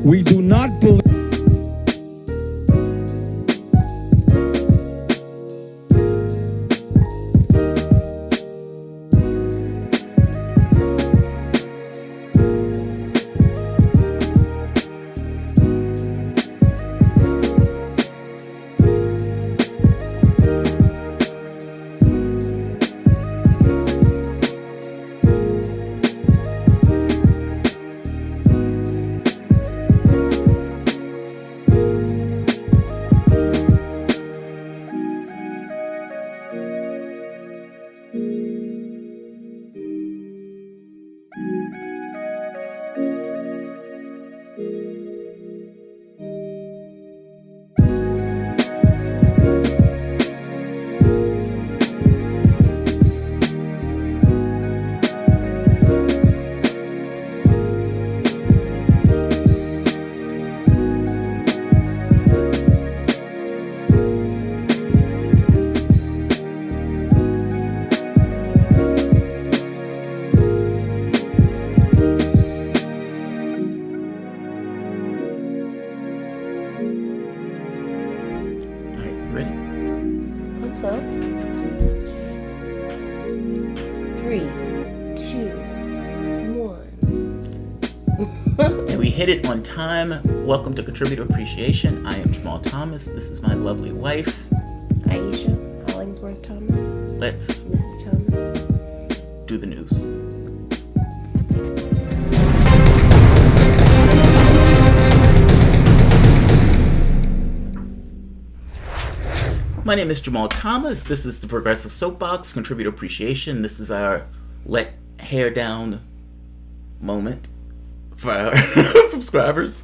We do not believe. So, 3, 2, 1. And we hit it on time. Welcome to Contributor Appreciation. I am Jamarl Thomas. This is my lovely wife, Aisha Hollingsworth Thomas. Let's Mrs. Thomas. do the news. My name is Jamarl Thomas. This is the Progressive Soapbox, Contributor Appreciation. This is our let hair down moment for our subscribers.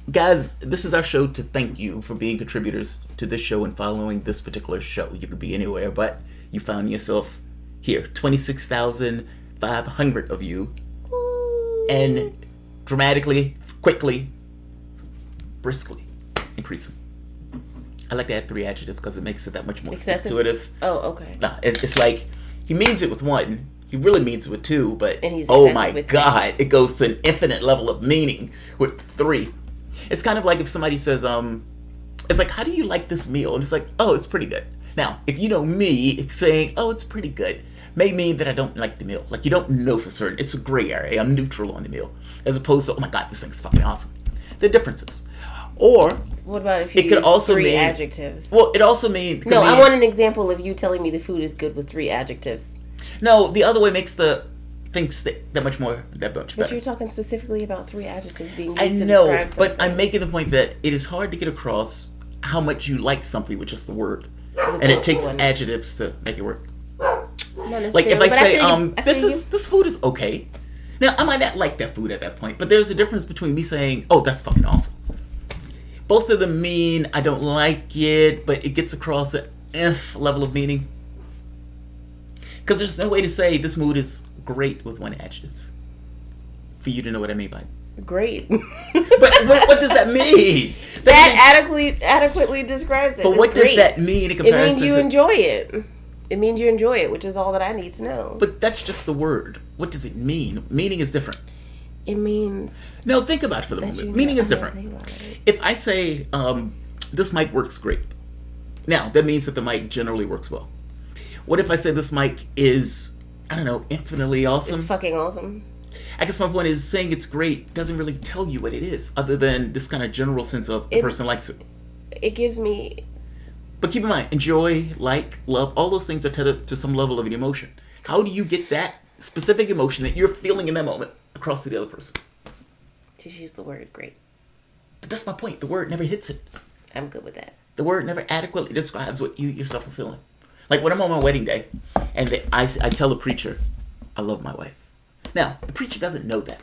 Guys, this is our show to thank you for being contributors to this show and following this particular show. You could be anywhere, but you found yourself here. 26,500 of you. And dramatically, quickly, briskly increasing. I like to add 3 adjectives because it makes it that much more intuitive. Oh, okay. Nah, it's like he means it with 1. He really means it with 2, but and he's oh my God, it goes to an infinite level of meaning with 3. It's kind of like if somebody says, it's like, how do you like this meal? And it's like, oh, it's pretty good. Now, if you know me, saying, oh, it's pretty good, may mean that I don't like the meal. Like, you don't know for certain. It's a gray area. I'm neutral on the meal. As opposed to, oh my God, this thing's fucking awesome. The differences. Or what about if you could use also 3 mean, adjectives? Well, it also means... No, I want an example of you telling me the food is good with 3 adjectives. No, the other way makes the thing stick that much better. But you're talking specifically about 3 adjectives being used to know, describe something. but I'm making the point that it is hard to get across how much you like something with just the word. And it takes adjectives to make it work. Like if I say, this food is okay. Now, I might not like that food at that point, but there's a difference between me saying, oh, that's fucking awful. Both of them mean I don't like it, but it gets across an level of meaning. Because there's no way to say this mood is great with 1 adjective. For you to know what I mean by it. Great. But what does that mean? That adequately describes it. But what does that mean in comparison to... It means you enjoy it. It means you enjoy it, which is all that I need to know. But that's just the word. What does it mean? Meaning is different. It means... No, think about it for the moment. Meaning is different. If I say, this mic works great. Now, that means that the mic generally works well. What if I say this mic is, I don't know, infinitely awesome? It's fucking awesome. I guess my point is saying it's great doesn't really tell you what it is, other than this kind of general sense of the person likes it. It gives me... But keep in mind, enjoy, like, love, all those things are tethered to some level of an emotion. How do you get that specific emotion that you're feeling in that moment across to the other person? Just use the word great. But that's my point. The word never hits it. I'm good with that. The word never adequately describes what you yourself are feeling. Like when I'm on my wedding day and I tell the preacher, I love my wife. Now, the preacher doesn't know that.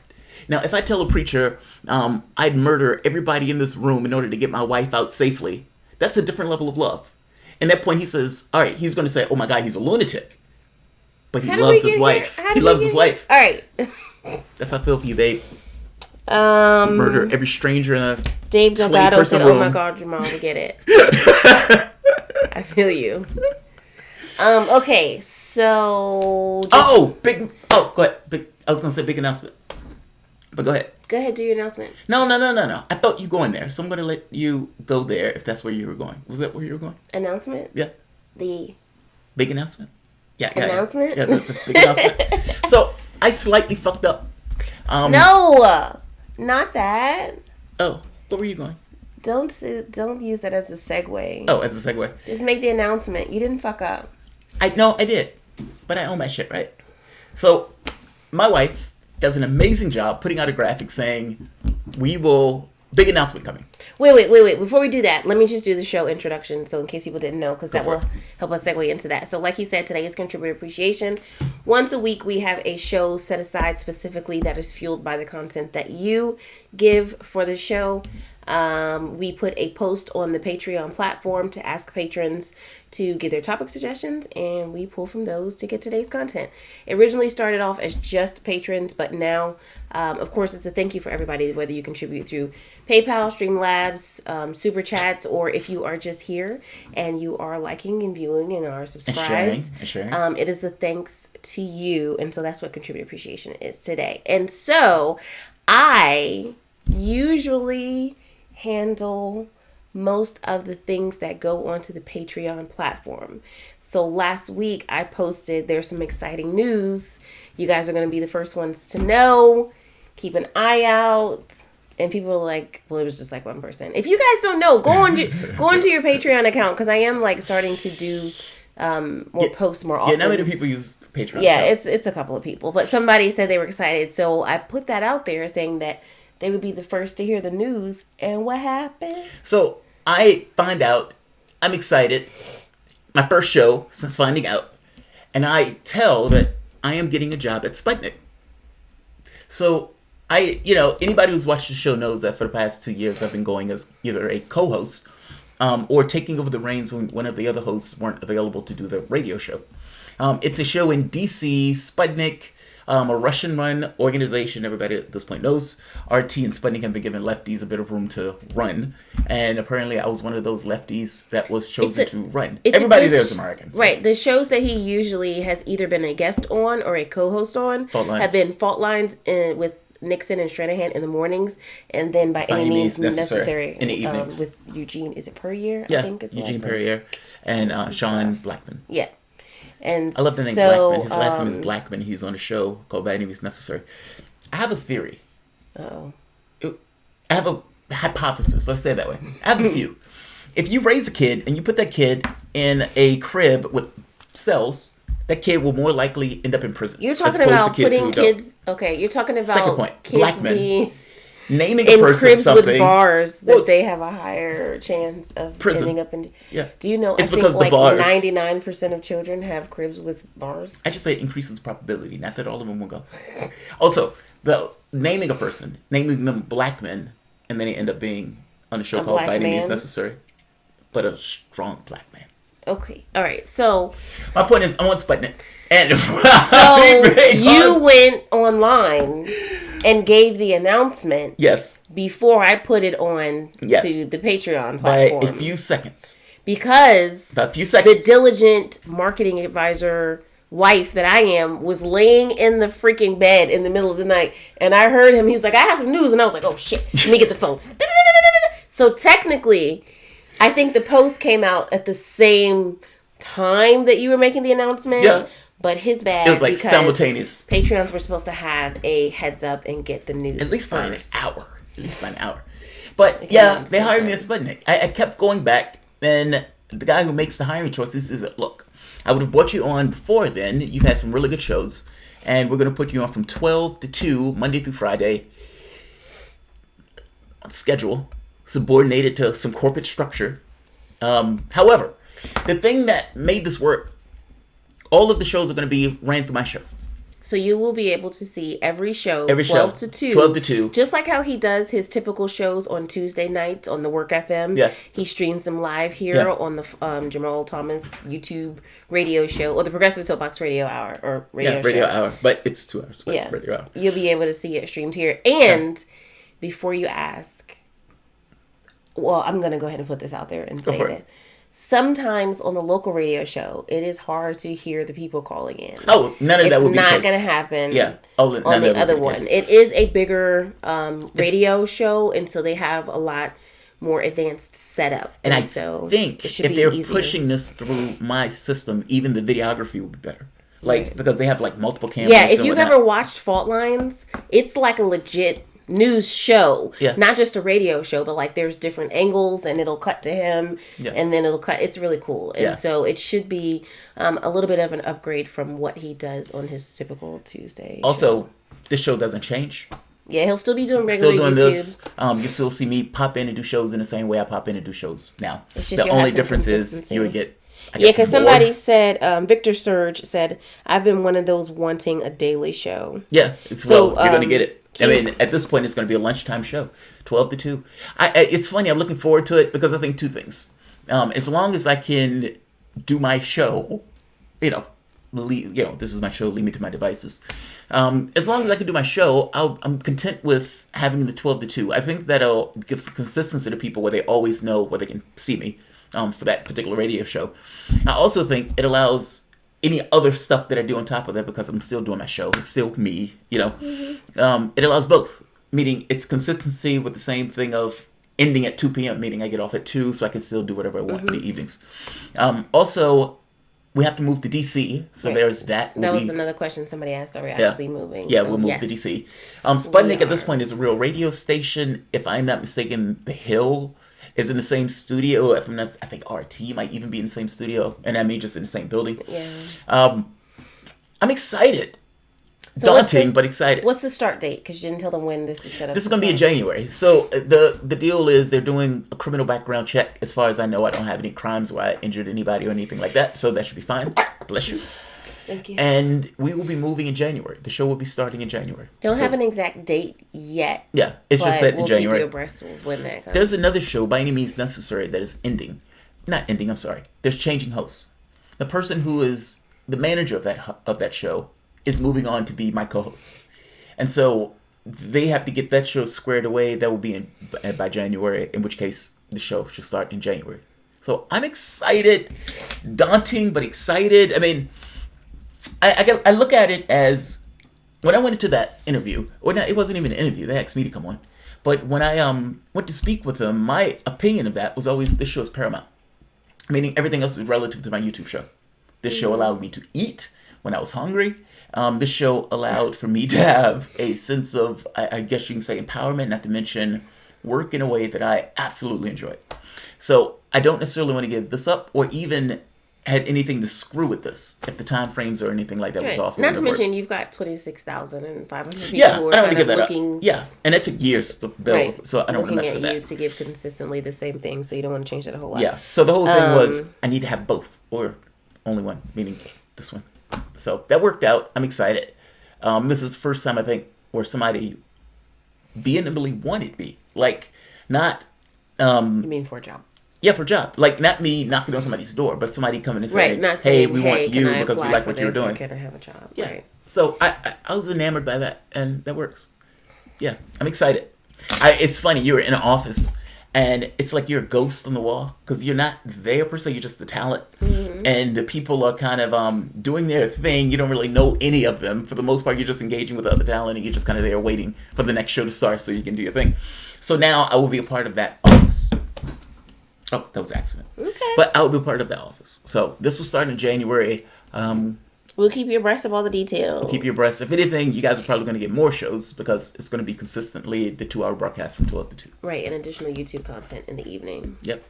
Now, if I tell a preacher I'd murder everybody in this room in order to get my wife out safely, that's a different level of love. And at that point, he says, all right, he's going to say, oh my God, he's a lunatic. But he loves his wife. He loves his wife. All right. That's how I feel for you, babe. Murder every stranger in a Dave Delgado said, room. oh my God, Jamal, we get it. I feel you. Okay, so... go ahead. I was going to say big announcement. But go ahead. Go ahead, do your announcement. No. I thought you were going there, so I'm going to let you go there if that's where you were going. Was that where you were going? Announcement? Yeah. The big announcement? Yeah. Announcement? Yeah, the big announcement. So, I slightly fucked up. No! Not that. Oh, where were you going? Don't use that as a segue. Oh, as a segue. Just make the announcement. You didn't fuck up. I did. But I own my shit, right? So, my wife does an amazing job putting out a graphic saying, big announcement coming. Wait. Before we do that, let me just do the show introduction. So in case people didn't know, because that will help us segue into that. So like he said, today is Contributor Appreciation. Once a week, we have a show set aside specifically that is fueled by the content that you give for the show. We put a post on the Patreon platform to ask patrons to give their topic suggestions, and we pull from those to get today's content. It originally started off as just patrons, but now, of course, it's a thank you for everybody, whether you contribute through PayPal, Streamlabs, Super Chats, or if you are just here and you are liking and viewing and are subscribed. And sharing. It is a thanks to you, and so that's what Contributor Appreciation is today. And so I usually handle most of the things that go onto the Patreon platform. So last week I posted there's some exciting news. You guys are going to be the first ones to know. Keep an eye out. And people were like, well, it was just like one person. If you guys don't know, go onto your Patreon account, because I am like starting to do more posts more often. Yeah, not many people use Patreon. Yeah, it's a couple of people, but somebody said they were excited, so I put that out there saying that they would be the first to hear the news. And what happened? So I find out, I'm excited. My first show since finding out. And I tell that I am getting a job at Sputnik. So anybody who's watched the show knows that for the past 2 years I've been going as either a co-host or taking over the reins when one of the other hosts weren't available to do the radio show. It's a show in DC, Sputnik, a Russian-run organization. Everybody at this point knows RT and Sputnik have been giving lefties a bit of room to run, and apparently I was one of those lefties that was chosen to run. Everybody there is American. So. Right. The shows that he usually has either been a guest on or a co-host on have been Fault Lines with Nixon and Stranahan in the mornings, and then by any means necessary in the evenings with Eugene. Is it per year? Yeah, I think Eugene per year, and Sean Blackman. Yeah. And I love the name Blackman. His last name is Blackman. He's on a show called By Any Means Necessary. I have a theory. I have a hypothesis. Let's say it that way. I have a few. If you raise a kid and you put that kid in a crib with cells, that kid will more likely end up in prison. You're talking about putting kids. Okay, you're talking about second point. Kids Blackman. Naming a person cribs something with bars that they have a higher chance of prison. ending up in. Yeah. Do you know? It's I because think the bars. 99% of children have cribs with bars. I just say it increases probability, not that all of them will go. Also, the naming a person, naming them Blackman, and then they end up being on a show called By Any Means Necessary, but a strong black man. Okay. All right. So my point is, I want Sputnik. And so you went online and gave the announcement. Yes. Before I put it on to the Patreon platform. By a few seconds. Because about a few seconds. The diligent marketing advisor wife that I am was laying in the freaking bed in the middle of the night, and I heard him. He was like, I have some news, and I was like, oh shit, let me get the phone. So technically, I think the post came out at the same time that you were making the announcement. Yeah. But his bad. It was like simultaneous. Patreons were supposed to have a heads up and get the news. At least by an hour. But yeah, they hired me at Sputnik. I kept going back, and the guy who makes the hiring choices is, look, I would have brought you on before then. You've had some really good shows, and we're going to put you on from 12 to 2, Monday through Friday, on schedule, subordinated to some corporate structure. However, the thing that made this work, all of the shows are going to be ran through my show. So you will be able to see every show 12 to 2. 12 to 2. Just like how he does his typical shows on Tuesday nights on the Work FM. Yes. He streams them live here on the Jamarl Thomas YouTube radio show, or the Progressive Soapbox Radio Hour, or radio show. Radio Hour. But it's 2 hours. Yeah. Radio Hour. You'll be able to see it streamed here. And before you ask, well, I'm going to go ahead and put this out there and say that sometimes on the local radio show, it is hard to hear the people calling in. Oh, none of that would be the case. It's not going to happen. Yeah. Oh, on the other one. It is a bigger radio show, and so they have a lot more advanced setup. And I think if they're pushing this through my system, even the videography will be better. Like, because they have like multiple cameras. Yeah, if you've ever watched Fault Lines, it's like a legit news show. Yeah. Not just a radio show, but like there's different angles and it'll cut to him and then it'll cut. It's really cool. And so it should be a little bit of an upgrade from what he does on his typical Tuesday show. This show doesn't change. Yeah, he'll still be doing regular YouTube. This. You still see me pop in and do shows in the same way I pop in and do shows now. It's just the only difference is you would get... because somebody said, Victor Surge said, I've been one of those wanting a daily show. Yeah, you're going to get it. I mean, at this point, it's going to be a lunchtime show, 12 to 2. It's funny, I'm looking forward to it because I think two things. As long as I can do my show, this is my show, leave me to my devices. As long as I can do my show, I'm content with having the 12 to 2. I think that'll give some consistency to people where they always know where they can see me. For that particular radio show. I also think it allows any other stuff that I do on top of that because I'm still doing my show. It's still me, Mm-hmm. It allows both, meaning it's consistency with the same thing of ending at 2 p.m., meaning I get off at 2 so I can still do whatever I want in the evenings. Also, we have to move to D.C., so there's that. That was another question somebody asked. Are we actually moving? Yeah, we'll move to D.C. Sputnik at this point is a real radio station. If I'm not mistaken, The Hill is in the same studio. If I'm not, I think RT might even be in the same studio, and I mean just in the same building. Yeah. I'm excited. So daunting, but excited. What's the start date? Because you didn't tell them when this is set up. This is going to be in January. So the deal is they're doing a criminal background check. As far as I know, I don't have any crimes where I injured anybody or anything like that. So that should be fine. Bless you. Thank you. And we will be moving in January. The show will be starting in January. Don't have an exact date yet. Yeah, it's just set in January. Keep you abreast of when that comes. There's another show, By Any Means Necessary, that is ending. Not ending, I'm sorry. There's changing hosts. The person who is the manager of that show is moving on to be my co-host. And so they have to get that show squared away. That will be by January, in which case the show should start in January. So I'm excited. Daunting, but excited. I mean... I look at it as when I went into that interview, or not, it wasn't even an interview. They asked me to come on, but when I went to speak with them, my opinion of that was always this show is paramount, meaning everything else is relative to my YouTube show. This show allowed me to eat when I was hungry. This show allowed for me to have a sense of, I guess you can say, empowerment, not to mention work in a way that I absolutely enjoy. So I don't necessarily want to give this up or even had anything to screw with this if the time frames or anything like that was off. Not to mention you've got 26,500 people who are I don't want to give that looking, up. Yeah, and it took years to build, so I don't want to mess with that. To give consistently the same thing, so you don't want to change that a whole lot. Yeah, so the whole thing was I need to have both or only one, meaning this one. So that worked out. I'm excited. This is the first time I think where somebody vehemently wanted me, like not. You mean for a job? Yeah, for a job. Like, not me knocking on somebody's door, but somebody coming and saying, hey, we want you because we like what you're doing. Can I have a job? Yeah. Right. So I was enamored by that, and that works. Yeah, I'm excited. It's funny, you're in an office, and it's like you're a ghost on the wall, because you're not there per se, you're just the talent. Mm-hmm. And the people are kind of doing their thing. You don't really know any of them. For the most part, you're just engaging with the other talent, and you're just kind of there waiting for the next show to start so you can do your thing. So now I will be a part of that office. Oh, that was an accident. Okay. But I'll be part of that office. So this will start in January. We'll keep you abreast of all the details. We'll keep you abreast. If anything, you guys are probably going to get more shows because it's going to be consistently the 2-hour broadcast from 12 to 2. Right, and additional YouTube content in the evening. Yep.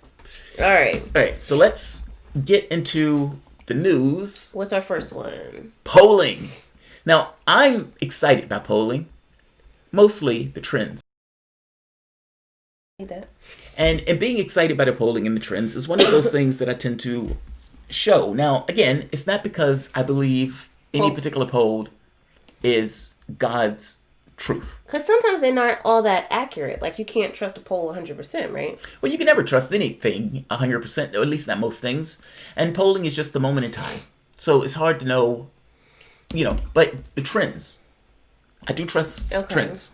All right. All right, so let's get into the news. What's our first one? Polling. Now, I'm excited about polling. Mostly the trends. That. And being excited by the polling and the trends is one of those things that I tend to show. Now, again, it's not because I believe any particular poll is God's truth. Because sometimes they're not all that accurate. Like, you can't trust a poll 100%, right? Well, you can never trust anything 100%, or at least not most things. And polling is just the moment in time. So it's hard to know, but the trends. I do trust trends.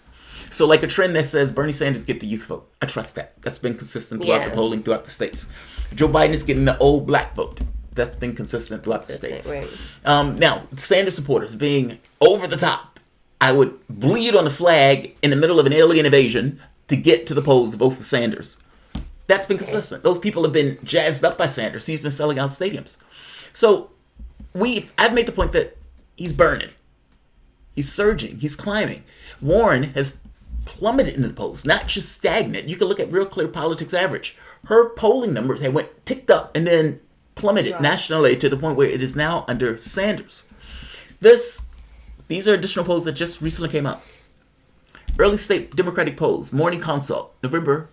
So like a trend that says Bernie Sanders get the youth vote. I trust that. That's been consistent throughout the polling throughout the states. Joe Biden is getting the old black vote. That's been consistent throughout the states. Right. Now, Sanders supporters being over the top. I would bleed on the flag in the middle of an alien invasion to get to the polls to vote for Sanders. That's been consistent. Those people have been jazzed up by Sanders. He's been selling out stadiums. So I've made the point that he's burning. He's surging. He's climbing. Warren has plummeted into the polls, not just stagnant. You can look at Real Clear Politics average. Her polling numbers had ticked up and then plummeted nationally to the point where it is now under Sanders. These are additional polls that just recently came out. Early state Democratic polls, Morning Consult, November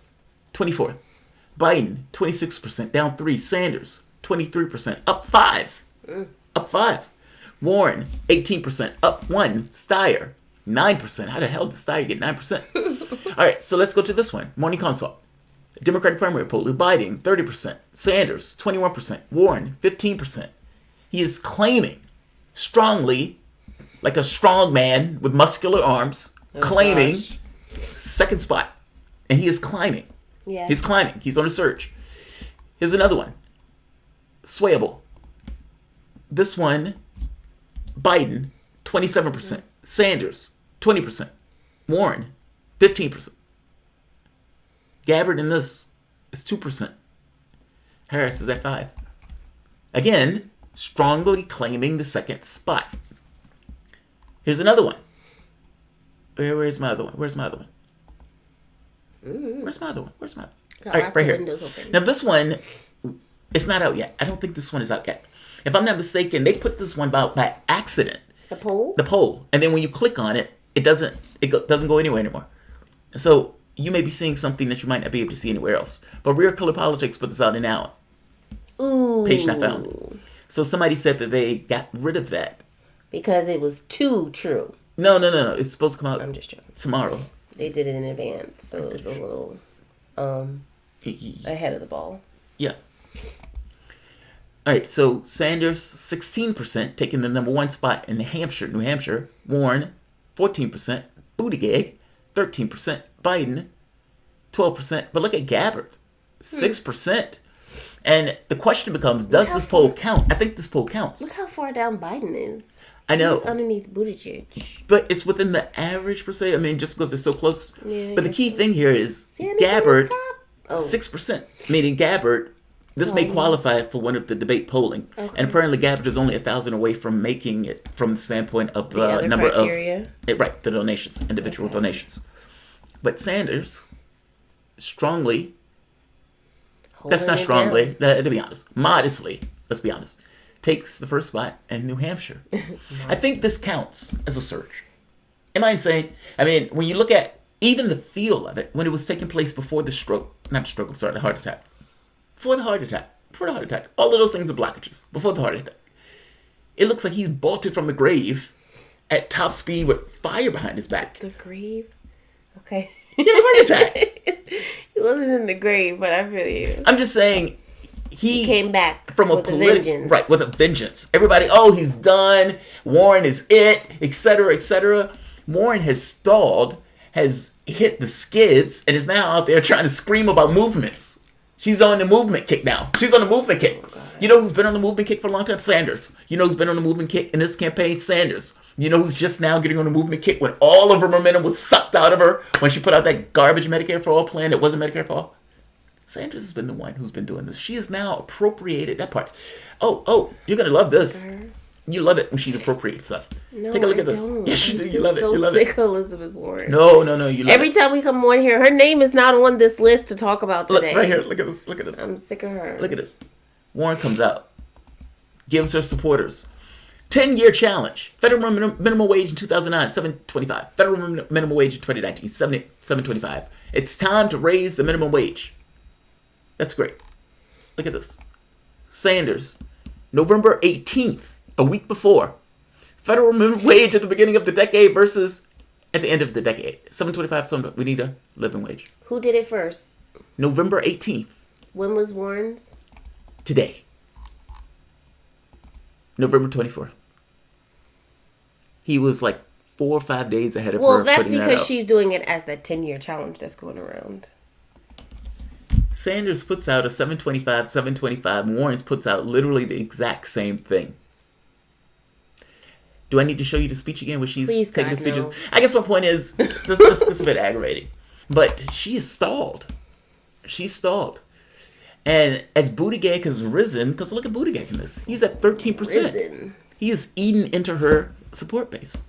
24th. Biden, 26%, down 3. Sanders, 23%, up 5. Up 5. Warren, 18%, up 1. Steyer, 9%. How the hell did Steyer get 9%? All right, so let's go to this one. Morning Consult. Democratic primary poll, Biden, 30%. Sanders, 21%. Warren, 15%. He is claiming strongly, like a strong man with muscular arms, claiming second spot. And he is climbing. Yeah. He's climbing. He's on a surge. Here's another one. Swayable. This one, Biden, 27%. Sanders, 20%. Warren, 15%. Gabbard in this is 2%. Harris is at 5%. Again, strongly claiming the second spot. Here's another one. Where's my other one? Where's my other one? All right, right here. Now this one, it's not out yet. I don't think this one is out yet. If I'm not mistaken, they put this one out by accident. The poll? The poll. And then when you click on it, it doesn't go anywhere anymore. So you may be seeing something that you might not be able to see anywhere else. But Real Color Politics put this out an hour. Ooh. Page not found. So somebody said that they got rid of that. Because it was too true. No. It's supposed to come out I'm just joking. Tomorrow. They did it in advance, so it was a little ahead of the ball. Yeah. All right, so Sanders, 16%, taking the number 1 spot in New Hampshire. Warren, 14%. Buttigieg, 13%. Biden, 12%. But look at Gabbard, 6%. And the question becomes, does this poll count? I think this poll counts. Look how far down Biden is. I know. He's underneath Buttigieg. But it's within the average, per se. I mean, just because they're so close. Yeah, but the key thing here is Gabbard, 6%. Meaning Gabbard, this may qualify for one of the debate polling. Okay. And apparently Gabbard is only 1,000 away from making it from the standpoint of the number criteria. Right, the donations, individual donations. But Sanders, strongly, that's not strongly, to be honest, modestly, let's be honest, takes the first spot in New Hampshire. I think this counts as a surge. Am I insane? I mean, when you look at even the feel of it, when it was taking place before the the heart attack. Before the heart attack. All of those things are blockages. Before the heart attack. It looks like he's bolted from the grave at top speed with fire behind his back. The grave? Okay. He had a heart attack. He wasn't in the grave, but I feel you. I'm just saying, he came back from a political, right, with a vengeance. Everybody, he's done. Warren is it, etc., etc. Warren has stalled, has hit the skids, and is now out there trying to scream about movements. She's on the movement kick now. She's on the movement kick. You know who's been on the movement kick for a long time? Sanders. You know who's been on the movement kick in this campaign? Sanders. You know who's just now getting on the movement kick when all of her momentum was sucked out of her when she put out that garbage Medicare for All plan that wasn't Medicare for All? Sanders has been the one who's been doing this. She has now appropriated that part. Oh, you're going to love this. You love it when she appropriates stuff. No, take a look at this. Yes, you do. You love it. You love sick it. of Elizabeth Warren. No. You love Every time we come on here, her name is not on this list to talk about today. Look, right here. Look at this. I'm sick of her. Look at this. Warren comes out, gives her supporters 10-year challenge. Federal minimum wage in 2009, $7.25. Federal minimum wage in 2019, $7.25. It's time to raise the minimum wage. That's great. Look at this. Sanders, November 18th, a week before. Federal minimum wage at the beginning of the decade versus at the end of the decade. $7.25. We need a living wage. Who did it first? November 18th. When was Warren's? Today. November 24th. He was like 4 or 5 days ahead of her. Well, that's because she's doing it as that 10-year challenge that's going around. Sanders puts out a 725. Warren puts out literally the exact same thing. Do I need to show you the speech again where she's taking the speeches? No. I guess my point is, this is a bit aggravating. But she is stalled. She's stalled. And as Buttigieg has risen, because look at Buttigieg in this. He's at 13%. Risen. He is eating into her support base.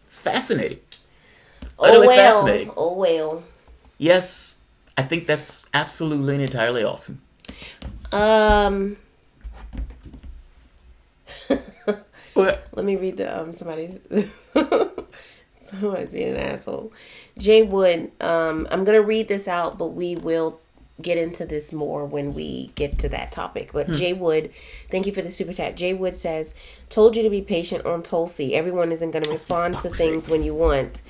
It's fascinating. Utterly fascinating. Oh, well. Yes, I think that's absolutely and entirely awesome. What? Let me read the somebody's being an asshole. Jay Wood, I'm gonna read this out, but we will get into this more when we get to that topic. But Jay Wood, thank you for the super chat. Jay Wood says, told you to be patient on Tulsi. Everyone isn't gonna respond to things when you want.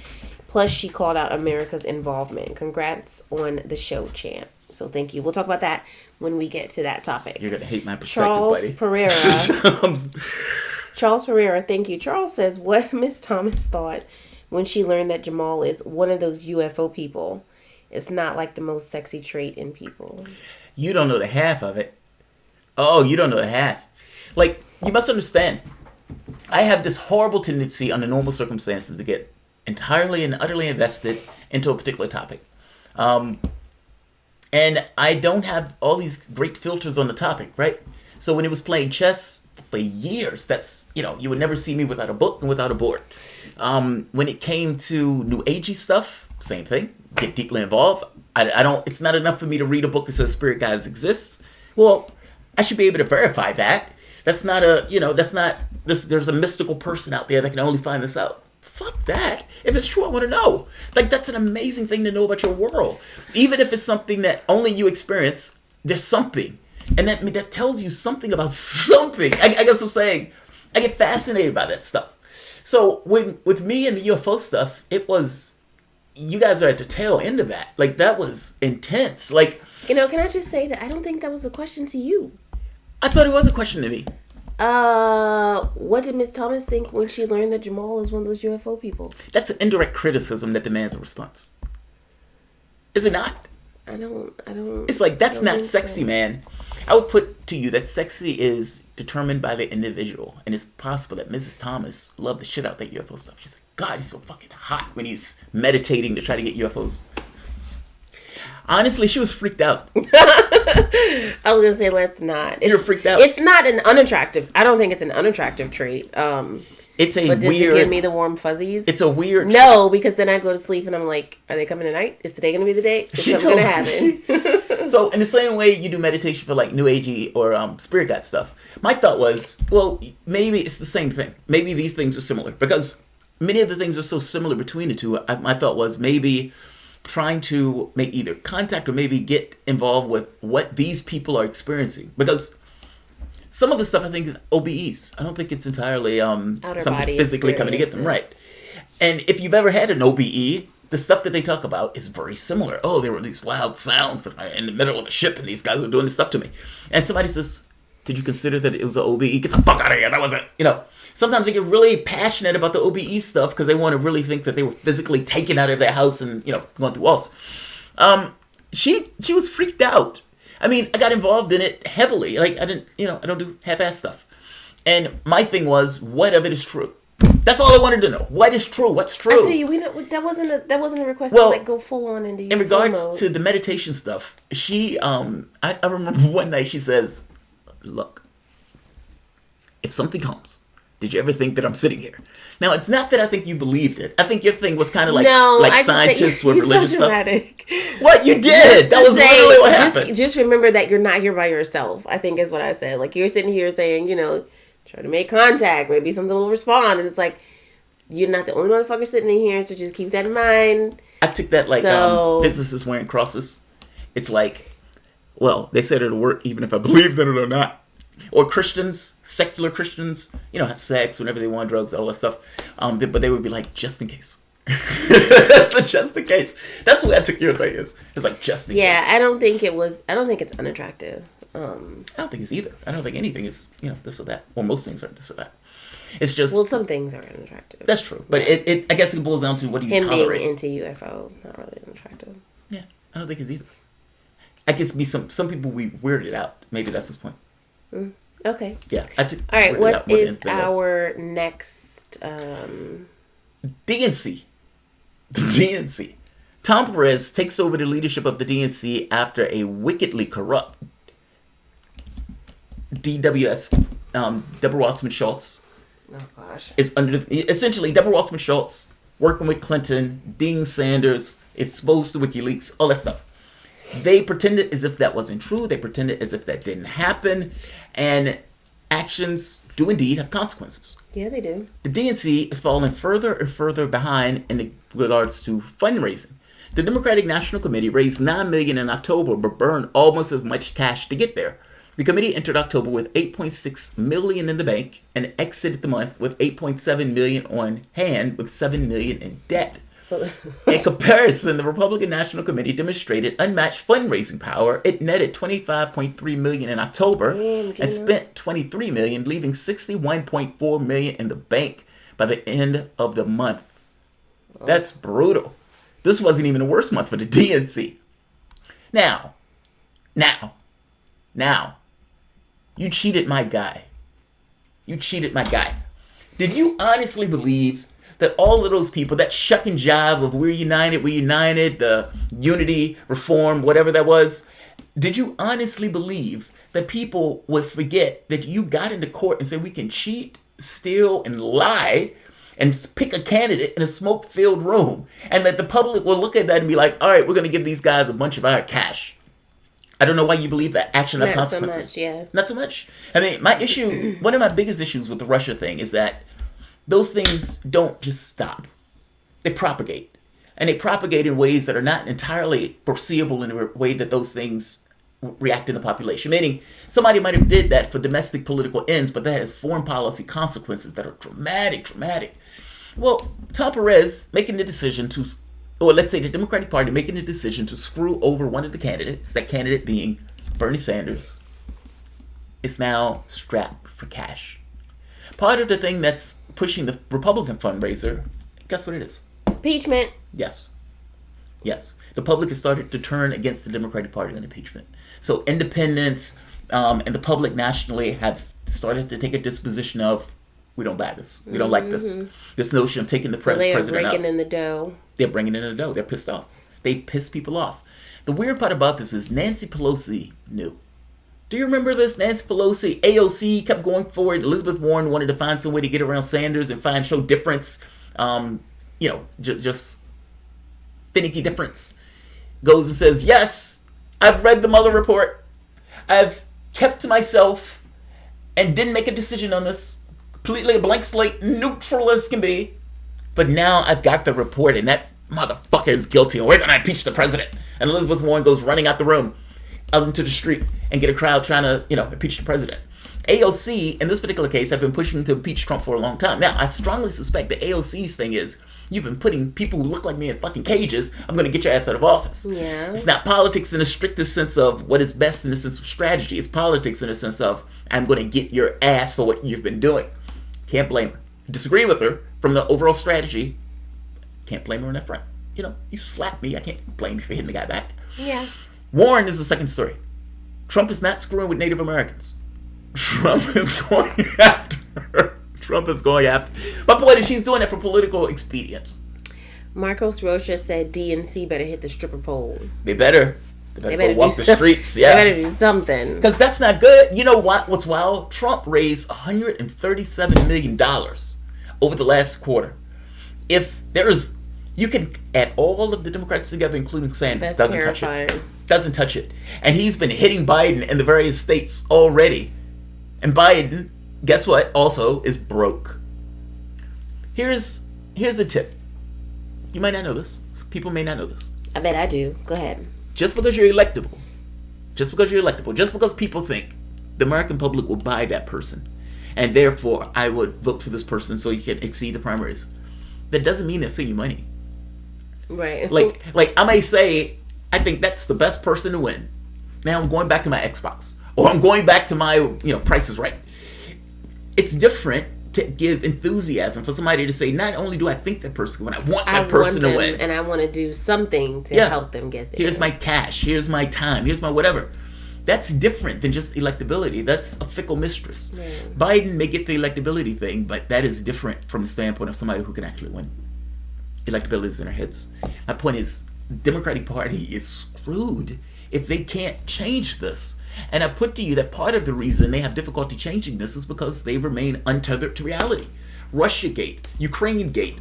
Plus, she called out America's involvement. Congrats on the show, champ. So thank you. We'll talk about that when we get to that topic. You're gonna hate my perspective, buddy. Charles Pereira, thank you. Charles says, what Miss Thomas thought when she learned that Jamarl is one of those UFO people. It's not like the most sexy trait in people. You don't know the half of it. Oh, you don't know the half. Like, you must understand, I have this horrible tendency under normal circumstances to get entirely and utterly invested into a particular topic. And I don't have all these great filters on the topic, right? So when it was playing chess for years, that's, you would never see me without a book and without a board. When it came to New Agey stuff, same thing. Get deeply involved. I don't. It's not enough for me to read a book that says spirit guides exist. Well, I should be able to verify that. That's not a. That's not. There's a mystical person out there that can only find this out. Fuck that. If it's true, I want to know. Like, that's an amazing thing to know about your world. Even if it's something that only you experience, there's something. And that tells you something about something. I guess I'm saying, I get fascinated by that stuff. So with me and the UFO stuff, it was, you guys are at the tail end of that. Like, that was intense. Like, can I just say that I don't think that was a question to you. I thought it was a question to me. What did Miss Thomas think when she learned that Jamarl is one of those UFO people? That's an indirect criticism that demands a response. Is it not? I don't. It's like, that's not sexy, so. Man. I would put to you that sexy is determined by the individual. And it's possible that Mrs. Thomas loved the shit out of that UFO stuff. She's like, God, he's so fucking hot when he's meditating to try to get UFOs. Honestly, she was freaked out. I was going to say, let's not. You're freaked out. It's not an unattractive. I don't think it's an unattractive trait. It's a but does weird. It give me the warm fuzzies? It's a weird. No, because then I go to sleep and I'm like, are they coming tonight? Is today going to be the day? Is something going to happen? So in the same way you do meditation for like New Agey or spirit guide stuff, my thought was, well, maybe it's the same thing. Maybe these things are similar because many of the things are so similar between the two. My thought was maybe trying to make either contact or maybe get involved with what these people are experiencing, because some of the stuff I think is OBEs. I don't think it's entirely something physically coming to get them, right? And if you've ever had an OBE, the stuff that they talk about is very similar. Oh, there were these loud sounds in the middle of a ship and these guys were doing this stuff to me. And somebody says, did you consider that it was an OBE? Get the fuck out of here. That wasn't, Sometimes they get really passionate about the OBE stuff because they want to really think that they were physically taken out of their house and, going through walls. She was freaked out. I mean, I got involved in it heavily. Like, I don't do half-ass stuff. And my thing was, what of it is true? That's all I wanted to know. What is true? What's true? I feel you. That wasn't a request to go full on into in regards to the meditation stuff. She, I remember one night she says, look, if something comes, did you ever think that I'm sitting here? Now, it's not that I think you believed it. I think your thing was kind of like scientists with religious so dramatic. Stuff. What? You did! That was literally what happened. Just remember that you're not here by yourself, I think is what I said. Like, you're sitting here saying, try to make contact. Maybe something will respond. And it's like, you're not the only motherfucker sitting in here, so just keep that in mind. I took that like physicists wearing crosses. It's like, well, they said it'll work even if I believed in it or not. Or Christians, secular Christians, have sex whenever they want, drugs, all that stuff. But they would be like, just in case. That's the just in case. That's the way I took your thing is. It's like, just in case. Yeah, I don't think it's unattractive. I don't think it's either. I don't think anything is, this or that. Well, most things aren't this or that. It's just... Well, some things are unattractive. That's true. But I guess it boils down to what do you tolerate. Him being into UFOs, not really unattractive. Yeah, I don't think it's either. I guess some people we weirded out. Maybe that's his point. Okay. Yeah. All right, what is our next... DNC. The DNC. Tom Perez takes over the leadership of the DNC after a wickedly corrupt DWS, Deborah Wasserman-Schultz. Oh, gosh. Is essentially Deborah Wasserman-Schultz working with Clinton, Dean Sanders, exposed to WikiLeaks, all that stuff. They pretended as if that wasn't true. They pretended as if that didn't happen. And actions do indeed have consequences. Yeah, they do. The DNC is falling further and further behind in regards to fundraising. The Democratic National Committee raised $9 million in October, but burned almost as much cash to get there. The committee entered October with $8.6 million in the bank and exited the month with $8.7 million on hand with $7 million in debt. So, in comparison, the Republican National Committee demonstrated unmatched fundraising power. It netted $25.3 million in October and spent $23 million, leaving $61.4 million in the bank by the end of the month. Oh. That's brutal. This wasn't even the worst month for the DNC. Now, you cheated my guy. You cheated my guy. Did you honestly believe that all of those people, that shuck and jive of we're united, the unity, reform, whatever that was, did you honestly believe that people would forget that you got into court and said we can cheat, steal, and lie and pick a candidate in a smoke-filled room, and that the public will look at that and be like, all right, we're going to give these guys a bunch of our cash? I don't know why you believe that action have consequences. Not so much, yeah. Not so much. I mean, my issue, one of my biggest issues with the Russia thing is that those things don't just stop. They propagate. And they propagate in ways that are not entirely foreseeable in a way that those things react in the population. Meaning, somebody might have did that for domestic political ends, but that has foreign policy consequences that are dramatic. Well, Tom Perez making the decision to, or let's say the Democratic Party making the decision to screw over one of the candidates, that candidate being Bernie Sanders, is now strapped for cash. Part of the thing that's pushing the Republican fundraiser, guess what it is? Impeachment. Yes. The public has started to turn against the Democratic Party on impeachment. So independents and the public nationally have started to take a disposition of, we don't buy this. We don't like this. This notion of taking the president out. So they're breaking in the dough. They're bringing in the dough. They're pissed off. They've pissed people off. The weird part about this is Nancy Pelosi knew. Do you remember this? Nancy Pelosi, AOC kept going forward. Elizabeth Warren wanted to find some way to get around Sanders and show difference. Just finicky difference. Goes and says, yes, I've read the Mueller report. I've kept to myself and didn't make a decision on this. Completely a blank slate, neutral as can be. But now I've got the report and that motherfucker is guilty and we're going to impeach the president. And Elizabeth Warren goes running out the room, out into the street and get a crowd trying to, impeach the president. AOC, in this particular case, have been pushing to impeach Trump for a long time. Now, I strongly suspect the AOC's thing is, you've been putting people who look like me in fucking cages, I'm going to get your ass out of office. Yeah. It's not politics in the strictest sense of what is best in the sense of strategy. It's politics in the sense of, I'm going to get your ass for what you've been doing. Can't blame her. Disagree with her from the overall strategy. Can't blame her on that front. You slapped me. I can't blame you for hitting the guy back. Yeah. Warren is the second story. Trump is not screwing with Native Americans. Trump is going after her. My point is she's doing it for political expedience. Marcos Rocha said DNC better hit the stripper pole. They better go walk the streets. Yeah. They better do something. Because that's not good. You know what? What's wild? Trump raised $137 million over the last quarter. If there is, you can add all of the Democrats together, including Sanders. That's terrifying. Doesn't touch it. And he's been hitting Biden in the various states already. And Biden, guess what, also is broke. Here's a tip. You might not know this. People may not know this. I bet I do. Go ahead. Just because you're electable, just because people think the American public will buy that person, and therefore I would vote for this person so he can exceed the primaries, that doesn't mean they're sending you money. Right. Like I may say, I think that's the best person to win. Now I'm going back to my Xbox. Or I'm going back to my, Price is Right. It's different to give enthusiasm for somebody to say, not only do I think that person, but I want that person to win. And I want to do something to help them get there. Here's my cash. Here's my time. Here's my whatever. That's different than just electability. That's a fickle mistress. Right. Biden may get the electability thing, but that is different from the standpoint of somebody who can actually win. Electability is in our heads. My point is, the Democratic Party is screwed if they can't change this. And I put to you that part of the reason they have difficulty changing this is because they remain untethered to reality. Russiagate, Ukrainegate,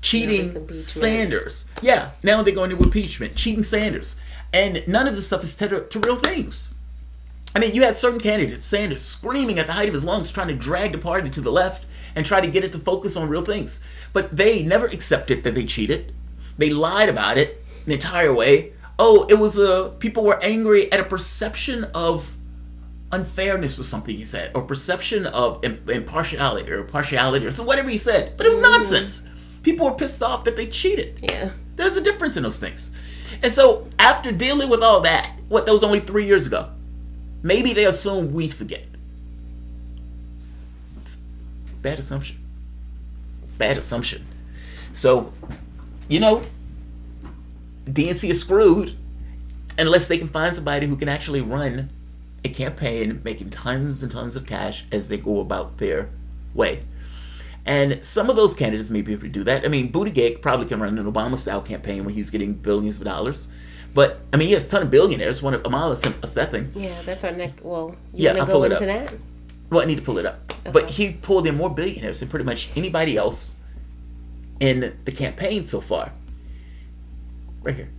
cheating Sanders. Yeah, now they're going into impeachment, cheating Sanders. And none of this stuff is tethered to real things. I mean, you had certain candidates, Sanders, screaming at the height of his lungs, trying to drag the party to the left and try to get it to focus on real things. But they never accepted that they cheated. They lied about it the entire way. Oh, it was people were angry at a perception of unfairness or something he said, or perception of impartiality or so whatever he said. But it was nonsense. People were pissed off that they cheated. Yeah. There's a difference in those things. And so after dealing with all that was only 3 years ago, maybe they assume we forget. It's bad assumption. Bad assumption. So, DNC is screwed unless they can find somebody who can actually run a campaign making tons and tons of cash as they go about their way. And some of those candidates may be able to do that. I mean, Buttigieg probably can run an Obama-style campaign where he's getting billions of dollars. But, I mean, he has a ton of billionaires. One of Amala sent us that thing. Yeah, that's our next... Well, you want to go into that? Well, I need to pull it up. Okay. But he pulled in more billionaires than pretty much anybody else in the campaign so far. Right here.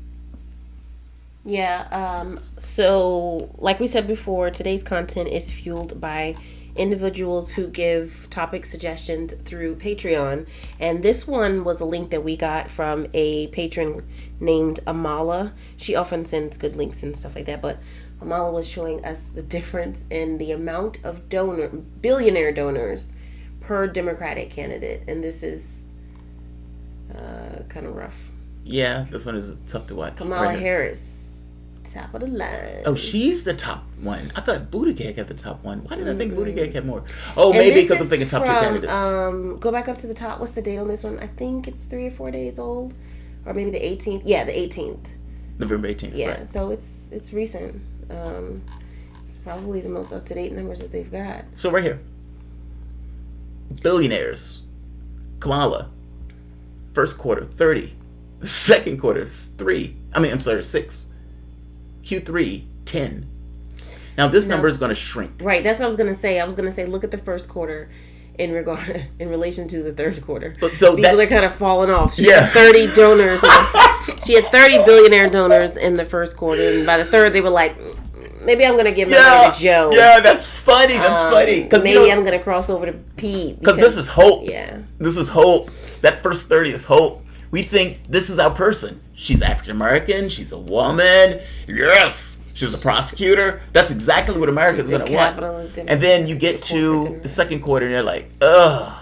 Yeah, so like we said before, today's content is fueled by individuals who give topic suggestions through Patreon. And this one was a link that we got from a patron named Amala. She often sends good links and stuff like that, but Amala was showing us the difference in the amount of billionaire donors per Democratic candidate. And this is kind of rough. Yeah, this one is tough to watch. Kamala Harris, top of the line. Oh, she's the top one. I thought Buttigieg had the top one. Why did I think Buttigieg had more? Oh, and maybe because I'm thinking top 2 candidates. Go back up to the top. What's the date on this one? I think it's 3 or 4 days old, or maybe the 18th. Yeah, the 18th. November 18th. Yeah, right. So it's recent. It's probably the most up to date numbers that they've got. So right here, billionaires. Kamala, first quarter 30. Second quarter, 6. Q3, 10. Now this number is going to shrink. Right, that's what I was going to say. I was going to say, look at the first quarter in relation to the third quarter. So people are kind of falling off. She had 30 donors. She had 30 billionaire donors in the first quarter, and by the third, they were like, maybe I'm going to give my money to Joe. Yeah, that's funny. That's funny. Maybe I'm going to cross over to Pete. Because this is hope. Yeah. This is hope. That first 30 is hope. We think this is our person. She's African American. She's a woman. Yes. She's a prosecutor. That's exactly what America's going to want. And then you get to the second quarter and they're like, ugh.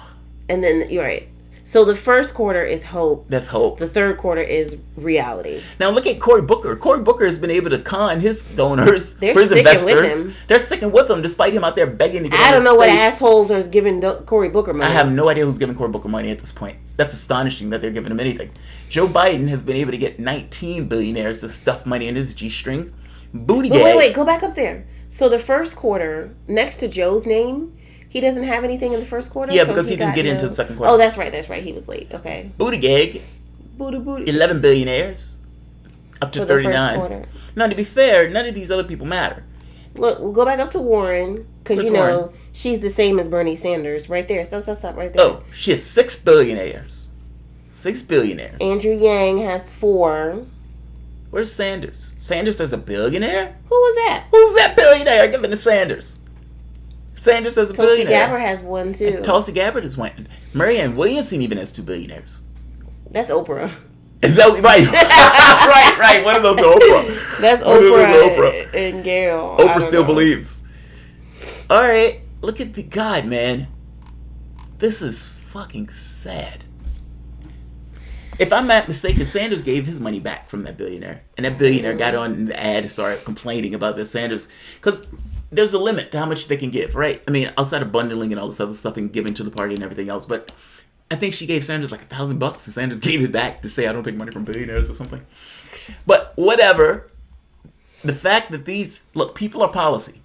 And then, you're right. So the first quarter is hope. That's hope. The third quarter is reality. Now look at Cory Booker. Cory Booker has been able to con his donors, his investors. With him. They're sticking with him despite him out there begging to get on I don't know what assholes are giving Cory Booker money. I have no idea who's giving Cory Booker money at this point. That's astonishing that they're giving him anything. Joe Biden has been able to get 19 billionaires to stuff money in his G-string. Buttigieg. Wait, go back up there. So the first quarter, next to Joe's name, he doesn't have anything in the first quarter? Yeah, because he didn't get into the second quarter. Oh, that's right. He was late. Okay. Buttigieg. 11 billionaires. Up to 39. Now, to be fair, none of these other people matter. Look, we'll go back up to Warren, because, Warren? She's the same as Bernie Sanders. Right there. Stop, right there. Oh, she has 6 billionaires. 6 billionaires. Andrew Yang has 4. Where's Sanders? Sanders is a billionaire? Who was that? Who's that billionaire giving to Sanders? Sanders is a billionaire. Tulsi Gabbard has 1 too. And Tulsi Gabbard is 1. Marianne Williamson even has 2 billionaires. That's Oprah. Is that right? right. One of those are Oprah. That's Oprah and Gail. Oprah still believes. All right, look at the God, man. This is fucking sad. If I'm not mistaken, Sanders gave his money back from that billionaire, and that billionaire got on the ad and started complaining about this Sanders, because there's a limit to how much they can give, right? I mean, outside of bundling and all this other stuff and giving to the party and everything else, but I think she gave Sanders like $1,000 and Sanders gave it back to say, I don't take money from billionaires or something. But whatever. The fact that people are policy.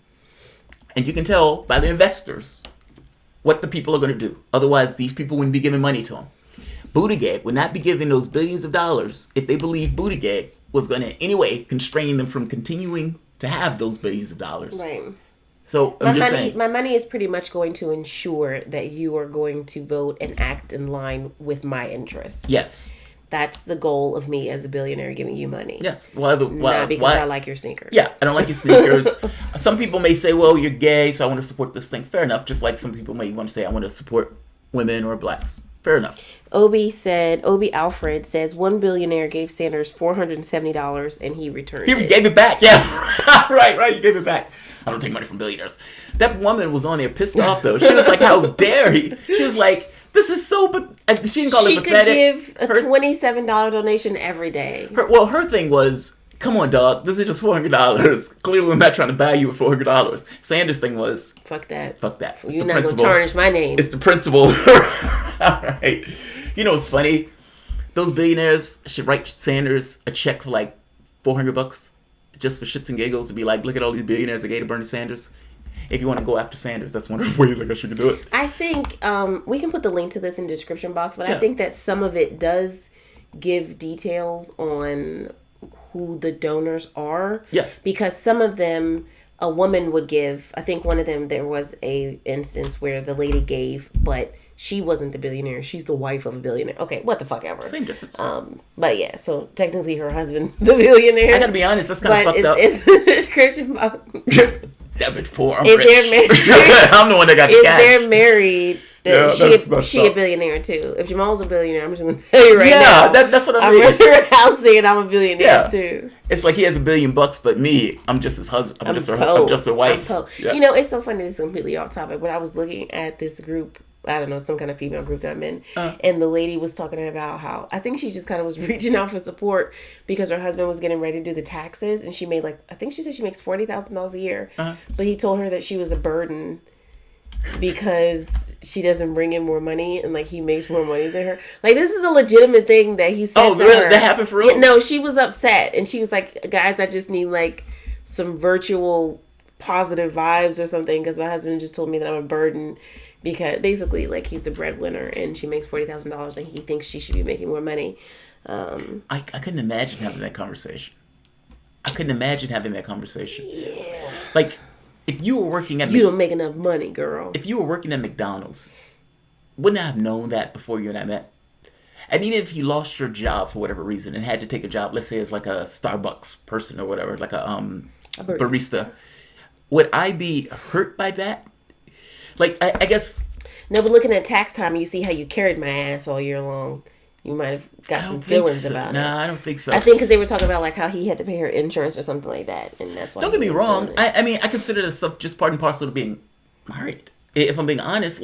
And you can tell by the investors what the people are going to do. Otherwise, these people wouldn't be giving money to them. Buttigieg would not be giving those billions of dollars if they believed Buttigieg was going to in any way constrain them from continuing to have those billions of dollars. Right. So I'm just saying. My money is pretty much going to ensure that you are going to vote and act in line with my interests. Yes. That's the goal of me as a billionaire giving you money. Yes. Not because I like your sneakers. Yeah, I don't like your sneakers. Some people may say, well, you're gay, so I want to support this thing. Fair enough. Just like some people may want to say, I want to support women or blacks. Fair enough. Obi Alfred says one billionaire gave Sanders $470 and he returned it. He gave it back. Yeah. right. He gave it back. I don't take money from billionaires. That woman was on there pissed off, though. She was like, how dare he? She was like, this is so... She didn't call it pathetic. She could give a $27 donation every day. Her thing was, come on, dog. This is just $400. Clearly, I'm not trying to buy you with $400. Sanders' thing was... Fuck that. It's You're not going to tarnish my name. It's the principle. All right. You know what's funny? Those billionaires should write Sanders a check for like $400 just for shits and giggles to be like, look at all these billionaires that gave to Bernie Sanders. If you want to go after Sanders, that's one of the ways I guess you can do it. I think we can put the link to this in the description box, but I think that some of it does give details on who the donors are. Yeah. Because some of them, a woman would give. I think one of them, there was a instance where the lady gave, but she wasn't the billionaire. She's the wife of a billionaire. Okay, what the fuck ever. Same difference. But yeah, so technically her husband's the billionaire. I gotta be honest, that's kind of fucked up. It's the description box. That bitch poor. I'm if rich. They're married, I'm the one that got the cash. If they're married, she a billionaire too. If Jamal's a billionaire, I'm just gonna tell you right now. Yeah, that's what I mean. I'm running around saying I'm a billionaire too. It's like he has $1 billion, but me, I'm just his husband. I'm just her wife. Yeah. You know, it's so funny. This is completely off topic, but I was looking at this group. I don't know, some kind of female group that I'm in. And the lady was talking about how, I think she just kind of was reaching out for support because her husband was getting ready to do the taxes. And she made I think she said she makes $40,000 a year. But he told her that she was a burden because she doesn't bring in more money and he makes more money than her. This is a legitimate thing that he said to really? her. That happened for real? Yeah, no, she was upset. And she was like, guys, I just need some virtual positive vibes or something because my husband just told me that I'm a burden. Because basically, he's the breadwinner and she makes $40,000 and he thinks she should be making more money. I couldn't imagine having that conversation. Yeah. If you were working at... You don't make enough money, girl. If you were working at McDonald's, wouldn't I have known that before you and I met? And even if you lost your job for whatever reason and had to take a job, let's say as a Starbucks person or whatever, a barista, would I be hurt by that? I guess... No, but looking at tax time, you see how you carried my ass all year long. You might have got some feelings about it. No, I don't think so. I think because they were talking about how he had to pay her insurance or something like that, and that's why. Don't get me wrong. I mean, I consider this stuff just part and parcel to being married. If I'm being honest,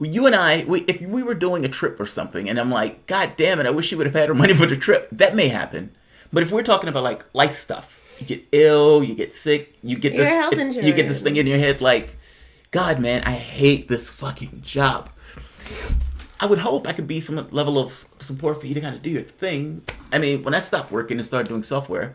you and I, if we were doing a trip or something, and I'm like, God damn it, I wish she would have had her money for the trip. That may happen. But if we're talking about life stuff, you get ill, you get sick, you get this, health insurance. You get this thing in your head God, man, I hate this fucking job. I would hope I could be some level of support for you to kind of do your thing. I mean, when I stopped working and started doing software,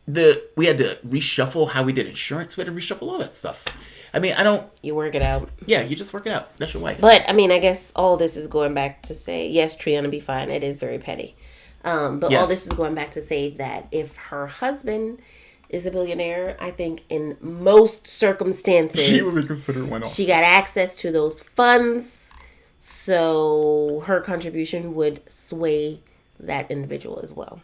we had to reshuffle how we did insurance. We had to reshuffle all that stuff. I mean, You work it out. Yeah, you just work it out. That's your wife. But, I mean, I guess all this is going back to say, yes, Triana, be fine. It is very petty. But yes. All this is going back to say that if her husband... is a billionaire, I think in most circumstances she would be considered one also. She got access to those funds, so her contribution would sway that individual as well.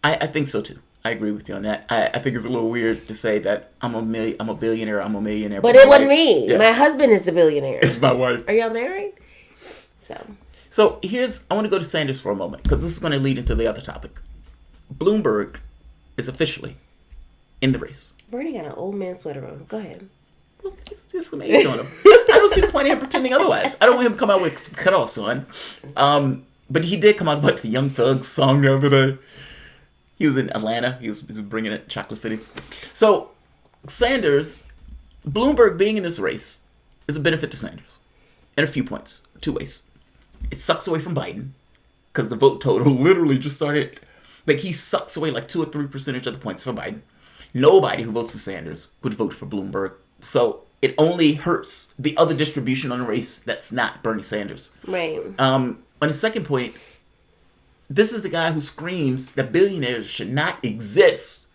I think so too. I agree with you on that. I think it's a little weird to say that I'm a billionaire, I'm a millionaire. But it wasn't me. Yeah. My husband is the billionaire. It's my wife. Are y'all married? So I want to go to Sanders for a moment because this is going to lead into the other topic. Bloomberg is officially in the race. Bernie got an old man sweater on. Go ahead. Well, it's just some age on him. I don't see the point of him pretending otherwise. I don't want him to come out with some cutoffs on. But he did come out with the Young Thug song the other day. He was in Atlanta. He was bringing it, Chocolate City. So Sanders, Bloomberg being in this race is a benefit to Sanders in a few points, 2 ways. It sucks away from Biden because the vote total literally just started. Like, he sucks away like 2 or 3% of the points for Biden. Nobody who votes for Sanders would vote for Bloomberg. So it only hurts the other distribution on the race that's not Bernie Sanders. Right. On the second point, this is the guy who screams that billionaires should not exist.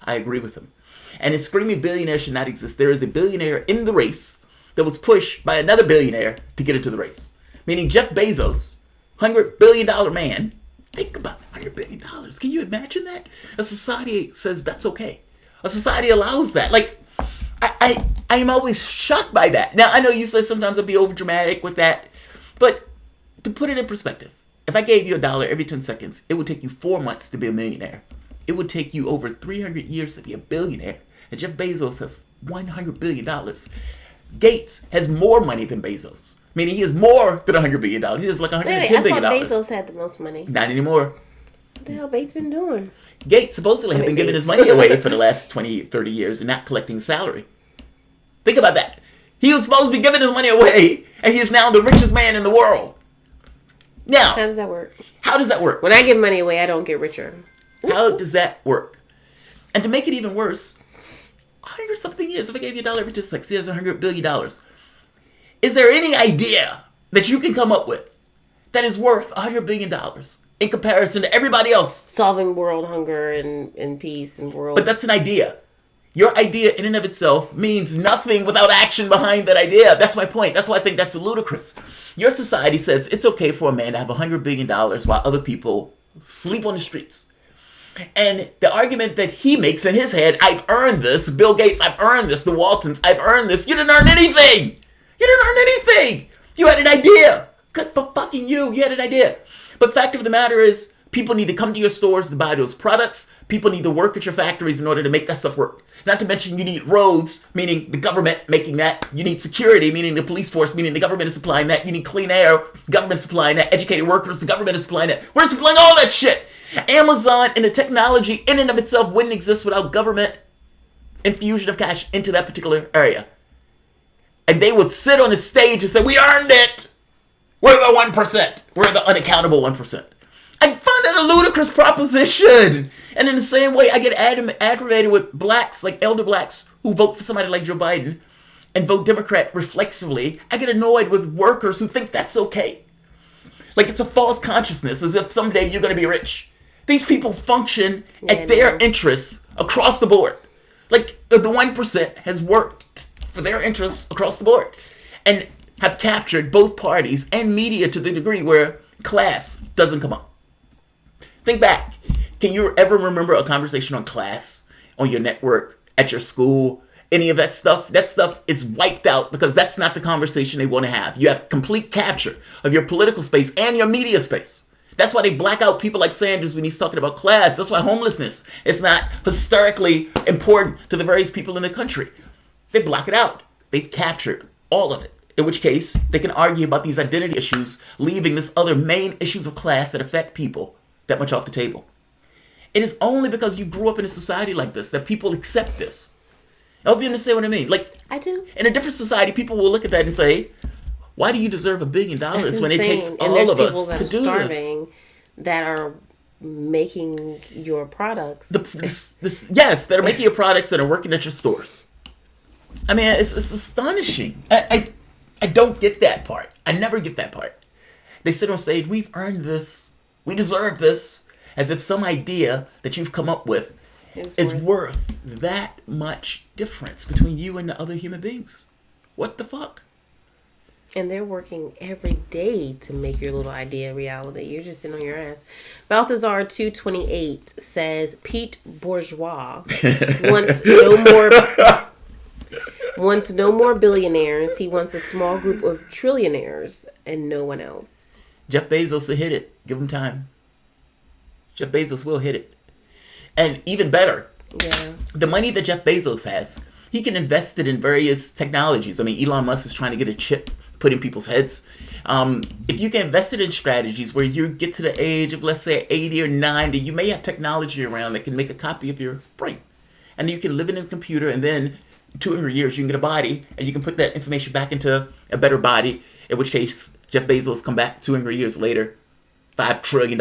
I agree with him. And in screaming billionaires should not exist, there is a billionaire in the race that was pushed by another billionaire to get into the race. Meaning Jeff Bezos, $100 billion man. Think about $100 billion. Can you imagine that? A society says that's okay. A society allows that. Like, I am always shocked by that. Now, I know you say sometimes I'll be over dramatic with that, but to put it in perspective, if I gave you $1 every 10 seconds, it would take you 4 months to be a millionaire. It would take you over 300 years to be a billionaire. And Jeff Bezos has $100 billion. Gates has more money than Bezos. Meaning he has more than $100 billion. He has like $110 billion. I thought Bezos had the most money. Not anymore. What the hell Bates been doing? Gates supposedly have been giving his money away for the last 20, 30 years and not collecting salary. Think about that. He was supposed to be giving his money away, and he is now the richest man in the world. Now, how does that work? How does that work? When I give money away, I don't get richer. How does that work? And to make it even worse, 100-something years, if I gave you $1 every 10 seconds, he has $100 billion. Is there any idea that you can come up with that is worth $100 billion in comparison to everybody else? Solving world hunger and peace and world... But that's an idea. Your idea in and of itself means nothing without action behind that idea. That's my point. That's why I think that's ludicrous. Your society says it's okay for a man to have $100 billion while other people sleep on the streets. And the argument that he makes in his head, I've earned this. Bill Gates, I've earned this. The Waltons, I've earned this. You didn't earn anything. You didn't earn anything. You had an idea. Good for fucking you. You had an idea. But fact of the matter is, people need to come to your stores to buy those products. People need to work at your factories in order to make that stuff work. Not to mention you need roads, meaning the government making that. You need security, meaning the police force, meaning the government is supplying that. You need clean air, the government is supplying that. Educated workers, the government is supplying that. We're supplying all that shit. Amazon and the technology in and of itself wouldn't exist without government infusion of cash into that particular area. And they would sit on the stage and say, we earned it. We're the 1%. We're the unaccountable 1%. I find that a ludicrous proposition. And in the same way, I get aggravated with blacks, like elder blacks, who vote for somebody like Joe Biden and vote Democrat reflexively. I get annoyed with workers who think that's okay. Like it's a false consciousness, as if someday you're going to be rich. These people function at their interests across the board. Like the 1% has worked for their interests across the board and have captured both parties and media to the degree where class doesn't come up. Think back. Can you ever remember a conversation on class, on your network, at your school, any of that stuff? That stuff is wiped out because that's not the conversation they want to have. You have complete capture of your political space and your media space. That's why they black out people like Sanders when he's talking about class. That's why homelessness is not hysterically important to the various people in the country. They block it out. They've captured all of it. In which case, they can argue about these identity issues, leaving this other main issues of class that affect people that much off the table. It is only because you grew up in a society like this that people accept this. I hope you understand what I mean. Like, I do. In a different society, people will look at that and say, why do you deserve $1 billion when it takes all of us to do this? That are making your products. Yes, that are making your products and are working at your stores. I mean, it's astonishing. I don't get that part. I never get that part. They sit on stage, we've earned this. We deserve this. As if some idea that you've come up with is worth that much difference between you and the other human beings. What the fuck? And they're working every day to make your little idea a reality. You're just sitting on your ass. Balthazar 228 says Pete Bourgeois wants no more billionaires. He wants a small group of trillionaires and no one else. Jeff Bezos will hit it. Give him time. Jeff Bezos will hit it. And even better, the money that Jeff Bezos has, he can invest it in various technologies. I mean, Elon Musk is trying to get a chip put in people's heads. If you can invest it in strategies where you get to the age of, let's say, 80 or 90, you may have technology around that can make a copy of your brain. and you can live in a computer, and then 200 years you can get a body, and you can put that information back into a better body, in which case Jeff Bezos come back 200 years later, $5 trillion.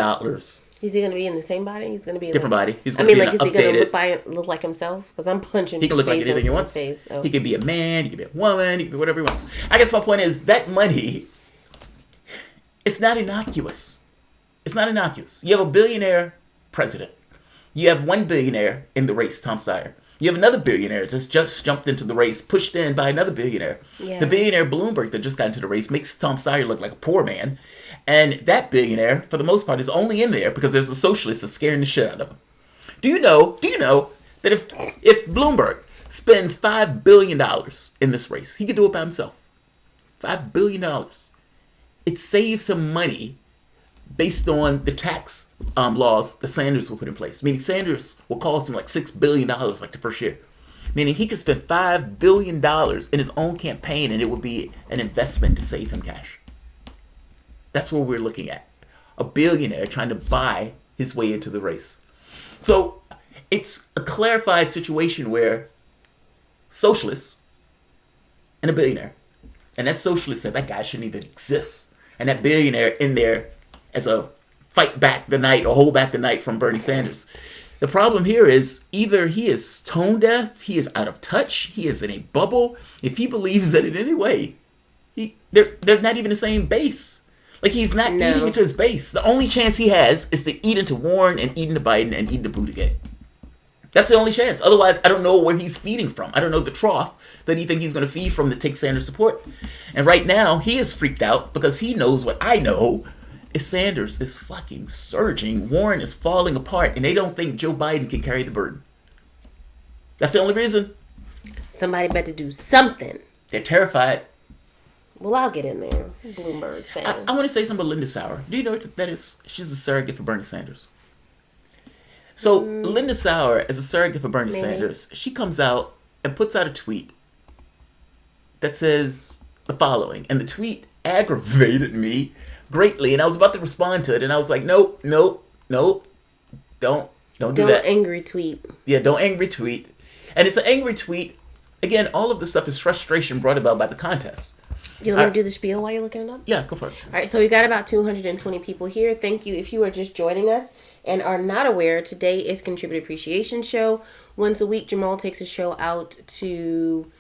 Is he going to be in the same body? He's going to be different body. He's going to be is he going to look like himself? Because I'm punching. He can look like anything he wants. He can be a man. He can be a woman. He can be whatever he wants. I guess my point is that money, it's not innocuous. It's not innocuous. You have a billionaire president. You have one billionaire in the race, Tom Steyer. You have another billionaire that's just jumped into the race, pushed in by another billionaire. Yeah. The billionaire Bloomberg that just got into the race makes Tom Steyer look like a poor man. And that billionaire, for the most part, is only in there because there's a socialist that's scaring the shit out of him. Do you know that if Bloomberg spends $5 billion in this race, he could do it by himself. $5 billion. It saves him money based on the tax laws that Sanders will put in place. Meaning Sanders will cost him like $6 billion like the first year. Meaning he could spend $5 billion in his own campaign and it would be an investment to save him cash. That's what we're looking at. A billionaire trying to buy his way into the race. So it's a clarified situation where socialists and a billionaire, and that socialist said that guy shouldn't even exist. And that billionaire in there as a fight back the night or hold back the night from Bernie Sanders. The problem here is either he is tone deaf, he is out of touch, he is in a bubble. If he believes that in any way, they're not even the same base. Like he's not eating into his base. The only chance he has is to eat into Warren and eat into Biden and eat into Buttigieg. That's the only chance. Otherwise, I don't know where he's feeding from. I don't know the trough that he thinks he's going to feed from to take Sanders' support. And right now, he is freaked out because he knows what I know is Sanders is fucking surging. Warren is falling apart, and they don't think Joe Biden can carry the burden. That's the only reason. Somebody better do something. They're terrified. Well, I'll get in there. Bloomberg saying. I want to say something about Linda Sauer. Do you know what that is? She's a surrogate for Bernie Sanders. So Linda Sauer, as a surrogate for Bernie Sanders, she comes out and puts out a tweet that says the following. And the tweet aggravated me greatly. And I was about to respond to it. And I was like, nope. Don't do that. Don't angry tweet. Yeah, don't angry tweet. And it's an angry tweet. Again, all of this stuff is frustration brought about by the contest. You want me to do the spiel while you're looking it up? Yeah, go for it. All right, so we got about 220 people here. Thank you. If you are just joining us and are not aware, today is Contributor Appreciation Show. Once a week, Jamarl takes a show out to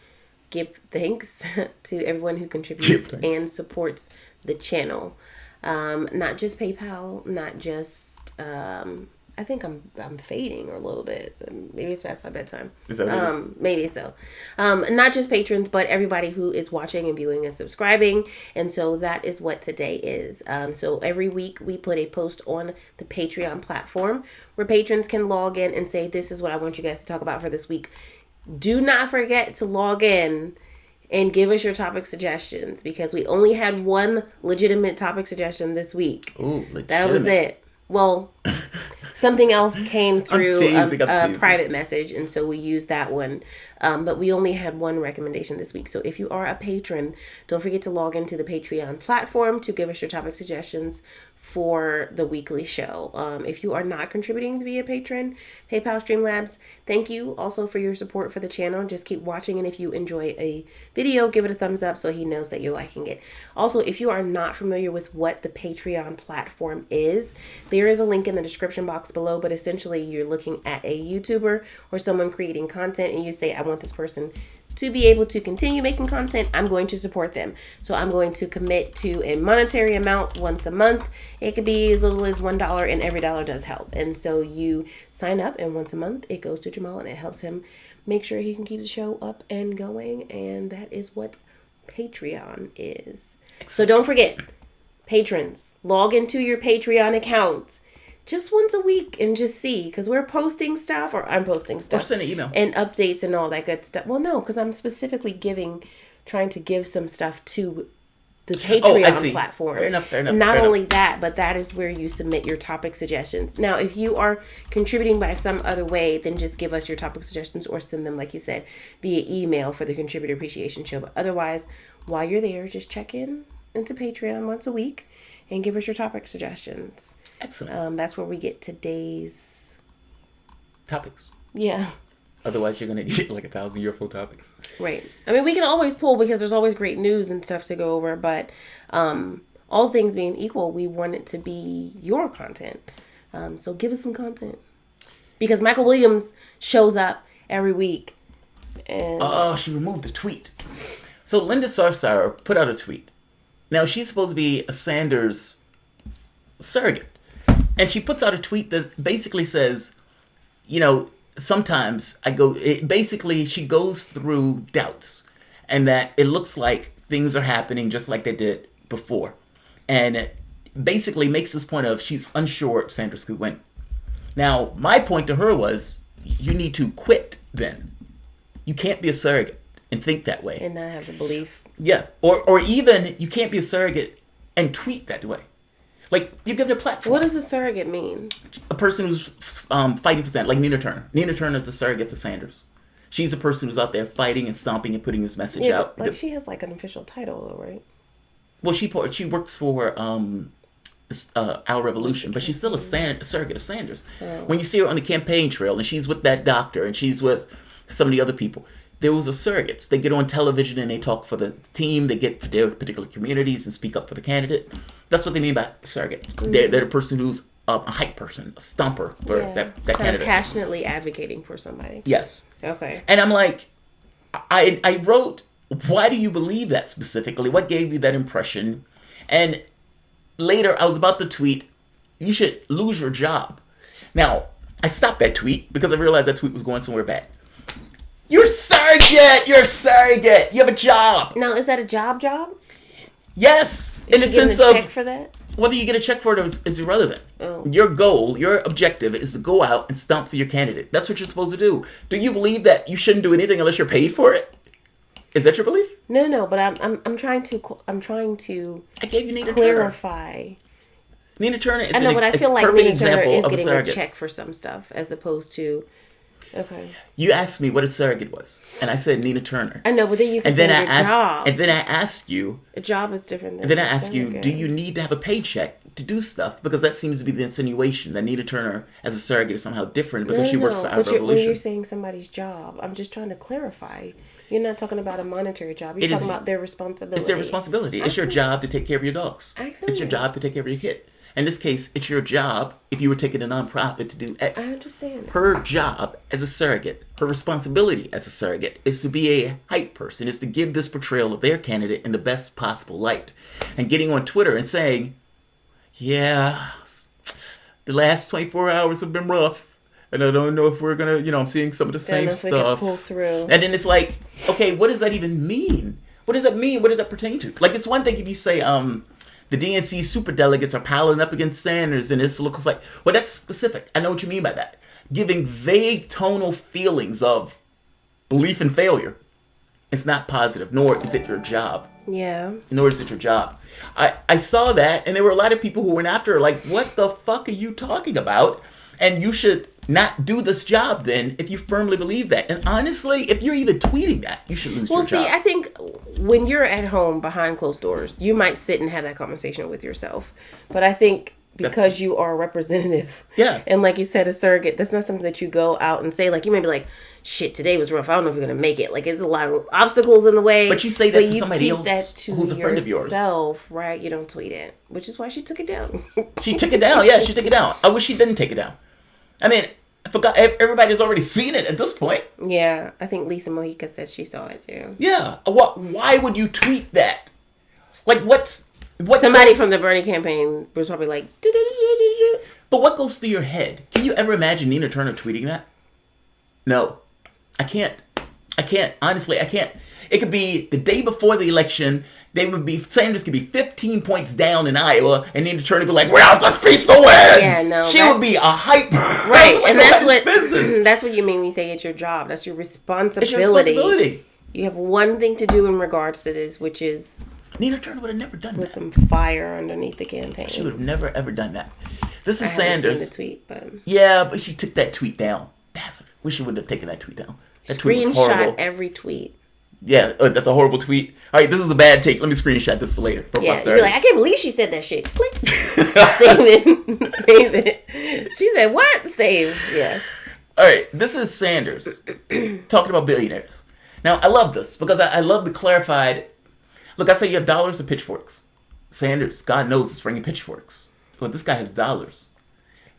give thanks to everyone who contributes and supports the channel. Not just PayPal, not just... I think I'm fading a little bit. Maybe it's past my bedtime. Is that what it is? Maybe so. Not just patrons, but everybody who is watching and viewing and subscribing. And so that is what today is. So every week we put a post on the Patreon platform where patrons can log in and say, this is what I want you guys to talk about for this week. Do not forget to log in and give us your topic suggestions because we only had one legitimate topic suggestion this week. Ooh, legitimate. That was it. Well, something else came through a private message, and so we used that one. But we only had one recommendation this week. So if you are a patron, don't forget to log into the Patreon platform to give us your topic suggestions for the weekly show. If you are not contributing via Patreon, PayPal, Streamlabs, thank you also for your support for the channel. Just keep watching, and if you enjoy a video, give it a thumbs up so he knows that you're liking it. Also, if you are not familiar with what the Patreon platform is, there is a link in the description box below, but essentially you're looking at a YouTuber or someone creating content and you say, I want this person to be able to continue making content. I'm going to support them. So I'm going to commit to a monetary amount once a month. It could be as little as $1, and every dollar does help. And so you sign up, and once a month it goes to Jamarl and it helps him make sure he can keep the show up and going. And that is what Patreon is. So don't forget, patrons, log into your Patreon account just once a week and just see, because we're posting stuff, or I'm posting stuff. Or send an email. And updates and all that good stuff. Well, no, because I'm specifically trying to give some stuff to the Patreon platform. Fair enough. Not only that, but that is where you submit your topic suggestions. Now, if you are contributing by some other way, then just give us your topic suggestions or send them, like you said, via email for the Contributor Appreciation Show. But otherwise, while you're there, just check into Patreon once a week and give us your topic suggestions. Excellent. That's where we get today's topics. Yeah. Otherwise, you're going to get like 1,000-year full topics. Right. I mean, we can always pull because there's always great news and stuff to go over. But all things being equal, we want it to be your content. So give us some content. Because Michael Williams shows up every week. And she removed the tweet. So Linda Sarsour put out a tweet. Now, she's supposed to be a Sanders surrogate. And she puts out a tweet that basically says, sometimes she goes through doubts. And that it looks like things are happening just like they did before. And it basically makes this point of she's unsure if Sanders could win. Now, my point to her was, you need to quit then. You can't be a surrogate and think that way. And not have the belief. Yeah. Or even you can't be a surrogate and tweet that way. Like, you give it a platform. What does a surrogate mean? A person who's fighting for Sanders, like Nina Turner. Nina Turner is a surrogate for Sanders. She's a person who's out there fighting and stomping and putting this message out. But she has like an official title, though, right? Well, she works for Our Revolution, but she's still a surrogate of Sanders. Oh. When you see her on the campaign trail and she's with that doctor and she's with some of the other people, those are surrogates. They get on television and they talk for the team. They get for their particular communities and speak up for the candidate. That's what they mean by surrogate. Mm-hmm. They're the person who's a hype person, a stumper for that candidate. Passionately advocating for somebody. Yes. Okay. And I'm like, I wrote, why do you believe that specifically? What gave you that impression? And later, I was about to tweet, you should lose your job. Now, I stopped that tweet because I realized that tweet was going somewhere bad. You're a surrogate! You're a surrogate! You have a job! Now, is that a job? Yes! In the sense of... check for that? Whether you get a check for it is irrelevant. Oh. Your goal, your objective is to go out and stomp for your candidate. That's what you're supposed to do. Do you believe that you shouldn't do anything unless you're paid for it? Is that your belief? No. But I'm trying to. I gave you Nina clarify. Turner. Nina Turner is I know, but I feel like Nina Turner is getting a surrogate. check for some stuff as opposed to. Okay. You asked me what a surrogate was, and I said Nina Turner. I know, but then you can say your job. And then I asked you. A job is different than. And then I asked you, do you need to have a paycheck to do stuff? Because that seems to be the insinuation that Nina Turner as a surrogate is somehow different because she works for Our Revolution. When you're saying somebody's job, I'm just trying to clarify. You're not talking about a monetary job. You're talking about their responsibility. It's their responsibility. It's your job to take care of your dogs. It's your job to take care of your kid. In this case, it's your job, if you were taking a nonprofit, to do X. I understand. Her job as a surrogate, her responsibility as a surrogate, is to be a hype person, is to give this portrayal of their candidate in the best possible light. And getting on Twitter and saying, yeah, the last 24 hours have been rough. And I don't know if we're going to, I'm seeing some of the same stuff. Pull through. And then it's like, okay, what does that even mean? What does that mean? What does that pertain to? Like, it's one thing if you say, the DNC superdelegates are piling up against Sanders, and this looks like... Well, that's specific. I know what you mean by that. Giving vague tonal feelings of belief in failure. It's not positive, nor is it your job. Yeah. Nor is it your job. I saw that, and there were a lot of people who went after her like, what the fuck are you talking about? And you should not do this job then if you firmly believe that. And honestly, if you're even tweeting that, you should lose your job. Well, see, I think when you're at home behind closed doors, you might sit and have that conversation with yourself. But I think because you are a representative, and like you said, a surrogate, that's not something that you go out and say. Like, you may be like, shit, today was rough. I don't know if you're going to make it. Like, it's a lot of obstacles in the way. But you say that to somebody else who's a friend of yours. Right? You don't tweet it, which is why she took it down. She took it down. Yeah, she took it down. I wish she didn't take it down. I mean, I forgot. Everybody's already seen it at this point. Yeah, I think Lisa Mojica said she saw it too. Yeah. Why would you tweet that? Like, what? Somebody from the Bernie campaign was probably like, do-do-do-do-do-do. But what goes through your head? Can you ever imagine Nina Turner tweeting that? No, I can't. Honestly, I can't. It could be the day before the election. Sanders could be 15 points down in Iowa, and Nina Turner would be like, "Where's this piece to win?" Yeah, no. She would be a hype. Right, and that's what you mean when you say it's your job. That's your responsibility. It's your responsibility. You have one thing to do in regards to this, which is Nina Turner would have never done that. Put some fire underneath the campaign. She would have never ever done that. This is Sanders. Seen the tweet, but yeah, but she took that tweet down. Bastard. Wish she wouldn't have taken that tweet down. That tweet was horrible. Screenshot every tweet. Yeah, that's a horrible tweet. All right, this is a bad take. Let me screenshot this for later. For posterity. You're like, I can't believe she said that shit. Click. Save it. She said, what? Save. Yeah. All right, this is Sanders talking about billionaires. Now, I love this because I love the clarified. Look, I say you have dollars or pitchforks. Sanders, God knows, is bringing pitchforks. But this guy has dollars.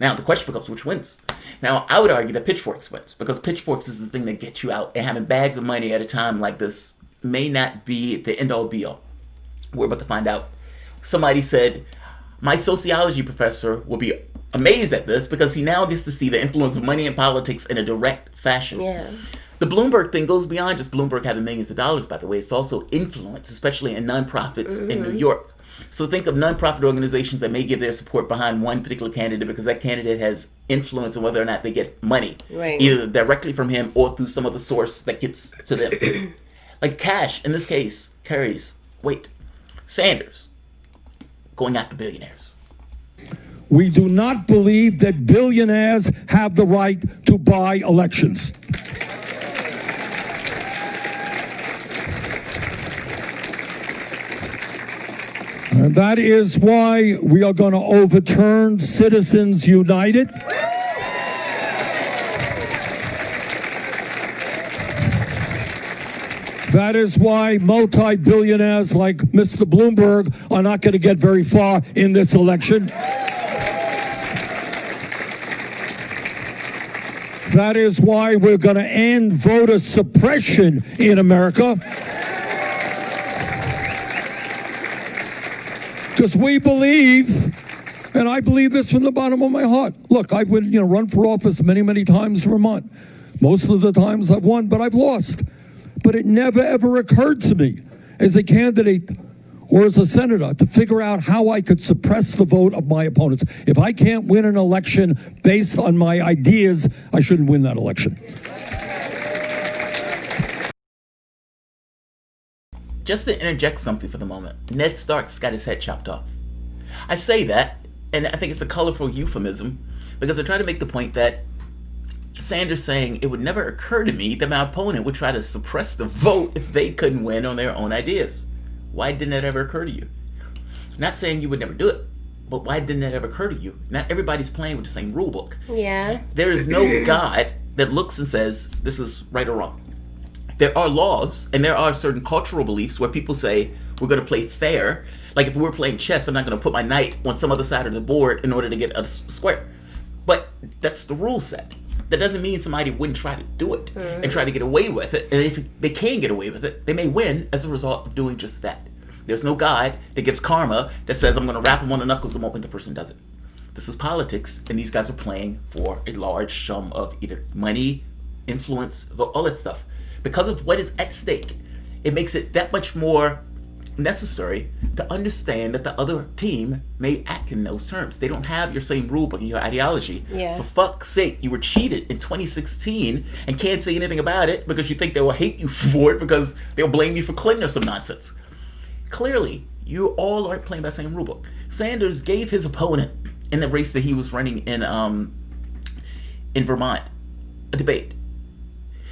Now, the question becomes which wins. Now, I would argue that pitchforks wins because pitchforks is the thing that gets you out. And having bags of money at a time like this may not be the end-all be-all. We're about to find out. Somebody said, my sociology professor will be amazed at this because he now gets to see the influence of money in politics in a direct fashion. Yeah. The Bloomberg thing goes beyond just Bloomberg having millions of dollars, by the way. It's also influence, especially in nonprofits in New York. So think of nonprofit organizations that may give their support behind one particular candidate because that candidate has influence on whether or not they get money. Right. Either directly from him or through some other source that gets to them. Like cash, in this case, carries weight. Sanders, going after billionaires. We do not believe that billionaires have the right to buy elections. And that is why we are going to overturn Citizens United. That is why multi-billionaires like Mr. Bloomberg are not going to get very far in this election. That is why we're going to end voter suppression in America. Because we believe, and I believe this from the bottom of my heart. Look, I would run for office many, many times in Vermont. Most of the times I've won, but I've lost. But it never, ever occurred to me as a candidate or as a senator to figure out how I could suppress the vote of my opponents. If I can't win an election based on my ideas, I shouldn't win that election. Just to interject something for the moment, Ned Stark's got his head chopped off. I say that, and I think it's a colorful euphemism, because I try to make the point that Sanders saying it would never occur to me that my opponent would try to suppress the vote if they couldn't win on their own ideas. Why didn't that ever occur to you? Not saying you would never do it, but why didn't that ever occur to you? Not everybody's playing with the same rule book. Yeah. There is no God that looks and says this is right or wrong. There are laws and there are certain cultural beliefs where people say we're going to play fair. Like if we were playing chess, I'm not going to put my knight on some other side of the board in order to get a square. But that's the rule set. That doesn't mean somebody wouldn't try to do it and try to get away with it. And if they can get away with it, they may win as a result of doing just that. There's no God that gives karma that says I'm going to rap him on the knuckles the moment the person does it. This is politics, and these guys are playing for a large sum of either money, influence, all that stuff. Because of what is at stake, it makes it that much more necessary to understand that the other team may act in those terms. They don't have your same rule book and your ideology. Yeah. For fuck's sake, you were cheated in 2016 and can't say anything about it because you think they will hate you for it because they'll blame you for Clinton or some nonsense. Clearly, you all aren't playing by the same rule book. Sanders gave his opponent in the race that he was running in Vermont a debate.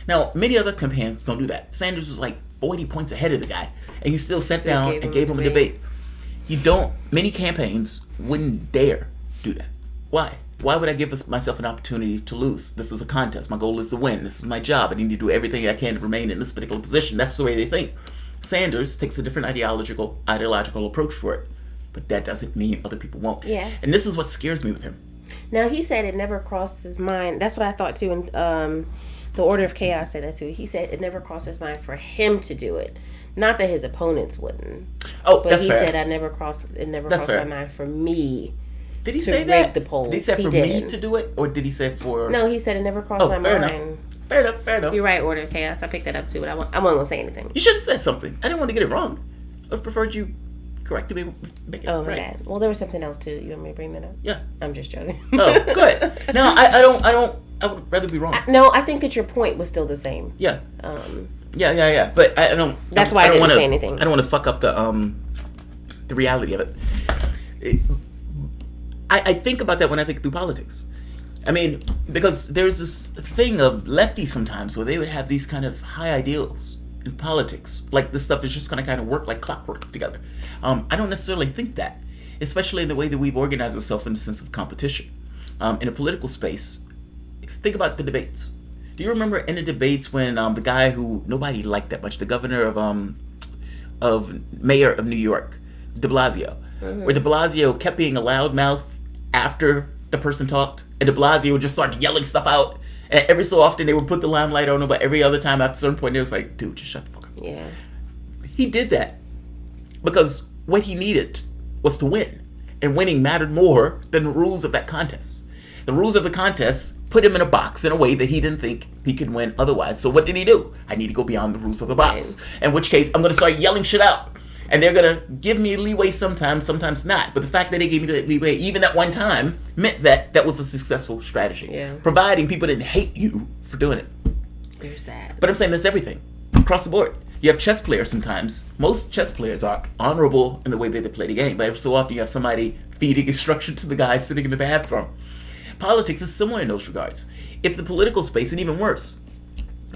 Now, many other campaigns don't do that. Sanders was like 40 points ahead of the guy, and he still sat down and gave him a debate. Many campaigns wouldn't dare do that. Why? Why would I give myself an opportunity to lose? This is a contest. My goal is to win. This is my job. I need to do everything I can to remain in this particular position. That's the way they think. Sanders takes a different ideological approach for it, but that doesn't mean other people won't. Yeah. And this is what scares me with him. Now, he said it never crossed his mind. That's what I thought too. And the Order of Chaos said that too. He said it never crossed his mind for him to do it. Not that his opponents wouldn't. Oh, but that's he fair. said it never crossed my mind for me. Did he to say rig that? the polls. Did he say He for didn't. me to do it, or did he say for? No, he said it never crossed my fair mind. enough. Fair enough. You're right, Order of Chaos. I picked that up too, but I wasn't gonna say anything. You should have said something. I didn't want to get it wrong. I preferred you corrected me. Make it Oh my right. God. Well, there was something else too. You want me to bring that up? Yeah. I'm just joking. Oh, good. No, I don't. I would rather be wrong. No, I think that your point was still the same. Yeah. Yeah. But I don't. That's why I didn't wanna, say anything. I don't want to fuck up the reality of it. I think about that when I think through politics. I mean, because there's this thing of lefties sometimes where they would have these kind of high ideals in politics. Like this stuff is just going to kind of work like clockwork together. I don't necessarily think that, especially in the way that we've organized ourselves in the sense of competition. In a political space, Think about the debates. Do you remember in the debates when the guy who nobody liked that much, the governor of mayor of New York, De Blasio, where De Blasio kept being a loudmouth after the person talked, and De Blasio would just start yelling stuff out, and every so often they would put the limelight on him, but every other time after a certain point, it was like, dude, just shut the fuck up. Yeah. He did that because what he needed was to win, and winning mattered more than the rules of that contest. The rules of the contest put him in a box in a way that he didn't think he could win otherwise. So what did he do? I need to go beyond the rules of the box. In which case, I'm going to start yelling shit out. And they're going to give me leeway sometimes, sometimes not. But the fact that they gave me the leeway, even that one time, meant that that was a successful strategy. Yeah. Providing people didn't hate you for doing it. There's that. But I'm saying that's everything. Across the board. You have chess players sometimes. Most chess players are honorable in the way that they play the game. But every so often you have somebody feeding instruction to the guy sitting in the bathroom. Politics is similar in those regards. If the political space, and even worse,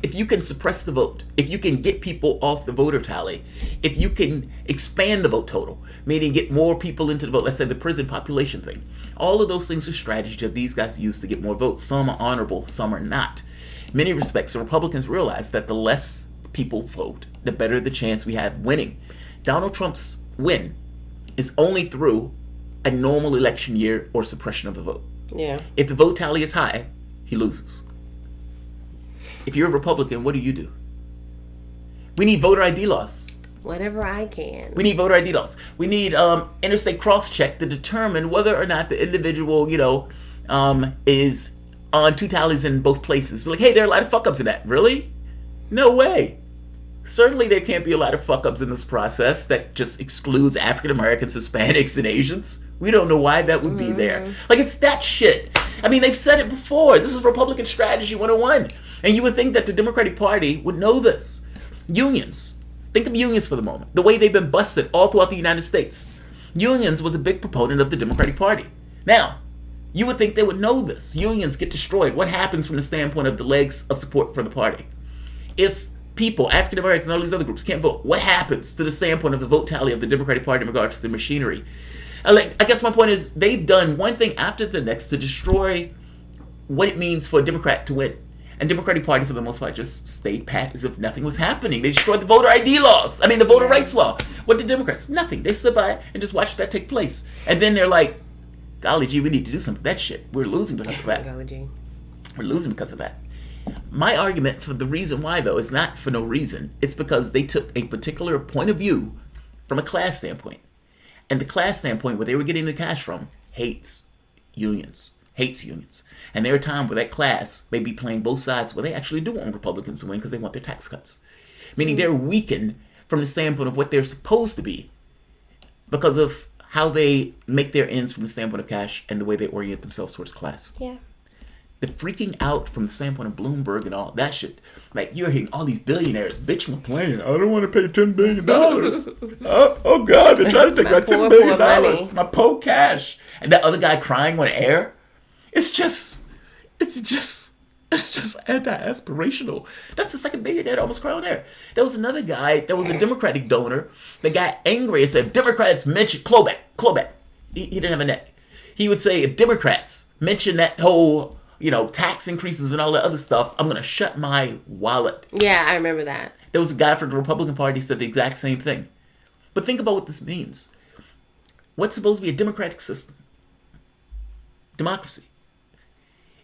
if you can suppress the vote, if you can get people off the voter tally, if you can expand the vote total, meaning get more people into the vote, let's say the prison population thing, all of those things are strategies that these guys use to get more votes. Some are honorable, some are not. In many respects, the Republicans realize that the less people vote, the better the chance we have winning. Donald Trump's win is only through a normal election year or suppression of the vote. Yeah. If the vote tally is high, he loses. If you're a Republican, what do? We need voter ID laws. Whatever I can. We need voter ID laws. We need interstate cross-check to determine whether or not the individual, is on two tallies in both places. Be like, hey, there are a lot of fuck-ups in that. Really? No way. Certainly there can't be a lot of fuck-ups in this process that just excludes African Americans, Hispanics, and Asians. We don't know why that would be there. Like, it's that shit. I mean, they've said it before. This is Republican Strategy 101. And you would think that the Democratic Party would know this. Unions. Think of unions for the moment. The way they've been busted all throughout the United States. Unions was a big proponent of the Democratic Party. Now, you would think they would know this. Unions get destroyed. What happens from the standpoint of the legs of support for the party? If people, African Americans and all these other groups can't vote, what happens to the standpoint of the vote tally of the Democratic Party in regards to the machinery? I guess my point is they've done one thing after the next to destroy what it means for a Democrat to win. And Democratic Party, for the most part, just stayed pat as if nothing was happening. They destroyed the voter ID laws. The voter rights law. What did Democrats? Nothing. They stood by and just watched that take place. And then they're like, golly gee, we need to do something with that shit. We're losing because of that. Golly gee. We're losing because of that. My argument for the reason why, though, is not for no reason. It's because they took a particular point of view from a class standpoint. And the class standpoint, where they were getting the cash from, hates unions. And there are times where that class may be playing both sides where they actually do want Republicans to win because they want their tax cuts. Meaning they're weakened from the standpoint of what they're supposed to be because of how they make their ends from the standpoint of cash and the way they orient themselves towards class. Yeah. The freaking out from the standpoint of Bloomberg and all that shit. Like, you're hearing all these billionaires bitching and complaining. I don't want to pay $10 billion. oh, God, they're trying to take my $10 billion. My poor cash. And that other guy crying on air. It's just anti-aspirational. That's the second billionaire that almost cried on air. There was another guy that was a Democratic donor that got angry and said, Democrats mention Klobuchar. He didn't have a neck. He would say, if Democrats mention that whole, tax increases and all that other stuff, I'm going to shut my wallet. Yeah, I remember that. There was a guy from the Republican Party said the exact same thing. But think about what this means. What's supposed to be a democratic system? Democracy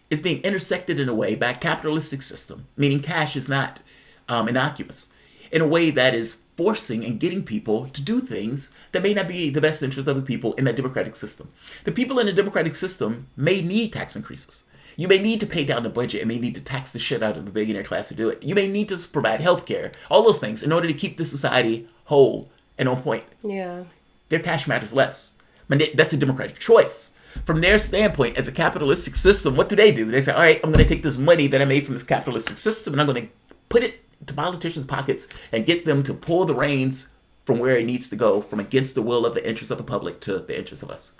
is being intersected in a way by a capitalistic system, meaning cash is not innocuous, in a way that is forcing and getting people to do things that may not be the best interest of the people in that democratic system. The people in the democratic system may need tax increases. You may need to pay down the budget and may need to tax the shit out of the billionaire class to do it. You may need to provide health care, all those things, in order to keep the society whole and on point. Yeah. Their cash matters less. That's a democratic choice. From their standpoint, as a capitalistic system, what do? They say, all right, I'm going to take this money that I made from this capitalistic system and I'm going to put it to politicians' pockets and get them to pull the reins from where it needs to go, from against the will of the interests of the public to the interests of us.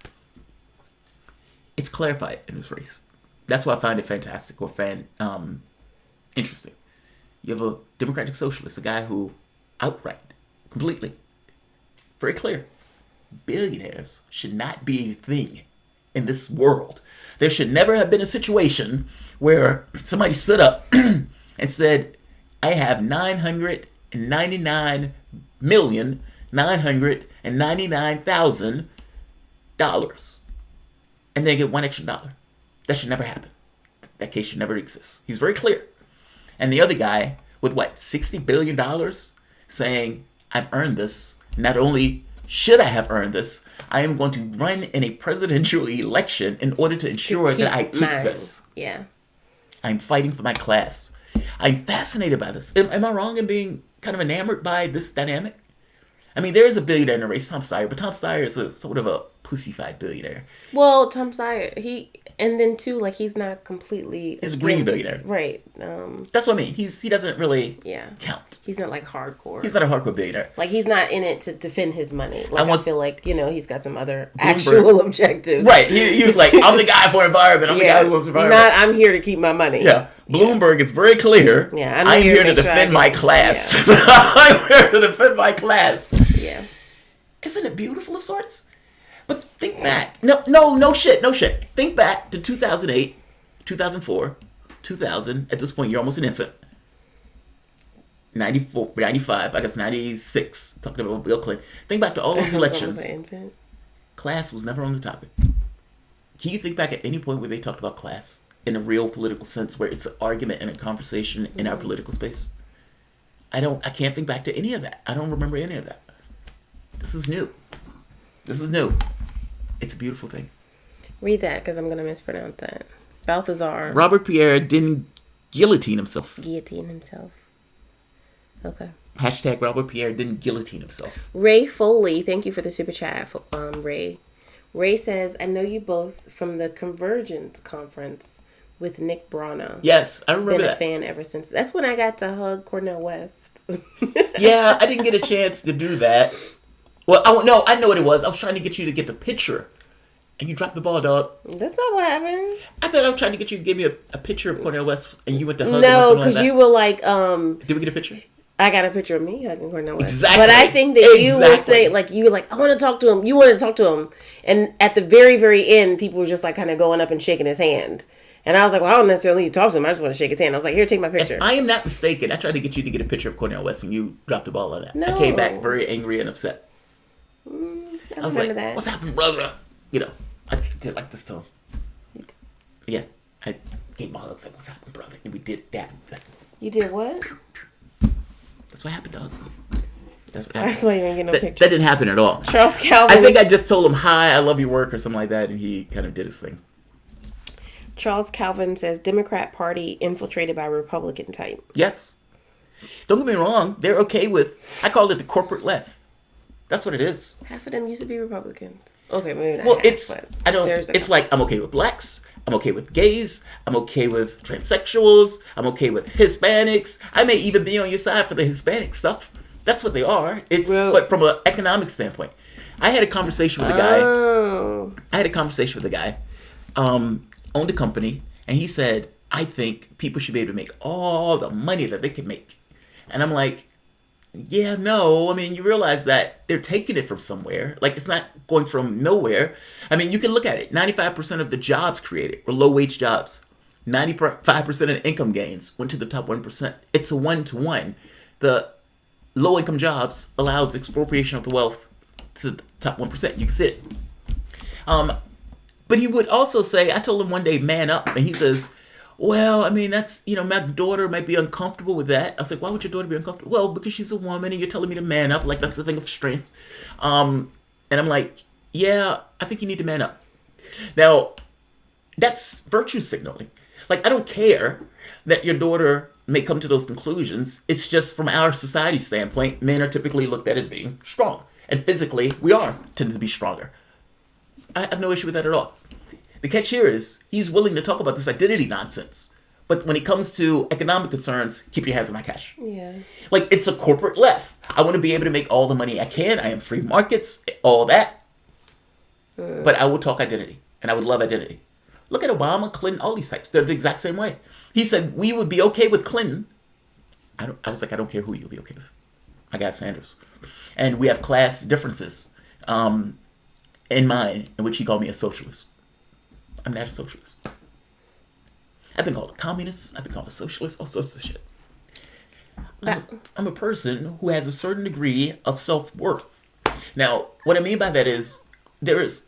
It's clarified in this race. That's why I find it fantastic or interesting. You have a democratic socialist, a guy who outright, completely, very clear, billionaires should not be a thing in this world. There should never have been a situation where somebody stood up and said, I have $999,999,000 and they get $1 extra. That should never happen. That case should never exist. He's very clear. And the other guy with $60 billion saying, I've earned this. Not only should I have earned this, I am going to run in a presidential election in order to ensure that I keep this. Yeah. I'm fighting for my class. I'm fascinated by this. Am I wrong in being kind of enamored by this dynamic? I mean, there is a billionaire in the race, Tom Steyer, but Tom Steyer is a sort of a pussified billionaire. Well, Tom Steyer, and then too, like, he's not completely. He's a greedy billionaire, right? That's what I mean. He doesn't really count. He's not like hardcore. He's not a hardcore billionaire. Like, he's not in it to defend his money. Like, I feel like he's got some other Bloomberg. actual objectives. Right. He was like, I'm the guy for environment. I'm the guy who wants environment. I'm here to keep my money. Yeah. Bloomberg is very clear. Yeah. I'm here to defend my class. Yeah. I'm here to defend my class. Yeah. Isn't it beautiful of sorts? But think back. No shit. Think back to 2008, 2004, 2000. At this point, you're almost an infant. 94, 95, I guess 96. Talking about Bill Clinton. Think back to all those elections. Almost an infant. Class was never on the topic. Can you think back at any point where they talked about class in a real political sense, where it's an argument and a conversation in our political space? I can't think back to any of that. I don't remember any of that. This is new. It's a beautiful thing. Read that, because I'm going to mispronounce that. Balthazar. Robert Pierre didn't guillotine himself. Okay. Hashtag Robert Pierre didn't guillotine himself. Ray Foley, thank you for the super chat, Ray. Ray says, I know you both from the Convergence conference with Nick Brana. Yes, I remember that. Been a fan ever since. That's when I got to hug Cornel West. Yeah, I didn't get a chance to do that. Well, I know what it was. I was trying to get you to get the picture. And you dropped the ball, dog. That's not what happened. I thought I was trying to get you to give me a picture of Cornel West and you went to hug him. No, because you were like, Did we get a picture? I got a picture of me hugging Cornel West. Exactly. But I think that you were saying, like, you were like, I want to talk to him. You wanted to talk to him. And at the very, very end, people were just like kind of going up and shaking his hand. And I was like, well, I don't necessarily need to talk to him. I just want to shake his hand. I was like, here, take my picture. If I am not mistaken, I tried to get you to get a picture of Cornel West and you dropped the ball on that. No. I came back very angry and upset. I don't was remember like, that. What's happened, brother? I did like this to him. Yeah. I gave my hug, said, what's happened, brother? And we did that. You did what? That's what happened, dog. That's why you ain't getting no picture. That didn't happen at all. Charles Calvin. I think I just told him, hi, I love your work or something like that, and he kind of did his thing. Charles Calvin says, Democrat Party infiltrated by Republican type. Yes. Don't get me wrong. They're okay with, I call it the corporate left. That's what it is. Half of them used to be Republicans. Okay, maybe not. Well, half, it's like I'm okay with blacks. I'm okay with gays. I'm okay with transsexuals. I'm okay with Hispanics. I may even be on your side for the Hispanic stuff. That's what they are. But from an economic standpoint, I had a conversation with a guy. Owned a company, and he said, I think people should be able to make all the money that they can make. And I'm like, yeah, no. I mean, you realize that they're taking it from somewhere. Like, it's not going from nowhere. I mean, you can look at it. 95% of the jobs created were low-wage jobs. 95% of the income gains went to the top 1%. It's a one-to-one. The low-income jobs allows expropriation of the wealth to the top 1%. You can see it. But he would also say, I told him one day, man up. And he says, well, I mean, that's, my daughter might be uncomfortable with that. I was like, why would your daughter be uncomfortable? Well, because she's a woman and you're telling me to man up. Like, that's a thing of strength. And I'm like, yeah, I think you need to man up. Now, that's virtue signaling. Like, I don't care that your daughter may come to those conclusions. It's just from our society standpoint, men are typically looked at as being strong. And physically, we tend to be stronger. I have no issue with that at all. The catch here is he's willing to talk about this identity nonsense. But when it comes to economic concerns, keep your hands on my cash. Yeah. Like, it's a corporate left. I want to be able to make all the money I can. I am free markets, all that. But I will talk identity. And I would love identity. Look at Obama, Clinton, all these types. They're the exact same way. He said, we would be okay with Clinton. I was like, I don't care who you'll be okay with. I got Sanders. And we have class differences in mind, in which he called me a socialist. I'm not a socialist. I've been called a communist. I've been called a socialist. All sorts of shit. I'm a person who has a certain degree of self-worth. Now, what I mean by that is there's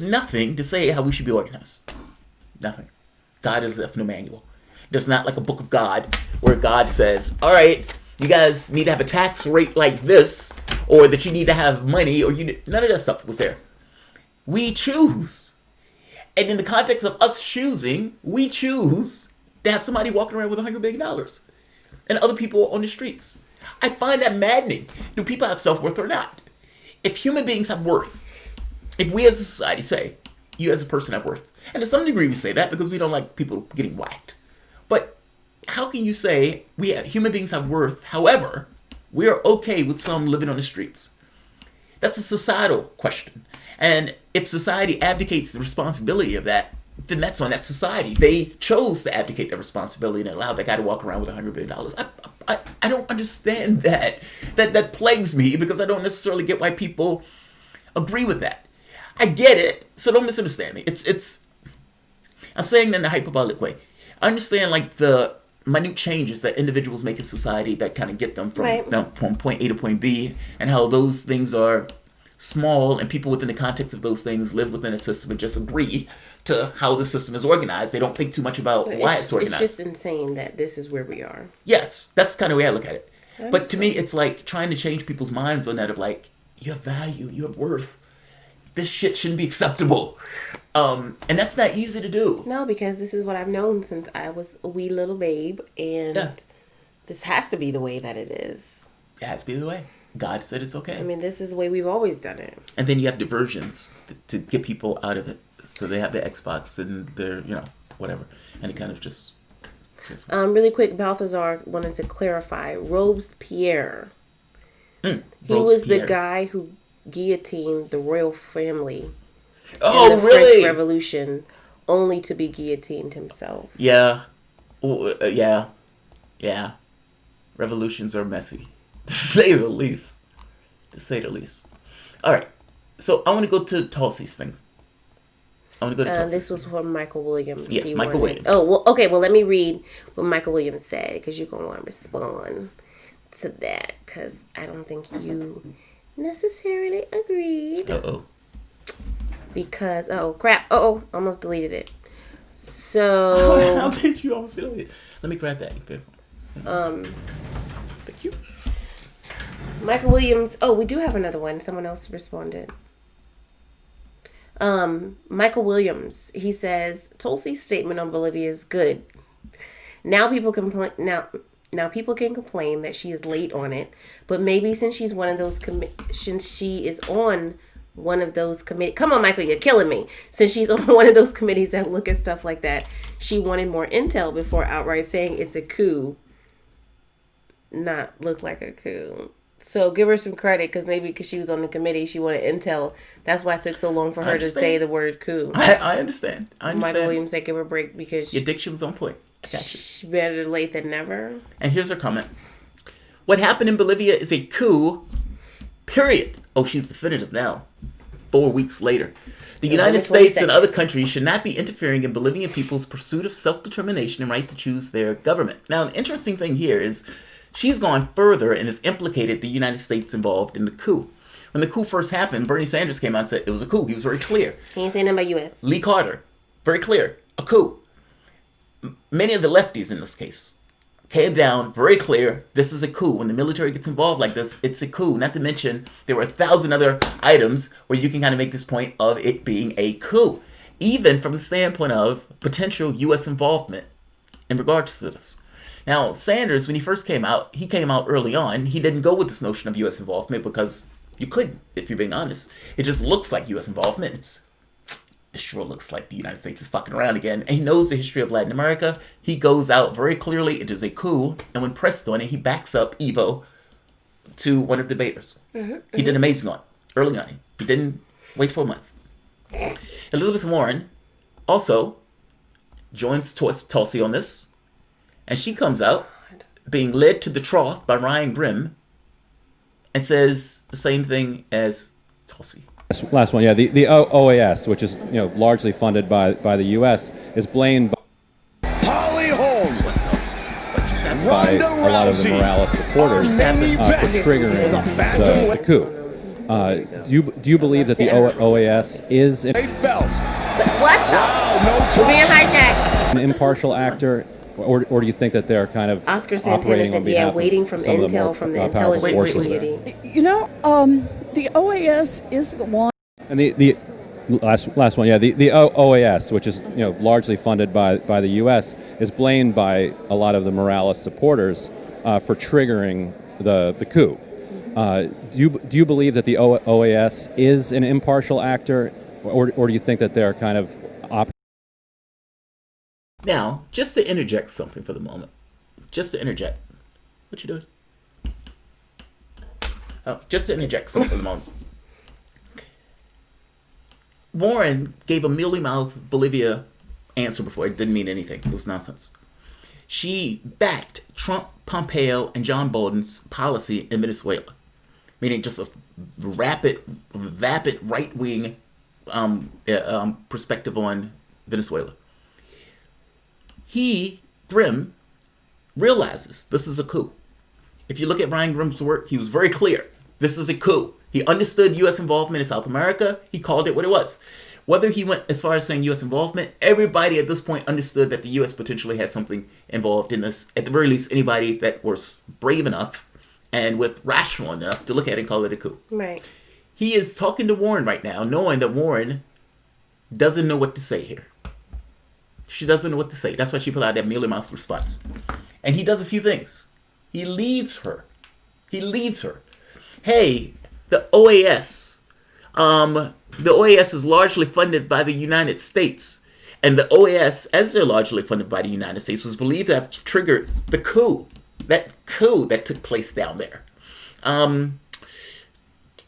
nothing to say how we should be organized. Nothing. God is left no manual. There's not like a book of God where God says, all right, you guys need to have a tax rate like this, or that you need to have money, or none of that stuff was there. We choose. And in the context of us choosing, we choose to have somebody walking around with $100 billion and other people on the streets. I find that maddening. Do people have self-worth or not? If human beings have worth, if we as a society say, you as a person have worth, and to some degree we say that because we don't like people getting whacked. But how can you say human beings have worth, however, we are okay with some living on the streets? That's a societal question. And if society abdicates the responsibility of that, then that's on that society. They chose to abdicate their responsibility and allow that guy to walk around with $100 billion. I don't understand that. That plagues me because I don't necessarily get why people agree with that. I get it, so don't misunderstand me. I'm saying that in a hyperbolic way. I understand like the minute changes that individuals make in society that kind of get them from point A to point B, and how those things are small, and people within the context of those things live within a system and just agree to how the system is organized. They don't think too much about why it's organized. It's just insane that this is where we are. Yes, that's the kind of way I look at it. But to me, it's like trying to change people's minds on that of like, you have value, you have worth. This shit shouldn't be acceptable. And that's not easy to do. No, because this is what I've known since I was a wee little babe. And this has to be the way that it is. It has to be the way. God said it's okay. I mean, this is the way we've always done it. And then you have diversions to get people out of it. So they have the Xbox and their, whatever. And it kind of just... Really quick, Balthazar wanted to clarify. Robespierre. He was the guy who guillotined the royal family in the French Revolution, only to be guillotined himself. Yeah. Yeah. Revolutions are messy, to say the least. All right. So I want to go to Tulsi's thing. This was from Michael Williams. Yes, Michael Williams. Oh, well, okay. Well, let me read what Michael Williams said, because you're going to want to respond to that, because I don't think you necessarily agreed. Because, crap. Almost deleted it. So. How did you almost delete it? Let me grab that. Thank you. Michael Williams. Oh, we do have another one. Someone else responded. Michael Williams. He says, Tulsi's statement on Bolivia is good. Now people complain. Now people can complain that she is late on it, but maybe since she's one of those since she is on one of those committees. Come on, Michael, you're killing me. Since she's on one of those committees that look at stuff like that, she wanted more intel before outright saying it's a coup. Not look like a coup. So give her some credit, because she was on the committee, she wanted intel. That's why it took so long for her to say the word coup. I understand. Michael Williams said give her a break because your diction was on point. I got you. Better late than never. And here's her comment. What happened in Bolivia is a coup, period. Oh, she's definitive now. 4 weeks later. The United States and other countries should not be interfering in Bolivian people's pursuit of self-determination and right to choose their government. Now, an interesting thing here is she's gone further and has implicated the United States involved in the coup. When the coup first happened, Bernie Sanders came out and said it was a coup. He was very clear. He ain't saying nothing about U.S. Lee Carter, very clear, a coup. Many of the lefties in this case came down very clear, this is a coup. When the military gets involved like this, it's a coup. Not to mention, there were 1,000 other items where you can kind of make this point of it being a coup. Even from the standpoint of potential U.S. involvement in regards to this. Now, Sanders, when he first came out, he came out early on. He didn't go with this notion of U.S. involvement because you couldn't, if you're being honest. It just looks like U.S. involvement. This sure looks like the United States is fucking around again. And he knows the history of Latin America. He goes out very clearly, it is a coup. And when pressed on it, he backs up Evo to one of the debaters. He did amazing on it, early on. He didn't wait for a month. Elizabeth Warren also joins Tulsi on this. And she comes out being led to the trough by Ryan Grimm and says the same thing as Tulsi. Last one, yeah. The OAS, which is largely funded by the U.S., is blamed Holly Holm, by a lot of the Morales supporters for triggering the coup. Do you believe that the OAS is What the? We're being hijacked. an impartial actor, or do you think that they're kind of Oscar Santana operating on said, behalf waiting of from some of the intel more from the powerful intelligence forces there? community. The OAS is the one. And the last one, yeah. The OAS, which is largely funded by the U.S., is blamed by a lot of the Morales supporters for triggering the coup. Do you believe that the OAS is an impartial actor, or do you think that they're kind of Now, just to interject something for the moment. Just to interject. What you doing? Oh, just to interject something for the moment. Warren gave a mealy-mouthed Bolivia answer before. It didn't mean anything. It was nonsense. She backed Trump, Pompeo, and John Bolton's policy in Venezuela, meaning just a vapid right-wing perspective on Venezuela. Grimm, realizes this is a coup. If you look at Ryan Grimm's work, he was very clear. This is a coup. He understood U.S. involvement in South America. He called it what it was. Whether he went as far as saying U.S. involvement, everybody at this point understood that the U.S. potentially had something involved in this. At the very least, anybody that was brave enough and with rational enough to look at it and call it a coup. Right. He is talking to Warren right now, knowing that Warren doesn't know what to say here. She doesn't know what to say. That's why she put out that mealy-mouthed response. And he does a few things. He leads her. Hey, the OAS. The OAS is largely funded by the United States. And the OAS, as they're largely funded by the United States, was believed to have triggered the coup. That coup that took place down there.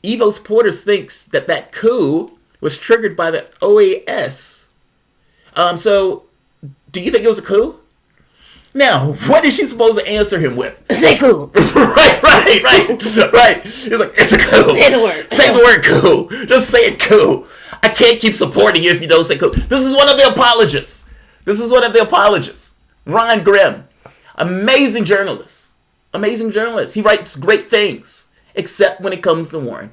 Evo's Porters thinks that coup was triggered by the OAS. So, do you think it was a coup? Now, what is she supposed to answer him with? Say coup. Right. He's like, it's a coup. Say the word. Say the word coup. Just say it coup. I can't keep supporting you if you don't say coup. This is one of the apologists. Ron Grimm. Amazing journalist. He writes great things. Except when it comes to Warren.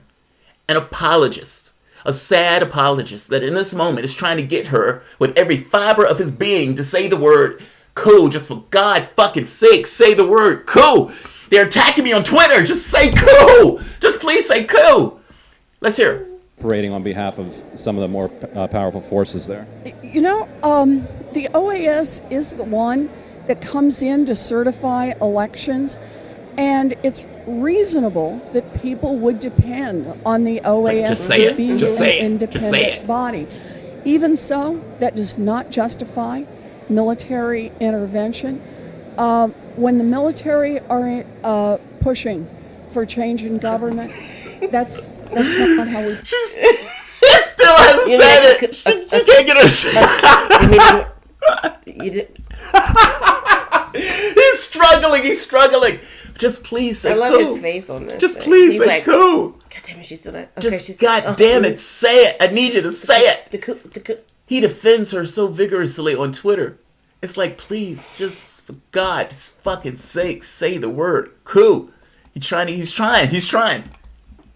An apologist. A sad apologist that in this moment is trying to get her with every fiber of his being to say the word coup. Just for God fucking sake, say the word coup. They're attacking me on Twitter. Just say coup. Just please say coup. Let's hear it. operating on behalf of some of the more powerful forces there? The OAS is the one that comes in to certify elections, and it's reasonable that people would depend on the OAS to be an independent body. Even so, that does not justify military intervention. When the military are pushing for change in government, that's not how we. She still hasn't said it. She can't get her. He's struggling. Just please say coup. I love his face on this. Just please say coup. God damn it, she's still not. Okay, God damn it, say it. I need you to say it. The coup. He defends her so vigorously on Twitter. It's like, please, just for God's fucking sake, say the word coup. He's trying.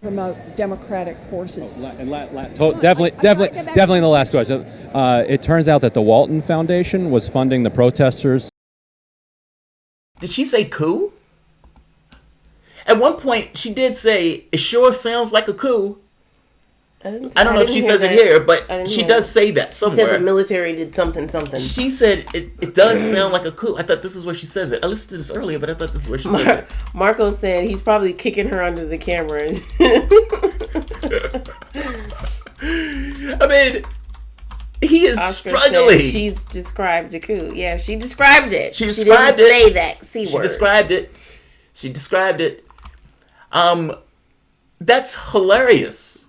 Promote democratic forces. Definitely in the last question. It turns out that the Walton Foundation was funding the protesters. Did she say coup? At one point, she did say, it sure sounds like a coup. I don't know if she says it here, but she does say that somewhere. She said the military did something. She said it does sound like a coup. I thought this is where she says it. I listened to this earlier, but I thought this is where she says it. Marco said he's probably kicking her under the camera. I mean, he is Oscar struggling. She's described a coup. Yeah, she described it. She described it. Say that C word. She described it. That's hilarious.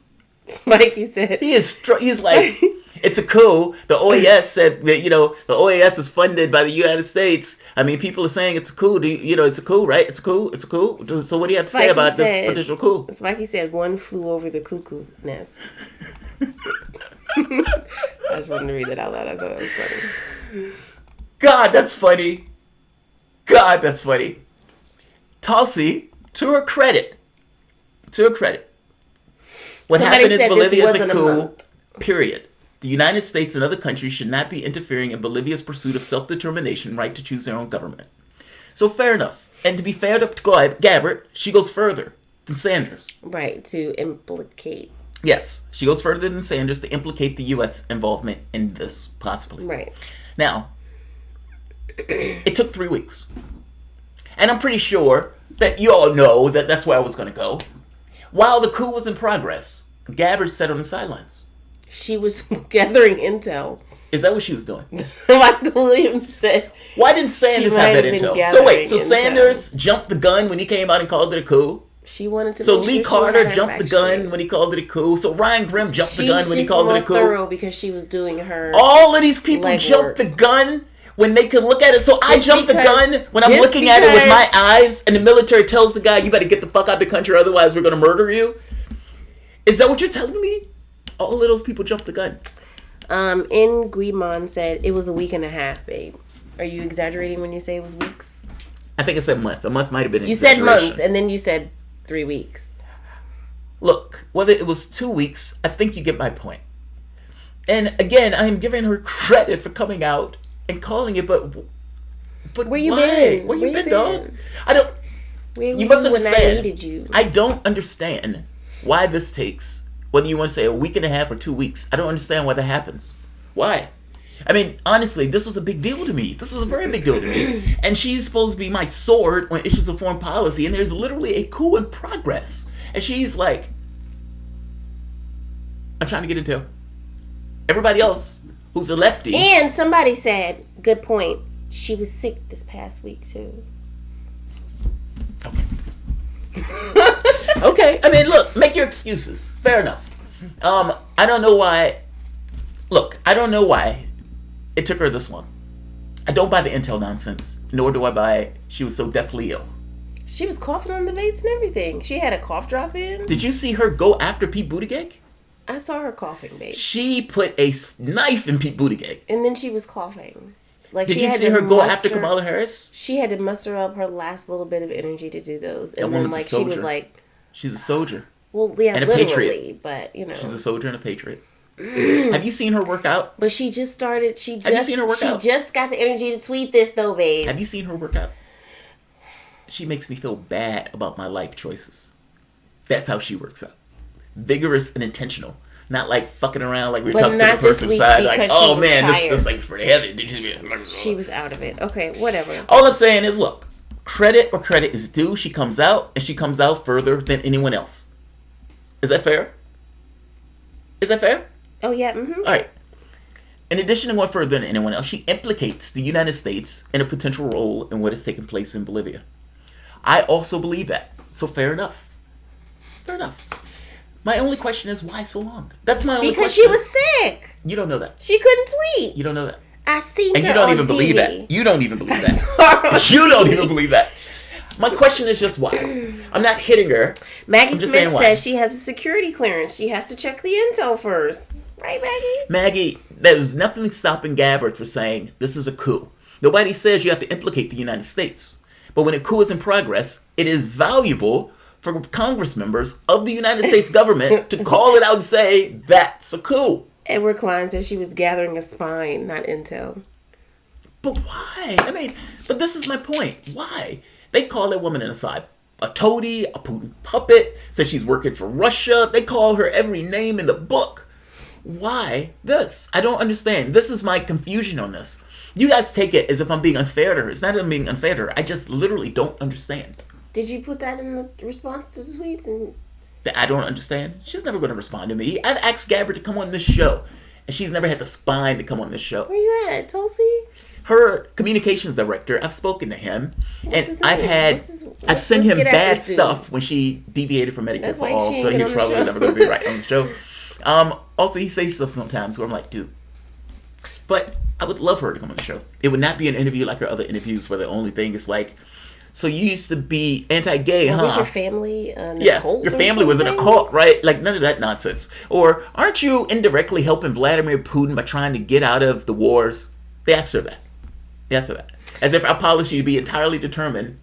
Mikey said he's like, It's a coup. The OAS said that, the OAS is funded by the United States. I mean, people are saying it's a coup. It's a coup, right? It's a coup. It's a coup. So what do you have to say about this potential coup? Spikey said one flew over the cuckoo nest. I just wanted to read that out loud. I thought that was funny. God, that's funny. God, that's funny. Tulsi, to her credit, what happened in Bolivia is a coup, period. The United States and other countries should not be interfering in Bolivia's pursuit of self-determination, right to choose their own government. So fair enough. And to be fair to Gabbard, she goes further than Sanders. Right, to implicate. Yes, she goes further than Sanders to implicate the U.S. involvement in this, possibly. Right. Now, it took 3 weeks. And I'm pretty sure that you all know that that's where I was going to go. While the coup was in progress, Gabbard sat on the sidelines. She was gathering intel. Is that what she was doing? Michael Williams said. Why didn't Sanders have that intel? So wait, Sanders jumped the gun when he came out and called it a coup? She wanted to. So Lee Carter jumped the gun when he called it a coup. So Ryan Grimm jumped the gun when he called it a coup. Thorough because she was doing her. All of these people jumped the gun when they could look at it. So I jumped the gun when I'm looking at it with my eyes, and the military tells the guy, "You better get the fuck out of the country, otherwise we're going to murder you." Is that what you're telling me? All of those people jumped the gun. In Guimon said it was a week and a half, babe. Are you exaggerating when you say it was weeks? I think I said month. A month might have been an You said months, and then you said 3 weeks. Look, whether it was 2 weeks, I think you get my point. And again, I am giving her credit for coming out and calling it, but where you been? Where you been, dog? I don't. You must understand. When I needed you. I don't understand why this takes. Whether you want to say a week and a half or 2 weeks, I don't understand why that happens. Why? I mean, honestly, this was a big deal to me. This was a very big deal to me. And she's supposed to be my sword on issues of foreign policy, and there's literally a coup in progress. And she's like, I'm trying to get intel. Everybody else who's a lefty. And somebody said, good point, she was sick this past week, too. Okay. Okay, I mean, look, make your excuses. Fair enough. I don't know why. Look, I don't know why it took her this long. I don't buy the intel nonsense, nor do I buy she was so deathly ill. She was coughing on debates and everything. She had a cough drop in. Did you see her go after Pete Buttigieg? I saw her coughing, babe. She put a knife in Pete Buttigieg. And then she was coughing. Like, did you see her go after Kamala Harris? She had to muster up her last little bit of energy to do those. And that then, like, she was like... She's a soldier. Well, yeah, and a literally, patriot. But, you know. She's a soldier and a patriot. Have you seen her work out? But she just started... Have you seen her work out? She just got the energy to tweet this, though, babe. Have you seen her work out? She makes me feel bad about my life choices. That's how she works out. Vigorous and intentional. Not like fucking around like we were talking to the person's side. Like, oh man, this like pretty heavy. She was out of it. Okay, whatever. All I'm saying is, look, credit where credit is due. She comes out, and she comes out further than anyone else. Is that fair? Is that fair? Oh, yeah. Mm-hmm. All right. In addition to going further than anyone else, she implicates the United States in a potential role in what is taking place in Bolivia. I also believe that. So fair enough. Fair enough. My only question is, why so long? That's my only question. Because she was sick. You don't know that. She couldn't tweet. You don't know that. I seen her on TV. And you don't even believe that. You don't even believe that. You don't even believe that. My question is just why. I'm not hitting her. Maggie Smith says she has a security clearance. She has to check the intel first. Right, Maggie? Maggie, there was nothing stopping Gabbard for saying this is a coup. Nobody says you have to implicate the United States. But when a coup is in progress, it is valuable for Congress members of the United States government to call it out and say, that's a coup. Edward Klein said she was gathering a spine, not intel. But why? I mean, but this is my point. Why? They call that woman an aside. A toady, a Putin puppet, said she's working for Russia. They call her every name in the book. Why this? I don't understand. This is my confusion on this. You guys take it as if I'm being unfair to her. It's not that I'm being unfair to her. I just literally don't understand. Did you put that in the response to the tweets? And I don't understand. She's never going to respond to me. I've asked Gabbard to come on this show, and she's never had the spine to come on this show. Where you at, Tulsi? Her communications director, I've spoken to him, and I've sent him bad stuff when she deviated from Medicare for All, so he's probably never going to be right on the show. Also, he says stuff sometimes where I'm like, dude. But I would love her to come on the show. It would not be an interview like her other interviews where the only thing is like, so you used to be anti-gay, huh? Was your family in a yeah, cult your or family was in a something? cult, right? Like, none of that nonsense. Or, aren't you indirectly helping Vladimir Putin by trying to get out of the wars? They asked her that. As if our policy would be entirely determined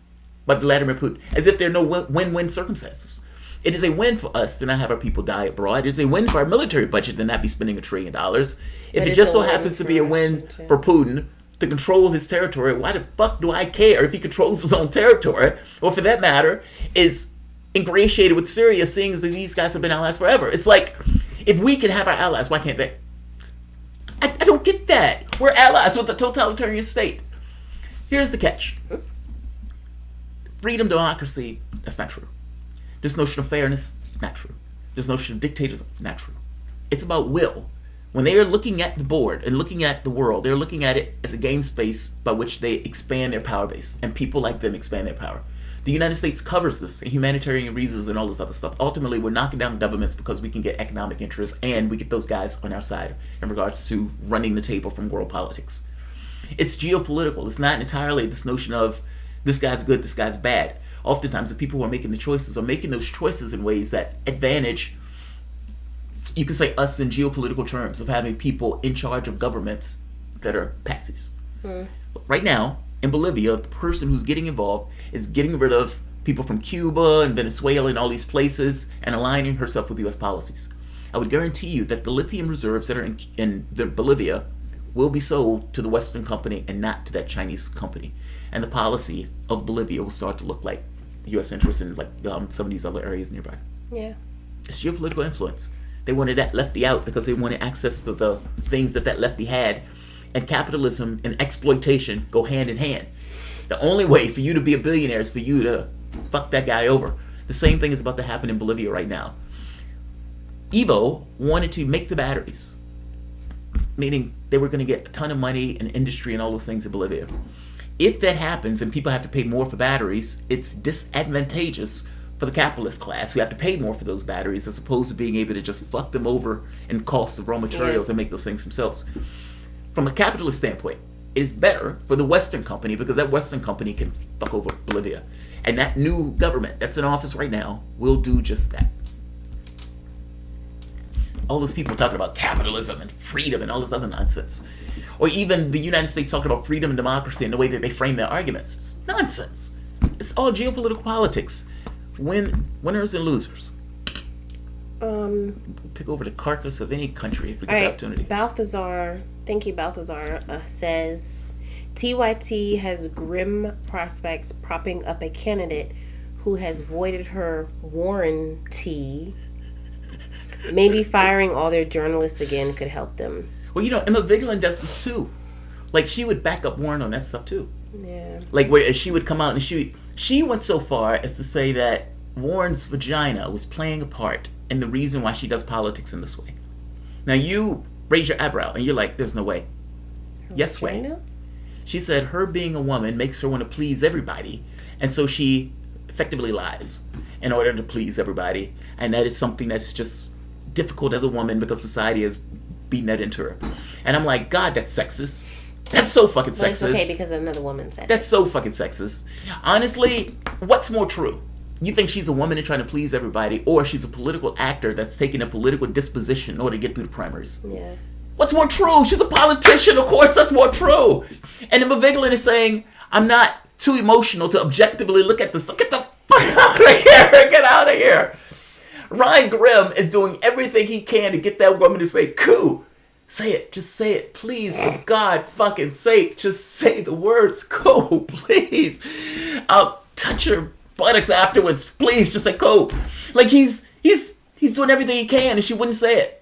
by Vladimir Putin. As if there are no win-win circumstances. It is a win for us to not have our people die abroad. It is a win for our military budget to not be spending $1 trillion. If it just so happens to be a win for Putin to control his territory, why the fuck do I care if he controls his own territory? Or for that matter, is ingratiated with Syria, seeing as that these guys have been allies forever. It's like, if we can have our allies, why can't they? I don't get that. We're allies with a totalitarian state. Here's the catch. Freedom, democracy, that's not true. This notion of fairness, not true. This notion of dictators, not true. It's about will. When they are looking at the board and looking at the world, they're looking at it as a game space by which they expand their power base, and people like them expand their power. The United States covers this, and humanitarian reasons and all this other stuff. Ultimately, we're knocking down governments because we can get economic interests, and we get those guys on our side in regards to running the table from world politics. It's geopolitical. It's not entirely this notion of this guy's good, this guy's bad. Oftentimes, the people who are making the choices are making those choices in ways that advantage, you can say, us in geopolitical terms of having people in charge of governments that are patsies. Right now, in Bolivia, the person who's getting involved is getting rid of people from Cuba and Venezuela and all these places and aligning herself with U.S. policies. I would guarantee you that the lithium reserves that are in Bolivia will be sold to the Western company and not to that Chinese company. And the policy of Bolivia will start to look like U.S. interests in like some of these other areas nearby. Yeah. It's geopolitical influence. They wanted that lefty out because they wanted access to the things that lefty had. And capitalism and exploitation go hand in hand. The only way for you to be a billionaire is for you to fuck that guy over. The same thing is about to happen in Bolivia right now. Evo wanted to make the batteries, meaning they were going to get a ton of money and industry and all those things in Bolivia. If that happens and people have to pay more for batteries, it's disadvantageous for the capitalist class who have to pay more for those batteries as opposed to being able to just fuck them over in costs of raw materials and make those things themselves. From a capitalist standpoint, it's better for the Western company because that Western company can fuck over Bolivia. And that new government that's in office right now will do just that. All those people talking about capitalism and freedom and all this other nonsense. Or even the United States talking about freedom and democracy and the way that they frame their arguments. It's nonsense. It's all geopolitical politics. Winners and losers. Pick over the carcass of any country if we get the opportunity. Balthazar says TYT has grim prospects propping up a candidate who has voided her warranty. Maybe firing all their journalists again could help them. Well, Emma Vigeland does this too. Like, she would back up Warren on that stuff too. Yeah. Like, where she would come out and she went so far as to say that Warren's vagina was playing a part in the reason why she does politics in this way. Now, you raise your eyebrow and you're like, there's no way. Yes way. She said her being a woman makes her want to please everybody, and so she effectively lies in order to please everybody, and that is something that's just difficult as a woman because society has beaten that into her. And I'm like, God, that's sexist. That's so fucking sexist. But it's okay because another woman said That's so fucking sexist. Honestly, what's more true? You think she's a woman and trying to please everybody, or she's a political actor that's taking a political disposition in order to get through the primaries? Yeah. What's more true? She's a politician. Of course, that's more true. And Emma Vigeland is saying, I'm not too emotional to objectively look at this. Get the fuck out of here. Get out of here. Ryan Grimm is doing everything he can to get that woman to say, "Coo." Say it. Just say it. Please, for God fucking sake, just say the words, "Coo," please. I'll touch her buttocks afterwards. Please, just say, "Coo." Like, he's doing everything he can, and she wouldn't say it.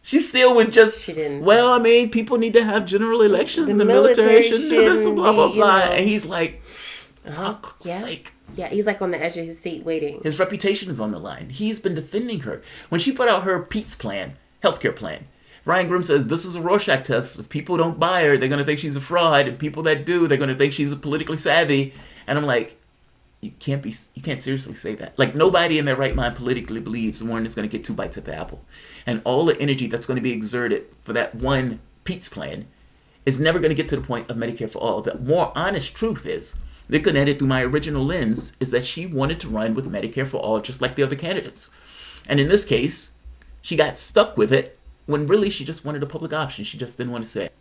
She still would just, she didn't. Well, I mean, people need to have general elections in the military. Blah, blah, blah. And he's like, fuck sake. Yeah, he's like on the edge of his seat waiting. His reputation is on the line. He's been defending her. When she put out her Pete's plan, healthcare plan, Ryan Grimm says, this is a Rorschach test. If people don't buy her, they're going to think she's a fraud. And people that do, they're going to think she's politically savvy. And I'm like, You can't seriously say that. Like, nobody in their right mind politically believes Warren is going to get 2 bites at the apple. And all the energy that's going to be exerted for that one Pete's plan is never going to get to the point of Medicare for all. The more honest truth is, looking at it through my original lens, is that she wanted to run with Medicare for all just like the other candidates. And in this case, she got stuck with it when really she just wanted a public option. She just didn't want to say it.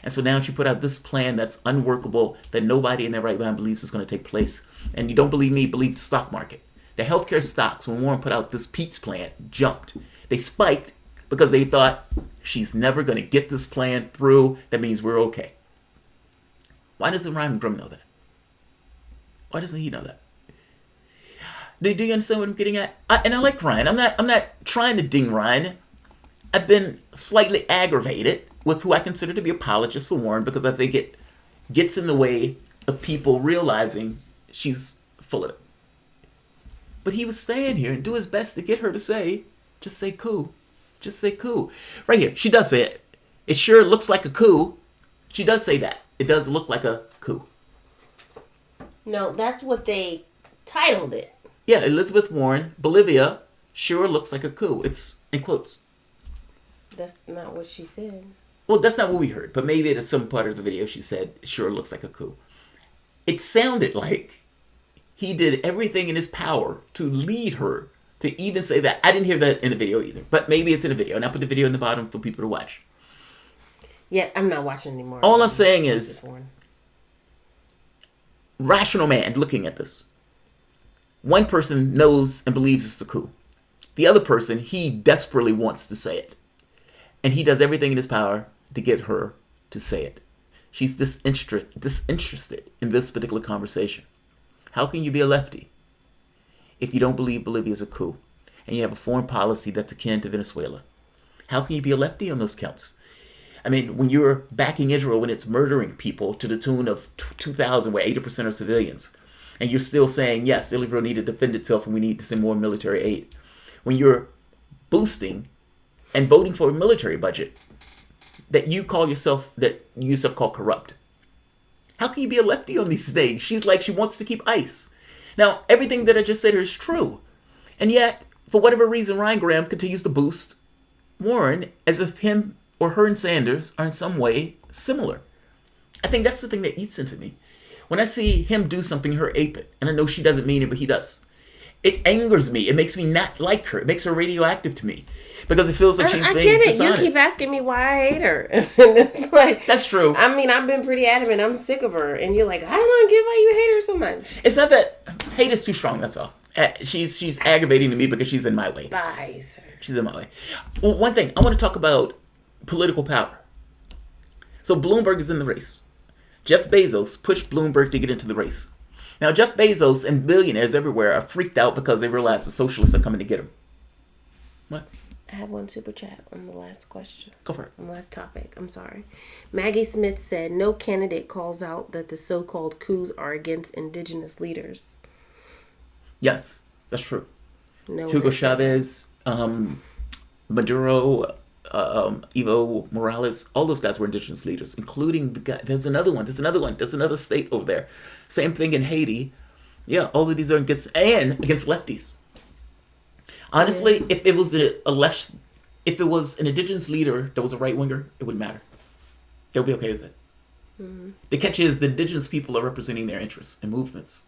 And so now she put out this plan that's unworkable, that nobody in their right mind believes is going to take place. And you don't believe me, believe the stock market. The healthcare stocks, when Warren put out this Pete's plan, jumped. They spiked because they thought, she's never going to get this plan through. That means we're okay. Why doesn't Ryan Grum know that? Why doesn't he know that? Do you understand what I'm getting at? And I like Ryan. I'm not trying to ding Ryan. I've been slightly aggravated with who I consider to be apologists for Warren because I think it gets in the way of people realizing she's full of it. But he was staying here and do his best to get her to say, just say coup. Just say coup. Right here, she does say it. It sure looks like a coup. She does say that. It does look like a coup. No, that's what they titled it. Yeah, Elizabeth Warren, Bolivia, sure looks like a coup. It's in quotes. That's not what she said. Well, that's not what we heard, but maybe at some part of the video she said, sure looks like a coup. It sounded like he did everything in his power to lead her to even say that. I didn't hear that in the video either, but maybe it's in the video, and I'll put the video in the bottom for people to watch. Yeah, I'm not watching anymore. All I'm saying is, rational man looking at this. One person knows and believes it's a coup. The other person, he desperately wants to say it. And he does everything in his power to get her to say it. She's disinterested in this particular conversation. How can you be a lefty if you don't believe Bolivia is a coup and you have a foreign policy that's akin to Venezuela? How can you be a lefty on those counts? I mean, when you're backing Israel when it's murdering people to the tune of 2,000, where 80% are civilians, and you're still saying, yes, Israel need to defend itself and we need to send more military aid. When you're boosting and voting for a military budget that you yourself call corrupt. How can you be a lefty on these things? She's like, she wants to keep ICE. Now, everything that I just said here is true. And yet, for whatever reason, Ryan Graham continues to boost Warren as if him or her and Sanders are in some way similar. I think that's the thing that eats into me. When I see him do something, her ape it, and I know she doesn't mean it, but he does. It angers me. It makes me not like her. It makes her radioactive to me. Because it feels like she's being dishonest. I get it. You keep asking me why I hate her. And it's like... That's true. I mean, I've been pretty adamant. I'm sick of her. And you're like, I don't get why you hate her so much. It's not that... Hate is too strong, that's all. She's aggravating to me because she's in my way. Despise her. She's in my way. Well, one thing. I want to talk about political power. So Bloomberg is in the race. Jeff Bezos pushed Bloomberg to get into the race. Now, Jeff Bezos and billionaires everywhere are freaked out because they realize the socialists are coming to get him. What? I have one super chat on the last question. Go for it. On the last topic. I'm sorry. Maggie Smith said, no candidate calls out that the so-called coups are against indigenous leaders. Yes, that's true. No Hugo Chavez, Maduro, Evo Morales, all those guys were indigenous leaders, including the guy. There's another state over there. Same thing in Haiti. Yeah, all of these are against lefties. Honestly, if it was if it was an indigenous leader that was a right winger, it wouldn't matter. They'll be okay with it. Mm-hmm. The catch is the indigenous people are representing their interests and movements,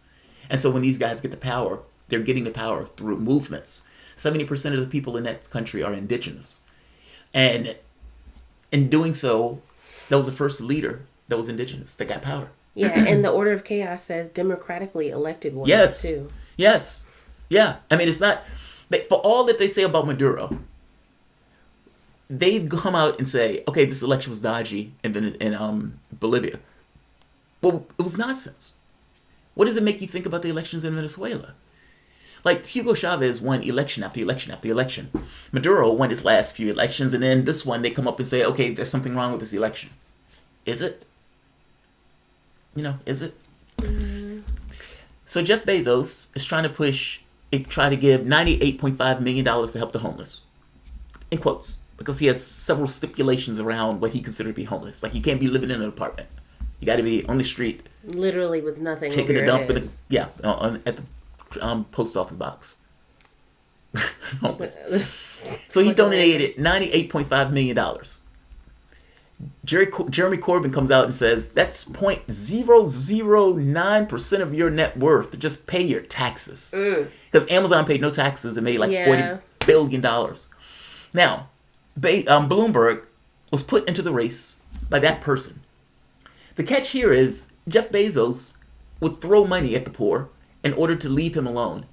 and so when these guys get the power, they're getting the power through movements. 70% of the people in that country are indigenous, and in doing so, that was the first leader that was indigenous that got power. Yeah, and the Order of Chaos says democratically elected ones too. Yes. Yeah. I mean, it's not... But for all that they say about Maduro, they've come out and say, okay, this election was dodgy in Bolivia. Well, it was nonsense. What does it make you think about the elections in Venezuela? Like, Hugo Chavez won election after election after election. Maduro won his last few elections, and then this one, they come up and say, okay, there's something wrong with this election. Is it? Is it? Mm. So Jeff Bezos is trying to give $98.5 million to help the homeless. In quotes. Because he has several stipulations around what he considers to be homeless. Like, you can't be living in an apartment. You got to be on the street. Literally with nothing. Taking a dump at the post office box. So he donated $98.5 million. Jeremy Corbyn comes out and says, that's 0.009% of your net worth. Just pay your taxes. Because Amazon paid no taxes and made like $40 billion. Now, Bloomberg was put into the race by that person. The catch here is Jeff Bezos would throw money at the poor in order to leave him alone.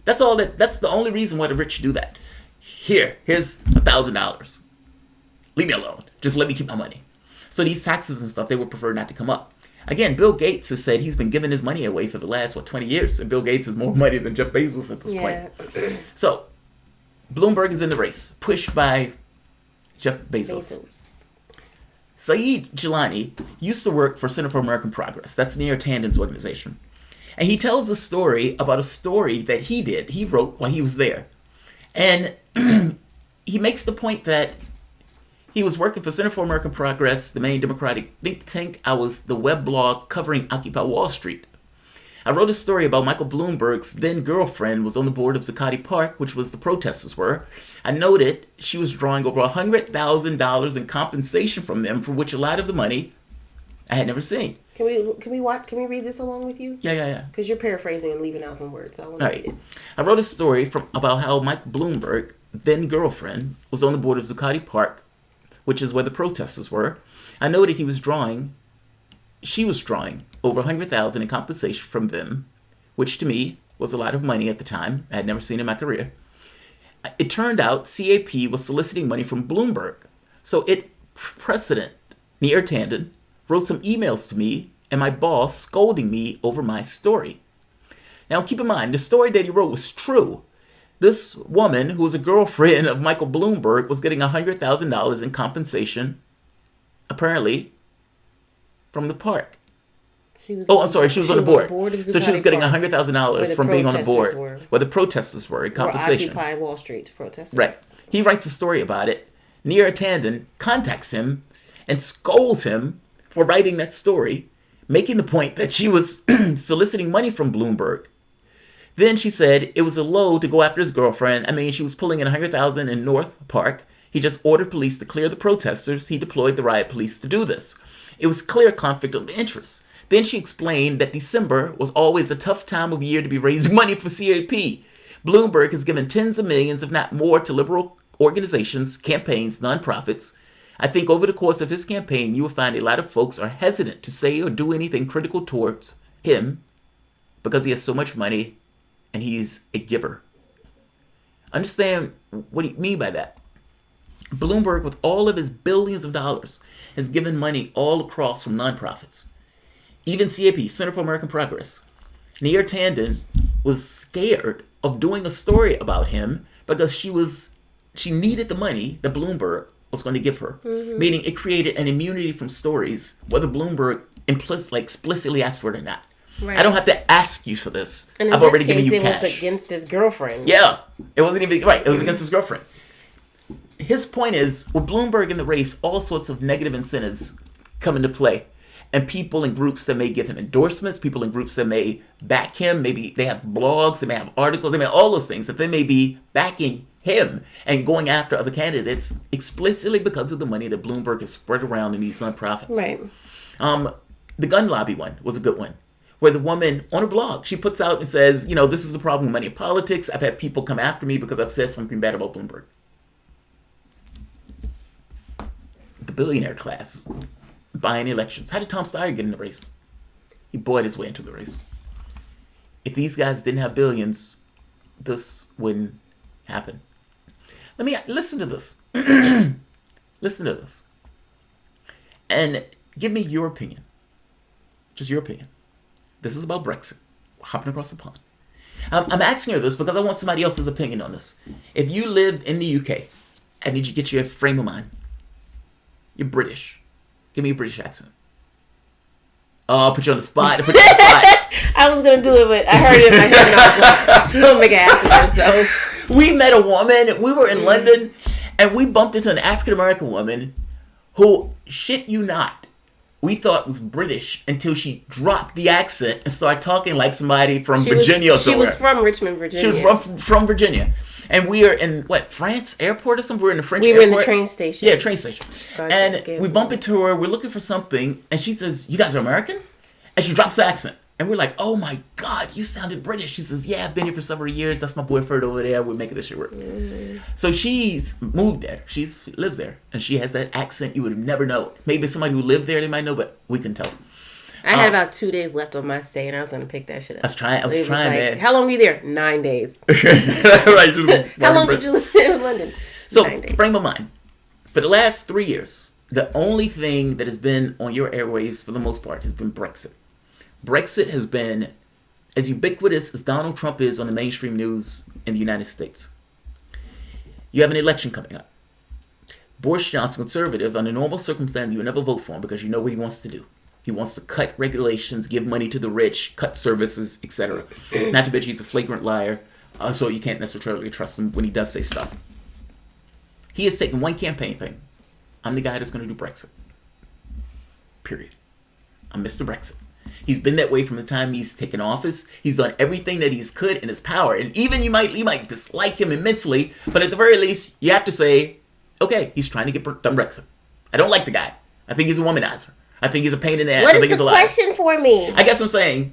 That's the only reason why the rich do that. Here's $1,000. Leave me alone. Just let me keep my money. So these taxes and stuff, they would prefer not to come up. Again, Bill Gates has said he's been giving his money away for the last, 20 years. And Bill Gates has more money than Jeff Bezos at this point. So, Bloomberg is in the race, pushed by Jeff Bezos. Saeed Jilani used to work for Center for American Progress. That's Neera Tanden's organization. And he tells a story about a story that he wrote while he was there. And he makes the point that he was working for Center for American Progress, the main Democratic think tank. I was the web blog covering Occupy Wall Street. I wrote a story about Michael Bloomberg's then girlfriend was on the board of Zuccotti Park, which was the protesters were. I noted she was drawing over $100,000 in compensation from them, for which a lot of the money I had never seen. Can we read this along with you? Yeah. Because you're paraphrasing and leaving out some words, so I want to read it. I wrote a story about how Michael Bloomberg, then girlfriend, was on the board of Zuccotti Park, which is where the protesters were. I noted she was drawing over $100,000 in compensation from them, which to me was a lot of money at the time. I had never seen in my career. It turned out CAP was soliciting money from Bloomberg. So President Neera Tanden wrote some emails to me and my boss scolding me over my story. Now keep in mind, the story that he wrote was true. This woman, who was a girlfriend of Michael Bloomberg, was getting $100,000 in compensation, apparently, from the park. She was on the board. So she was getting $100,000 from being on the board where the protesters were in compensation. Occupy Wall Street protesters. Right. He writes a story about it. Neera Tanden contacts him and scolds him for writing that story, making the point that she was soliciting money from Bloomberg. Then she said it was a load to go after his girlfriend. I mean, she was pulling in $100,000 in North Park. He just ordered police to clear the protesters. He deployed the riot police to do this. It was clear conflict of interest. Then she explained that December was always a tough time of year to be raising money for CAP. Bloomberg has given tens of millions, if not more, to liberal organizations, campaigns, nonprofits. I think over the course of his campaign, you will find a lot of folks are hesitant to say or do anything critical towards him because he has so much money and he's a giver. Understand what he mean by that. Bloomberg, with all of his billions of dollars, has given money all across from nonprofits. Even CAP, Center for American Progress. Neera Tanden was scared of doing a story about him because she needed the money that Bloomberg was going to give her. Mm-hmm. Meaning it created an immunity from stories, whether Bloomberg explicitly asked for it or not. Right. I don't have to ask you for this. And I've already given you cash. It was against his girlfriend. Yeah. It wasn't even, right, it was against his girlfriend. His point is, with Bloomberg in the race, all sorts of negative incentives come into play. And people in groups that may give him endorsements, people in groups that may back him, maybe they have blogs, they may have articles, they may have all those things, that they may be backing him and going after other candidates explicitly because of the money that Bloomberg has spread around in these nonprofits. Right. The gun lobby one was a good one, where the woman on her blog, she puts out and says, this is the problem with money in politics. I've had people come after me because I've said something bad about Bloomberg. The billionaire class buying elections. How did Tom Steyer get in the race? He bought his way into the race. If these guys didn't have billions, this wouldn't happen. Listen to this. Listen to this. And give me your opinion. Just your opinion. This is about Brexit. We're hopping across the pond. I'm asking her this because I want somebody else's opinion on this. If you lived in the UK, I need you to get your frame of mind. You're British. Give me a British accent. Oh, I'll put you on the spot. I was going to do it, but I heard it in my head and I was like, don't make an accent herself. We met a woman. We were in London and we bumped into an African-American woman who, shit you not, we thought was British until she dropped the accent and started talking like somebody from Virginia or somewhere. She was from Richmond, Virginia. She was from Virginia. And we are in, France airport or something? We're in the French airport. We were in the train station. Yeah, train station. And we bump into her. We're looking for something. And she says, you guys are American? And she drops the accent. And we're like, oh my God, you sounded British. She says, yeah, I've been here for several years. That's my boyfriend over there. We're making this shit work. Mm-hmm. So she's moved there. She lives there. And she has that accent you would have never known. Maybe somebody who lived there, they might know, but we can tell. I had about 2 days left on my stay, and I was going to pick that shit up. I was trying, man. How long were you there? 9 days. Right. How long did you live in London? So, frame of mind. For the last 3 years, the only thing that has been on your airwaves, for the most part, has been Brexit. Brexit has been as ubiquitous as Donald Trump is on the mainstream news in the United States. You have an election coming up. Boris Johnson, conservative, under normal circumstances, you would never vote for him because you know what he wants to do. He wants to cut regulations, give money to the rich, cut services, etc. Not to mention he's a flagrant liar, so you can't necessarily trust him when he does say stuff. He has taken one campaign thing. I'm the guy that's going to do Brexit. Period. I'm Mr. Brexit. He's been that way from the time he's taken office. He's done everything that he's could in his power. And even you might dislike him immensely, but at the very least, you have to say, okay, he's trying to get done Brexit. I don't like the guy. I think he's a womanizer. I think he's a pain in the ass. What I think is he's a the liar. question for me? I guess I'm saying,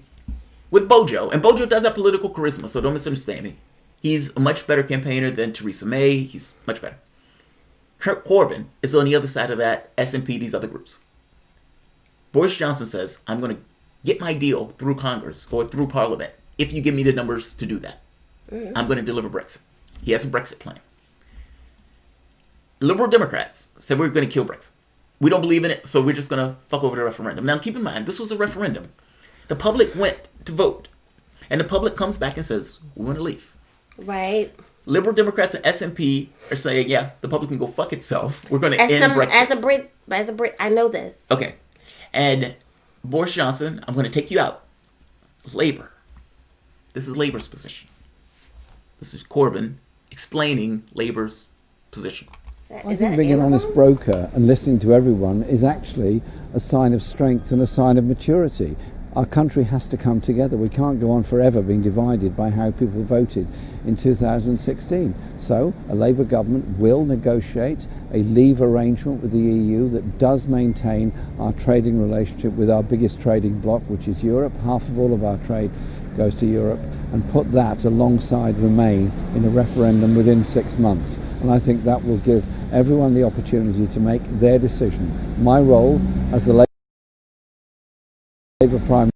with Bojo, and Bojo does have political charisma, so don't misunderstand me. He's a much better campaigner than Theresa May. He's much better. Corbyn is on the other side of that, SNP, these other groups. Boris Johnson says, I'm going to get my deal through Congress or through Parliament if you give me the numbers to do that. Mm-hmm. I'm going to deliver Brexit. He has a Brexit plan. Liberal Democrats said we're going to kill Brexit. We don't believe in it, so we're just going to fuck over the referendum. Now, keep in mind, this was a referendum. The public went to vote, and the public comes back and says, we want to leave. Right. Liberal Democrats and SNP are saying, yeah, the public can go fuck itself. We're going to end Brexit. As a Brit, I know this. Okay. And Boris Johnson, I'm going to take you out. Labor. This is Labor's position. This is Corbyn explaining Labor's position. I think being an honest broker and listening to everyone is actually a sign of strength and a sign of maturity. Our country has to come together. We can't go on forever being divided by how people voted in 2016. So a Labour government will negotiate a leave arrangement with the EU that does maintain our trading relationship with our biggest trading bloc, which is Europe. Half of all of our trade goes to Europe, and put that alongside Remain in a referendum within 6 months. And I think that will give everyone the opportunity to make their decision. My role as the Labour Prime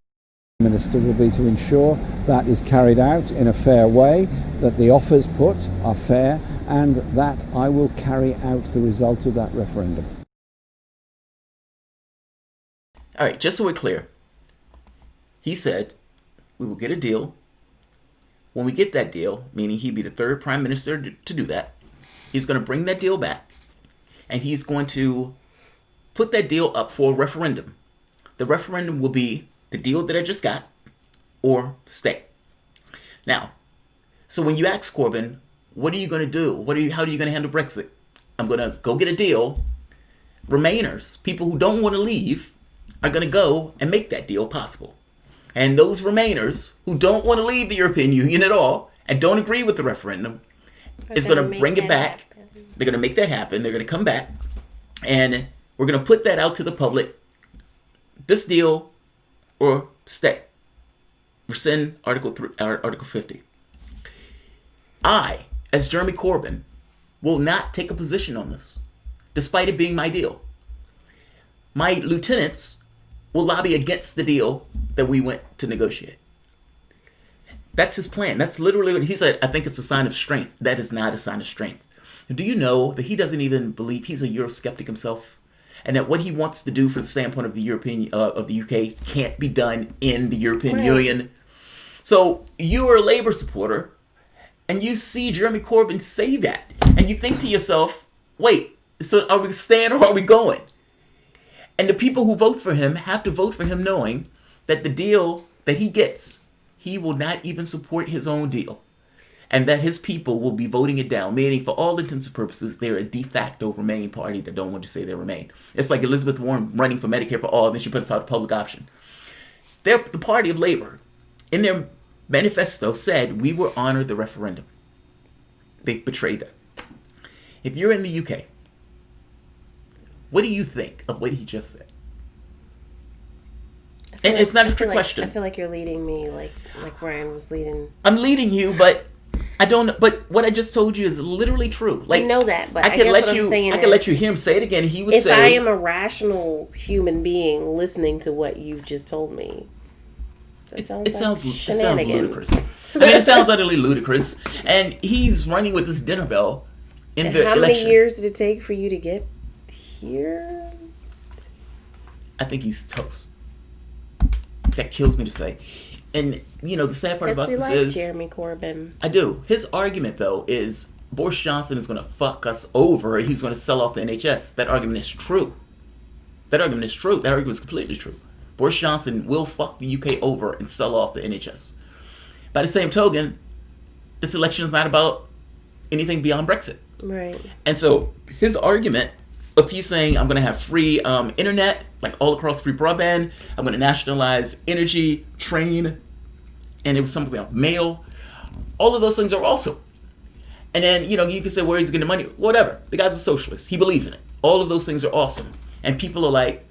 Minister will be to ensure that is carried out in a fair way, that the offers put are fair, and that I will carry out the result of that referendum. All right, just so we're clear, he said we will get a deal. When we get that deal, meaning he'd be the third prime minister to do that, he's going to bring that deal back, and he's going to put that deal up for a referendum. The referendum will be the deal that I just got or stay. Now, so when you ask Corbyn, what are you going to do? How are you going to handle Brexit? I'm going to go get a deal. Remainers, people who don't want to leave, are going to go and make that deal possible. And those Remainers who don't want to leave the European Union at all and don't agree with the referendum is going to bring it back. They're going to make that happen. They're going to come back, and we're going to put that out to the public. This deal or stay. Rescind Article 50. I, as Jeremy Corbyn, will not take a position on this, despite it being my deal. My lieutenants will lobby against the deal that we went to negotiate. That's his plan. That's literally what he said. I think it's a sign of strength. That is not a sign of strength. Do you know that he doesn't even believe he's a Eurosceptic himself? And that what he wants to do for the standpoint of the UK can't be done in the European Union. So you're a Labour supporter, and you see Jeremy Corbyn say that, and you think to yourself, wait, so are we staying or are we going? And the people who vote for him have to vote for him knowing that the deal that he gets, he will not even support his own deal. and that his people will be voting it down, meaning for all intents and purposes, they're a de facto Remain party that don't want to say they Remain. It's like Elizabeth Warren running for Medicare for all, and then she puts out a public option. They're the party of labor. In their manifesto said, we will honor the referendum. They betrayed that. If you're in the UK, what do you think of what he just said? And it's not a trick question. I feel like you're leading me like Ryan was leading. I'm leading you, but I don't. But what I just told you is literally true. Like, I know that, but I could let you hear him say it again. He would say, "If I am a rational human being listening to what you've just told me, it sounds ludicrous. I mean, it sounds utterly ludicrous. And he's running with this dinner bell in the election. How many years did it take for you to get here? I think he's toast. That kills me to say. And, you know, the sad part about this is... Jeremy Corbyn. I do. His argument, though, is Boris Johnson is going to fuck us over. He's going to sell off the NHS. That argument is true. That argument is completely true. Boris Johnson will fuck the UK over and sell off the NHS. By the same token, this election is not about anything beyond Brexit. Right. And so his argument... If he's saying, I'm going to have free internet, like all across free broadband, I'm going to nationalize energy, train, and it was something about mail. All of those things are awesome. And then, you know, you can say, where he's getting the money? Whatever. The guy's a socialist. He believes in it. All of those things are awesome. And people are like,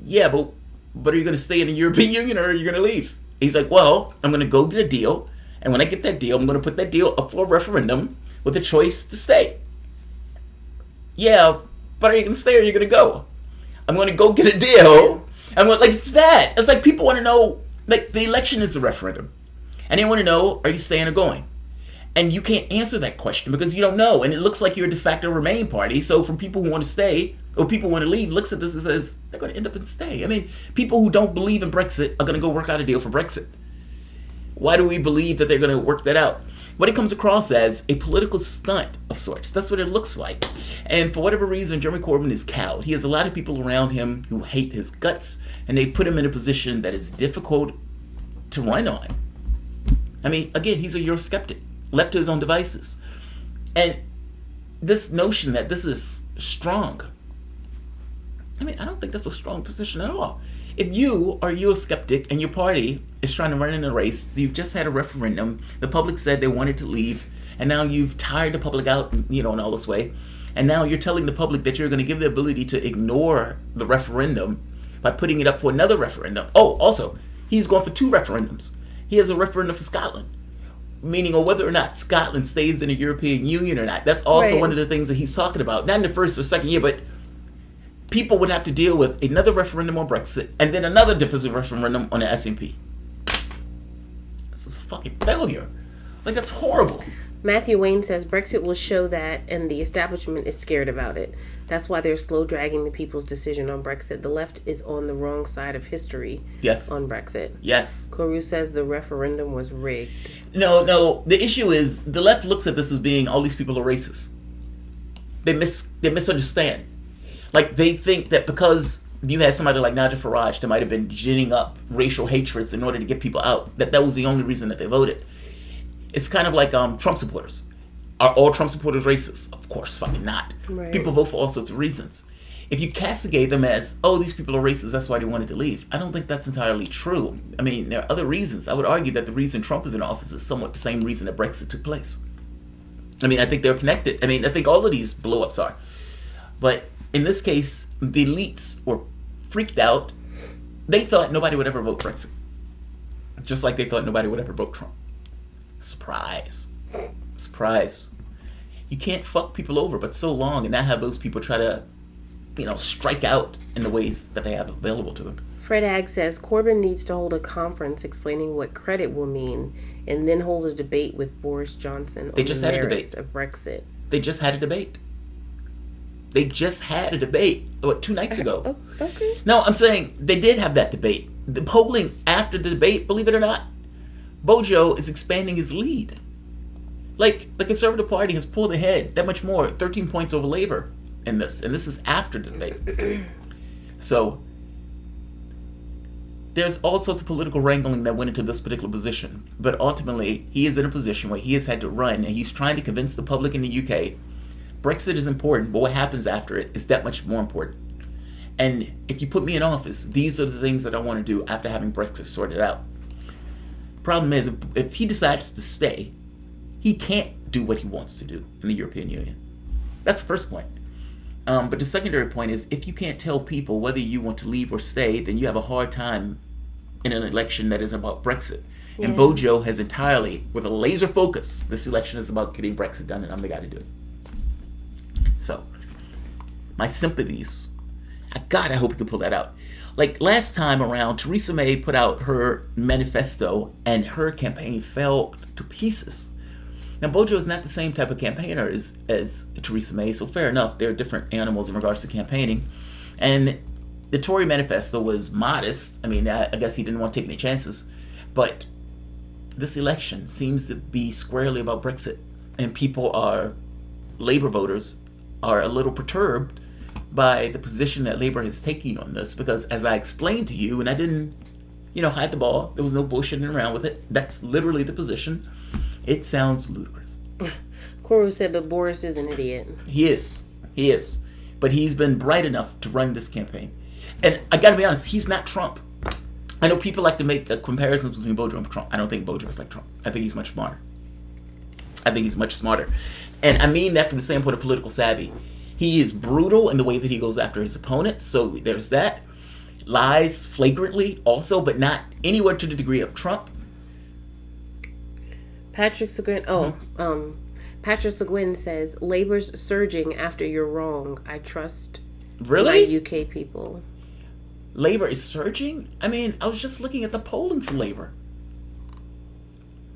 yeah, but are you going to stay in the European Union or are you going to leave? He's like, well, I'm going to go get a deal. And when I get that deal, I'm going to put that deal up for a referendum with a choice to stay. Yeah, but are you going to stay or are you going to go? I'm going to go get a deal. It's that. It's like people want to know, like, the election is a referendum. And they want to know, are you staying or going? And you can't answer that question because you don't know. And it looks like you're a de facto Remain party. So for people who want to stay or people who want to leave, looks at this and says, they're going to end up in stay. I mean, people who don't believe in Brexit are going to go work out a deal for Brexit. Why do we believe that they're going to work that out? What it comes across as a political stunt of sorts. That's what it looks like. And for whatever reason, Jeremy Corbyn is cowed. He has a lot of people around him who hate his guts, and they put him in a position that is difficult to run on. I mean, again, he's a Eurosceptic, left to his own devices. And this notion that this is strong, I mean, I don't think that's a strong position at all. If you are Eurosceptic and your party is trying to run in a race, you've just had a referendum, the public said they wanted to leave, and now you've tired the public out, you know, in all this way, and now you're telling the public that you're going to give the ability to ignore the referendum by putting it up for another referendum. Oh, also, he's going for 2 referendums. He has a referendum for Scotland, meaning on whether or not Scotland stays in the European Union or not. That's also one of the things that he's talking about, not in the first or second year, but people would have to deal with another referendum on Brexit and then another divisive referendum on the SNP. This is a fucking failure. Like, that's horrible. Matthew Wayne says Brexit will show that, and the establishment is scared about it. That's why they're slow dragging the people's decision on Brexit. The left is on the wrong side of history on Brexit. Yes. Koru says the referendum was rigged. No. The issue is the left looks at this as being all these people are racist. They misunderstand. Like, they think that because you had somebody like Nigel Farage that might have been ginning up racial hatreds in order to get people out, that was the only reason that they voted. It's kind of like Trump supporters. Are all Trump supporters racist? Of course, fucking not. Right. People vote for all sorts of reasons. If you castigate them as, oh, these people are racist, that's why they wanted to leave, I don't think that's entirely true. I mean, there are other reasons. I would argue that the reason Trump is in office is somewhat the same reason that Brexit took place. I mean, I think they're connected. I mean, I think all of these blow-ups are. But in this case, the elites were freaked out. They thought nobody would ever vote Brexit. Just like they thought nobody would ever vote Trump. Surprise. You can't fuck people over but so long and not have those people try to, you know, strike out in the ways that they have available to them. Fred Ag says Corbyn needs to hold a conference explaining what credit will mean and then hold a debate with Boris Johnson on the merits of Brexit. They just had a debate. What, 2 nights ago? Okay. No, I'm saying they did have that debate. The polling after the debate, believe it or not, Bojo is expanding his lead. Like, the Conservative Party has pulled ahead that much more, 13 points over Labour in this. And this is after the debate. So, there's all sorts of political wrangling that went into this particular position. But ultimately, he is in a position where he has had to run, and he's trying to convince the public in the UK, Brexit is important, but what happens after it is that much more important. And if you put me in office, these are the things that I want to do after having Brexit sorted out. Problem is, if he decides to stay, he can't do what he wants to do in the European Union. That's the first point. But the secondary point is, if you can't tell people whether you want to leave or stay, then you have a hard time in an election that is about Brexit. Yeah. And Bojo has entirely, with a laser focus, this election is about getting Brexit done, and I'm the guy to do it. So, my sympathies. I hope we can pull that out. Like last time around, Theresa May put out her manifesto, and her campaign fell to pieces. Now, Bojo is not the same type of campaigner as Theresa May, so fair enough, they're different animals in regards to campaigning. And the Tory manifesto was modest. I mean, I guess he didn't want to take any chances. But this election seems to be squarely about Brexit. And Labour voters are a little perturbed by the position that Labour is taking on this. Because as I explained to you, and I didn't, hide the ball, there was no bullshitting around with it. That's literally the position. It sounds ludicrous. Koru said, but Boris is an idiot. He is. But he's been bright enough to run this campaign. And I gotta be honest, he's not Trump. I know people like to make comparisons between Bojo and Trump. I don't think Bojo is like Trump. I think he's much smarter. And I mean that from the standpoint of political savvy. He is brutal in the way that he goes after his opponents, so there's that. Lies flagrantly also, but not anywhere to the degree of Trump. Patrick Seguin. Patrick Seguin says, Labour's surging after you're wrong. I trust my UK people. Labour is surging? I mean, I was just looking at the polling for Labour.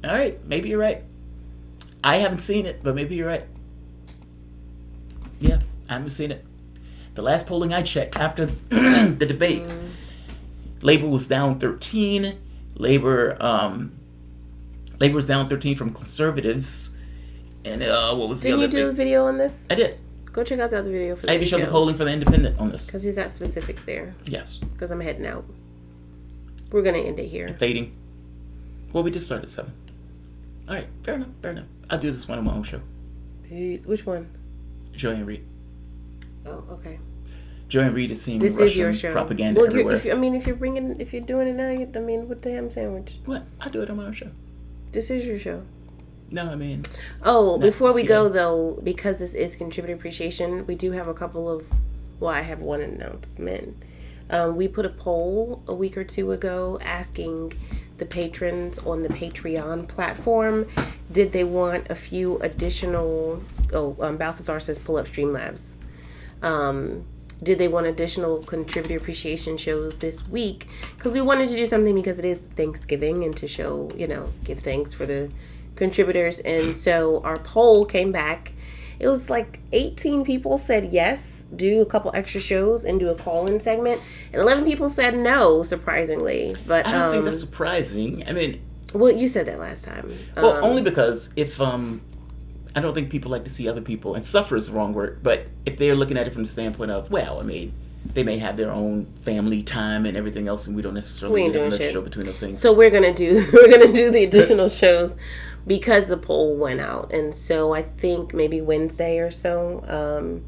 All right, maybe you're right. I haven't seen it, but maybe you're right. Yeah, I haven't seen it. The last polling I checked after the debate, Labour was down 13. Labour was down 13 from Conservatives. And what was the other thing? Didn't you do a video on this? I did. Go check out the other video for the I even showed the polling for the Independent on this. Because you got specifics there. Yes. Because I'm heading out. We're going to end it here. Fading. Well, we did start at 7. All right, fair enough. I'll do this one on my own show. Peace. Which one? Joy and Reid. Oh, okay. Joy and Reid is seeing this Russian is your show. Propaganda everywhere. If you're doing it now, what the ham sandwich? What? I'll do it on my own show. This is your show. No, I mean... before we go, though, because this is Contributor Appreciation, we do have a couple of... Well, I have one announcement. We put a poll a week or two ago asking the patrons on the Patreon platform, did they want a few additional... Balthazar says pull up Streamlabs. Did they want additional Contributor Appreciation shows this week? Because we wanted to do something because it is Thanksgiving and to show, give thanks for the contributors. And so our poll came back. It was like 18 people said yes, do a couple extra shows and do a call-in segment. And 11 people said no, surprisingly. But I don't think that's surprising. I mean... Well, you said that last time. Well, only because if... I don't think people like to see other people, and suffer is the wrong word, but if they're looking at it from the standpoint of, they may have their own family time and everything else, and we don't necessarily have another show between those things. So we're gonna do the additional shows because the poll went out, and so I think maybe Wednesday or so,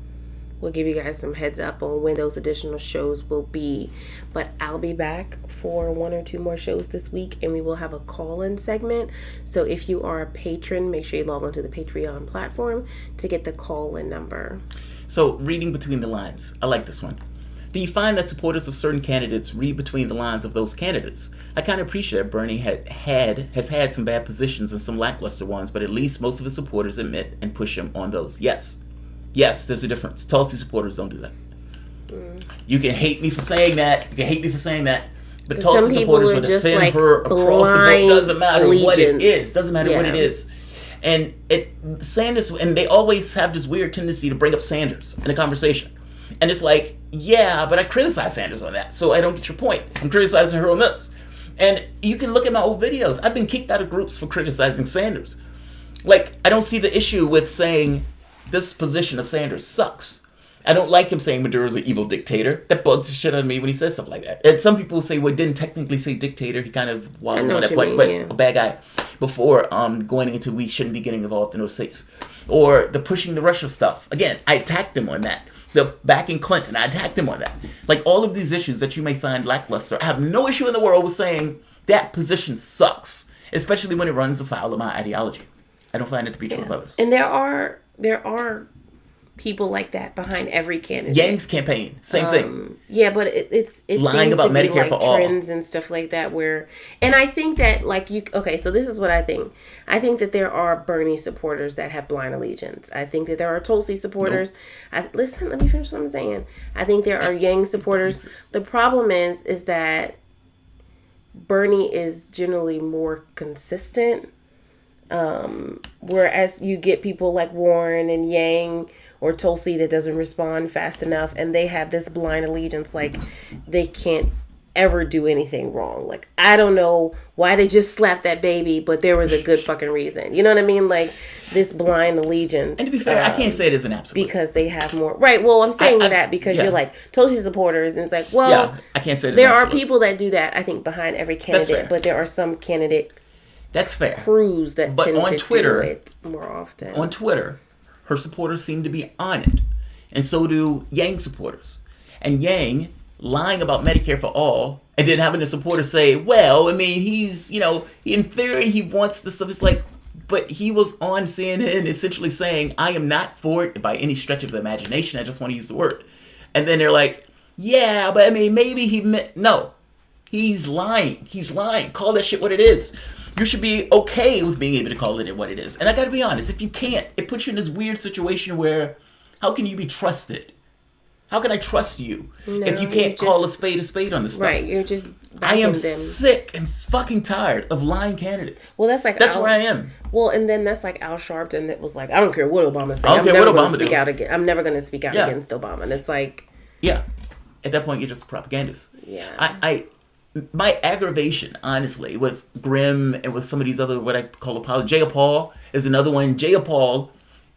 we'll give you guys some heads up on when those additional shows will be. But I'll be back for 1 or 2 more shows this week, and we will have a call-in segment. So if you are a patron, make sure you log onto the Patreon platform to get the call-in number. So, reading between the lines. I like this one. Do you find that supporters of certain candidates read between the lines of those candidates? I kind of appreciate that Bernie has had some bad positions and some lackluster ones, but at least most of his supporters admit and push him on those. Yes, there's a difference. Tulsi supporters don't do that. You can hate me for saying that. But Tulsi supporters will defend her across the board. Doesn't matter what it is. And Sanders, and they always have this weird tendency to bring up Sanders in a conversation. And it's like, yeah, but I criticize Sanders on that, so I don't get your point. I'm criticizing her on this. And you can look at my old videos. I've been kicked out of groups for criticizing Sanders. Like, I don't see the issue with saying this position of Sanders sucks. I don't like him saying Maduro's an evil dictator. That bugs the shit out of me when he says stuff like that. And some people say, well, didn't technically say dictator. He kind of wild on that point, but a bad guy before going into we shouldn't be getting involved in those states. Or the pushing the Russia stuff. Again, I attacked him on that. The backing Clinton, I attacked him on that. Like all of these issues that you may find lackluster, I have no issue in the world with saying that position sucks, especially when it runs afoul of my ideology. I don't find it to be true of others. And there are people like that behind every candidate. Yang's campaign, same thing. Yeah, but it lying seems about to be Medicare like for all trends and stuff like that. And I think that so this is what I think. I think that there are Bernie supporters that have blind allegiance. I think that there are Tulsi supporters. Listen, let me finish what I'm saying. I think there are Yang supporters. The problem is that Bernie is generally more consistent. Whereas you get people like Warren and Yang or Tulsi that doesn't respond fast enough, and they have this blind allegiance, like they can't ever do anything wrong. Like, I don't know why they just slapped that baby, but there was a good fucking reason. You know what I mean? Like, this blind allegiance. And to be fair, I can't say it as an absolute. Because they have more. Right, well, I'm saying that because you're like, Tulsi supporters, and it's like, well, I can't say it as there an are absolute. people that do that, I think, behind every candidate, but there are some candidate that's fair. crews that but tend on to Twitter, do it more often. On Twitter, her supporters seem to be on it. And so do Yang supporters. And Yang lying about Medicare for all and then having the supporters say, well, I mean, he's, in theory, he wants this stuff. It's like, but he was on CNN essentially saying, I am not for it by any stretch of the imagination. I just want to use the word. And then they're like, yeah, but I mean, maybe he meant, no, he's lying. He's lying. Call that shit what it is. You should be okay with being able to call it what it is. And I got to be honest, if you can't, it puts you in this weird situation where how can you be trusted? How can I trust you if you can't call a spade on this stuff? Right, you're just I am sick and fucking tired of lying candidates. Well, that's where I am. Well, and then that's like Al Sharpton that was like, I don't care what Obama says. I don't care what Obama does. I'm never going to speak out against Obama. And it's like... Yeah. At that point, you're just a propagandist. Yeah. My aggravation, honestly, with Grimm and with some of these other, what I call apologists, Jaya Paul is another one. Jaya Paul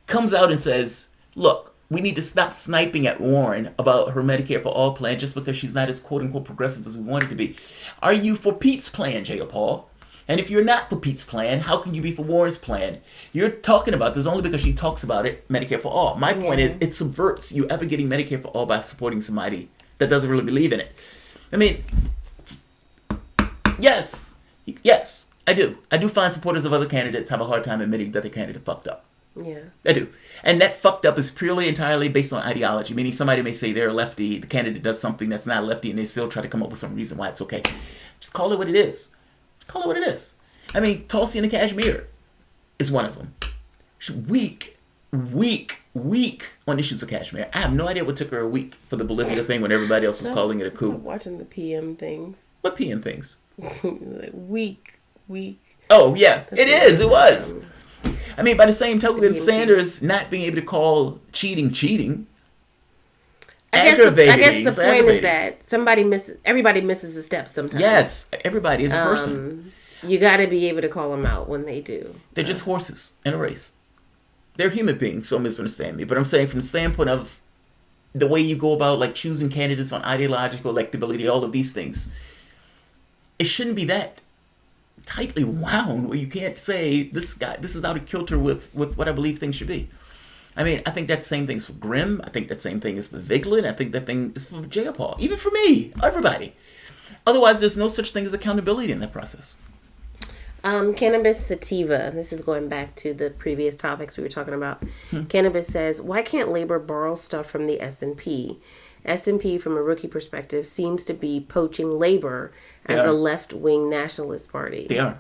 comes out and says, look, we need to stop sniping at Warren about her Medicare for all plan just because she's not as quote-unquote progressive as we want it to be. Are you for Pete's plan, Jaya Paul? And if you're not for Pete's plan, how can you be for Warren's plan? You're talking about this only because she talks about it, Medicare for all. My point is, it subverts you ever getting Medicare for all by supporting somebody that doesn't really believe in it. I mean... Yes, I do. I do find supporters of other candidates have a hard time admitting that the candidate fucked up. Yeah. I do. And that fucked up is purely entirely based on ideology, meaning somebody may say they're a lefty, the candidate does something that's not lefty, and they still try to come up with some reason why it's okay. Just call it what it is. Call it what it is. I mean, Tulsi and the Kashmir is one of them. She's weak on issues of Kashmir. I have no idea what took her a week for the Bolivia thing when everybody else was calling it a coup. Stop watching the PM things. What PM things? Like weak. Oh, yeah. It was. I mean, by the same token, Sanders not being able to call cheating. I guess the point is that everybody misses a step sometimes. Yes, everybody is a person. You got to be able to call them out when they do. They're just horses in a race. They're human beings, so misunderstand me. But I'm saying from the standpoint of the way you go about like choosing candidates on ideological electability, all of these things, it shouldn't be that tightly wound where you can't say this is out of kilter with what I believe things should be. I mean, I think that same thing's for Grimm. I think that same thing is for Vigeland. I think that thing is for Jaya Paul. Even for me, everybody. Otherwise, there's no such thing as accountability in that process. Cannabis sativa. This is going back to the previous topics we were talking about. Cannabis says, why can't labor borrow stuff from the S&P? S&P, from a rookie perspective, seems to be poaching labor as a left-wing nationalist party. They are.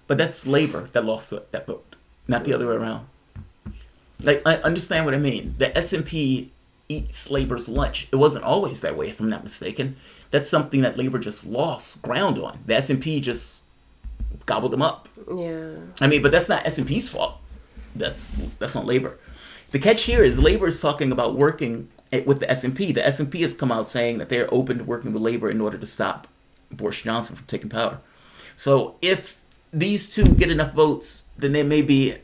But that's labor that lost that vote, not the other way around. Like, I understand what I mean. The S&P eats labor's lunch. It wasn't always that way, if I'm not mistaken. That's something that labor just lost ground on. The S&P just gobbled them up. Yeah. I mean, but that's not S&P's fault. That's not labor. The catch here is labor is talking about working with the S&P. The S&P has come out saying that they're open to working with labor in order to stop Boris Johnson from taking power. So if these two get enough votes, then there may be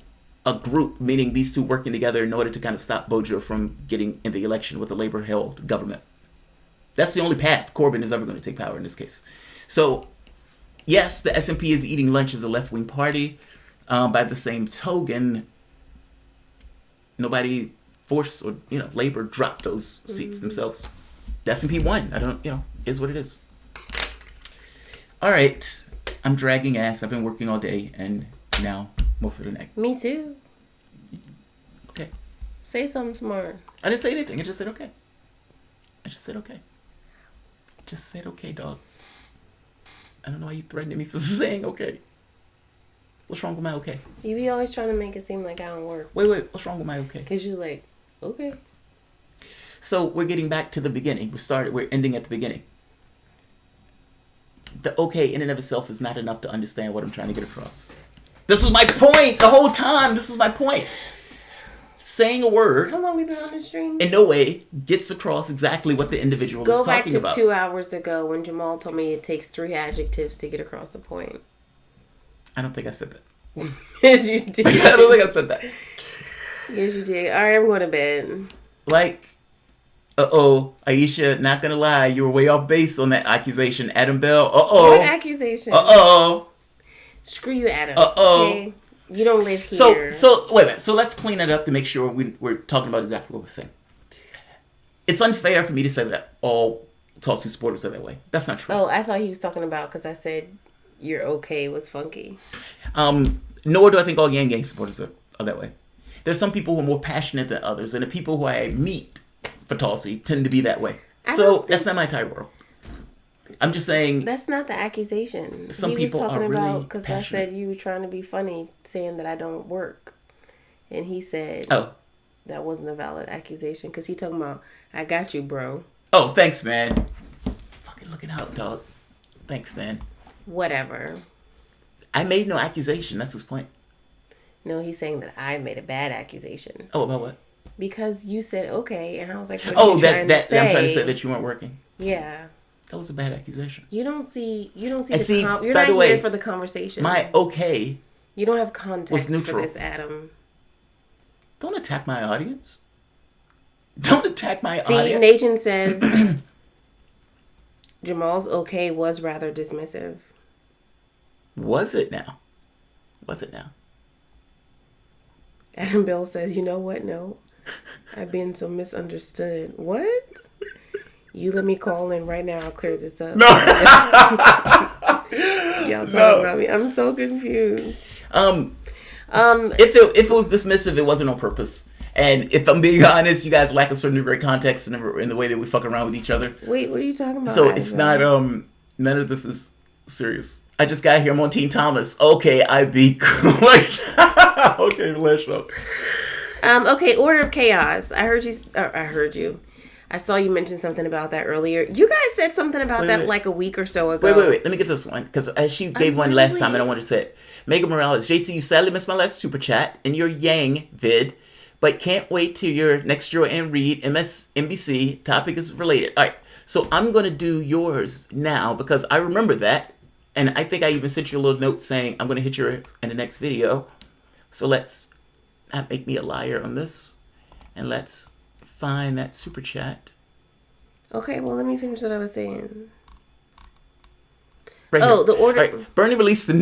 a group, meaning these two working together in order to kind of stop Bojo from getting in the election with a Labour-held government. That's the only path Corbyn is ever going to take power in this case. So, yes, the SNP is eating lunch as a left-wing party. By the same token, nobody forced or, Labour dropped those seats themselves. The SNP won. I don't, is what it is. All right. I'm dragging ass. I've been working all day and now most of the night. Me too. Okay. Say something smart. I didn't say anything. I just said okay. Just said okay, dog. I don't know why you threatened me for saying okay. What's wrong with my okay? You be always trying to make it seem like I don't work. Wait. What's wrong with my okay? Because you like, okay. So we're getting back to the beginning. We're ending at the beginning. The okay in and of itself is not enough to understand what I'm trying to get across. This was my point the whole time. This was my point. Saying a word. How long we been on the stream? In no way gets across exactly what the individual is talking about. Go back to 2 hours ago when Jamarl told me it takes 3 adjectives to get across the point. I don't think I said that. Yes, you did. I don't think I said that. Yes, you did. All right, I'm going to bed. Aisha, not gonna lie, you were way off base on that accusation. Adam Bell, What accusation? Screw you, Adam. Okay? You don't live here. So wait a minute. So let's clean it up to make sure we're talking about exactly what we're saying. It's unfair for me to say that all Tulsi supporters are that way. That's not true. Oh, I thought he was talking about because I said your okay was funky. Nor do I think all Yang Yang supporters are that way. There's some people who are more passionate than others, and the people who I meet for Tulsi tend to be that way. So that's not my entire world. I'm just saying that's not the accusation. Some he was people talking are about really because I passionate. said you were trying to be funny, saying that I don't work, and he said, that wasn't a valid accusation because he talking about I got you, bro. Oh, thanks, man. Fucking looking out, dog. Thanks, man. Whatever. I made no accusation. That's his point. No, he's saying that I made a bad accusation. Oh, about what? Because you said okay, and I was like, what I'm I'm trying to say that you weren't working. Yeah. That was a bad accusation. You don't see. You're by not the way, here for the conversation. My okay. You don't have context was neutral. for this, Adam. Don't attack my audience. Don't attack my audience. See, Nation says Jamal's okay was rather dismissive. Was it now? Adam Bell says, you know what? No. I've been so misunderstood. What? You let me call in right now. I'll clear this up. No. Y'all talking about me. I'm so confused. If it was dismissive, it wasn't on purpose. And if I'm being honest, you guys lack a certain degree of context in the way that we fuck around with each other. Wait, what are you talking about? So it's not none of this is serious. I just got here. I'm on Team Thomas. Okay, I be cool. Okay, let's go. Okay, Order of Chaos. I heard you. I saw you mention something about that earlier. You guys said something about that like a week or so ago. Wait. Let me get this one. Because as she gave one last time, and I want to say it. Megan Morales, JT, you sadly missed my last super chat in your Yang vid, but can't wait till your next Joe and Reid MSNBC topic is related. All right. So I'm going to do yours now because I remember that. And I think I even sent you a little note saying I'm going to hit yours in the next video. So let's not make me a liar on this. And let's find that super chat. Okay, well, let me finish what I was saying. Right here. The order. Right. Bernie released a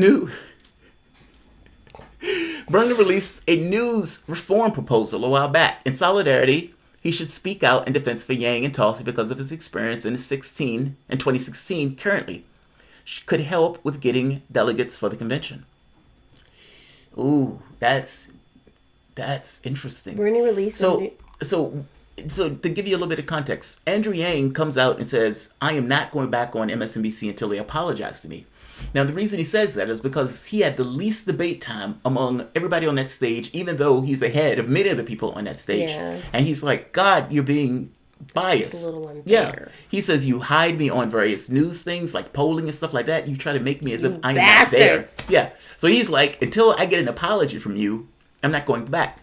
news reform proposal a while back. In solidarity, he should speak out in defense for Yang and Tulsi because of his experience in 2016 currently. Could help with getting delegates for the convention. Ooh, that's interesting. Bernie released. So to give you a little bit of context, Andrew Yang comes out and says, "I am not going back on MSNBC until they apologize to me." Now, the reason he says that is because he had the least debate time among everybody on that stage, even though he's ahead of many of the people on that stage. Yeah. And he's like, "God, you're being biased." It's a little unfair. Yeah. He says, "You hide me on various news things like polling and stuff like that. You try to make me as if I'm not there." Yeah. So he's like, "Until I get an apology from you, I'm not going back."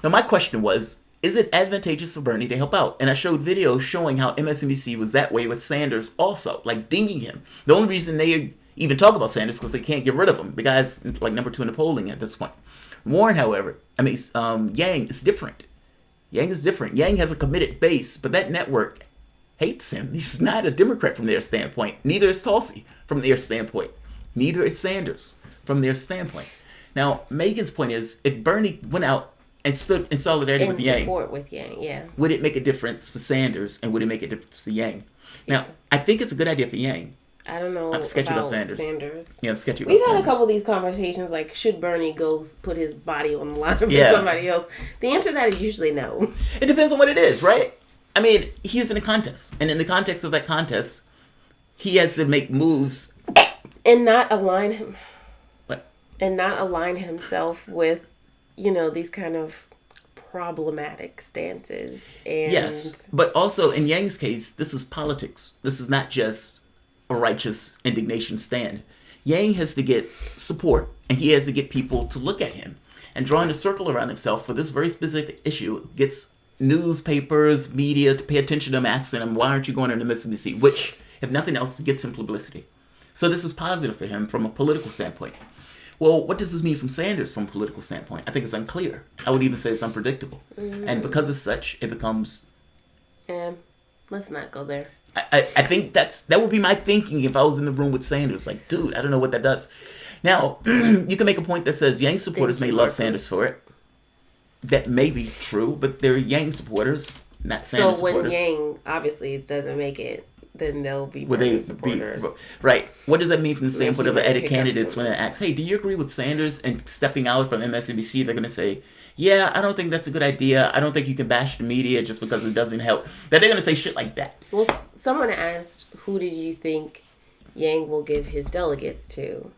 Now, my question was, is it advantageous for Bernie to help out? And I showed videos showing how MSNBC was that way with Sanders also, like dinging him. The only reason they even talk about Sanders is because they can't get rid of him. The guy's like number 2 in the polling at this point. Warren, however, Yang is different. Yang is different. Yang has a committed base, but that network hates him. He's not a Democrat from their standpoint. Neither is Tulsi from their standpoint. Neither is Sanders from their standpoint. Now, Megan's point is, if Bernie went out and stood in solidarity with Yang, support with Yang, yeah, would it make a difference for Sanders, and would it make a difference for Yang? Now, I think it's a good idea for Yang. I don't know. I'm sketchy about Sanders. Yeah, I'm sketchy about We've Sanders. had a couple of these conversations, like, should Bernie go put his body on the line for somebody else? The answer to that is usually no. It depends on what it is, right? I mean, he's in a contest, and in the context of that contest, he has to make moves and not align him. What? And not align himself with, these kind of problematic stances. And yes, but also in Yang's case, this is politics. This is not just a righteous indignation stand. Yang has to get support, and he has to get people to look at him. And drawing a circle around himself for this very specific issue gets newspapers, media to pay attention to him, asking him, why aren't you going into Mississippi? Which, if nothing else, gets him publicity. So this is positive for him from a political standpoint. Well, what does this mean from Sanders from a political standpoint? I think it's unclear. I would even say it's unpredictable. Mm-hmm. And because of such, it becomes... let's not go there. I think that would be my thinking if I was in the room with Sanders. Like, dude, I don't know what that does. Now, you can make a point that says Yang supporters may love Sanders for it. That may be true, but they're Yang supporters, not Sanders supporters. So when Yang, obviously, doesn't make it, then they'll be Bernie supporters. Right. What does that mean from the standpoint of the edit candidates when they ask, hey, do you agree with Sanders and stepping out from MSNBC? They're going to say, yeah, I don't think that's a good idea. I don't think you can bash the media just because it doesn't help. That they're going to say shit like that. Well, someone asked, who did you think Yang will give his delegates to?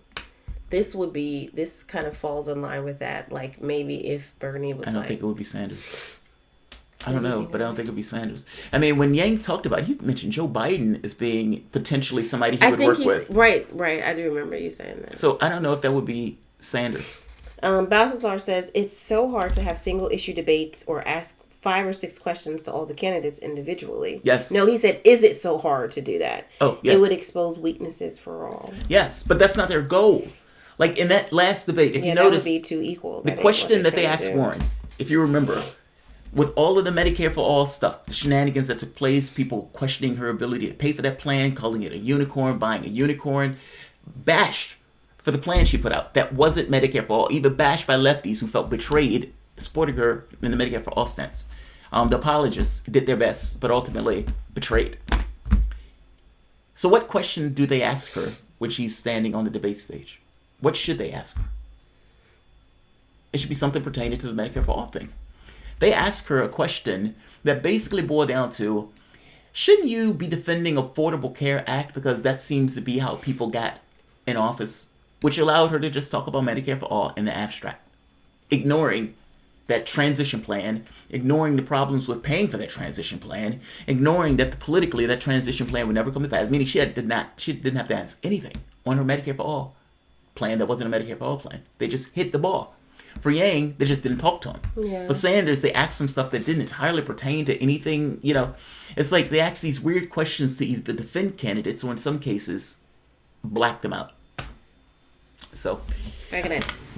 This kind of falls in line with that. Like, maybe if Bernie was I don't think it would be Sanders. I don't know, but I don't think it would be Sanders. I mean, when Yang talked about it, he mentioned Joe Biden as being potentially somebody he would work with. Right. I do remember you saying that. So I don't know if that would be Sanders. Balthazar says, it's so hard to have single issue debates or ask 5 or 6 questions to all the candidates individually. Yes. No, he said, is it so hard to do that? Oh, yeah. It would expose weaknesses for all. Yes, but that's not their goal. Like in that last debate, if you notice, that would be too equal. The question that they asked Warren, if you remember, with all of the Medicare for All stuff, the shenanigans that took place, people questioning her ability to pay for that plan, calling it a unicorn, buying a unicorn, bashed for the plan she put out. That wasn't Medicare for All, even bashed by lefties who felt betrayed supporting her in the Medicare for All stance. The apologists did their best, but ultimately betrayed. So what question do they ask her when she's standing on the debate stage? What should they ask her? It should be something pertaining to the Medicare for All thing. They ask her a question that basically boiled down to, shouldn't you be defending Affordable Care Act because that seems to be how people got in office, which allowed her to just talk about Medicare for All in the abstract, ignoring that transition plan, ignoring the problems with paying for that transition plan, ignoring that politically that transition plan would never come to pass, meaning she didn't have to ask anything on her Medicare for All plan that wasn't a Medicare for All plan. They just hit the ball. For Yang, they just didn't talk to him. Yeah. For Sanders, they asked some stuff that didn't entirely pertain to anything, It's like they ask these weird questions to either defend candidates or in some cases, black them out. So,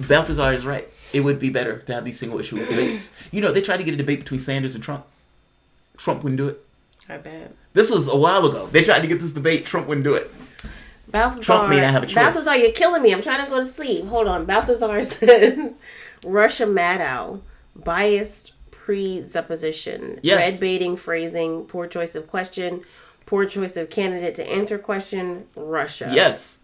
Balthazar is right. It would be better to have these single issue debates. They tried to get a debate between Sanders and Trump. Trump wouldn't do it. I bet. This was a while ago. They tried to get this debate. Trump wouldn't do it. Trump may not have a choice. Balthazar, you're killing me. I'm trying to go to sleep. Hold on. Balthazar says, Russia Maddow, biased presupposition, red baiting phrasing, poor choice of question, poor choice of candidate to answer question, Russia. Yes.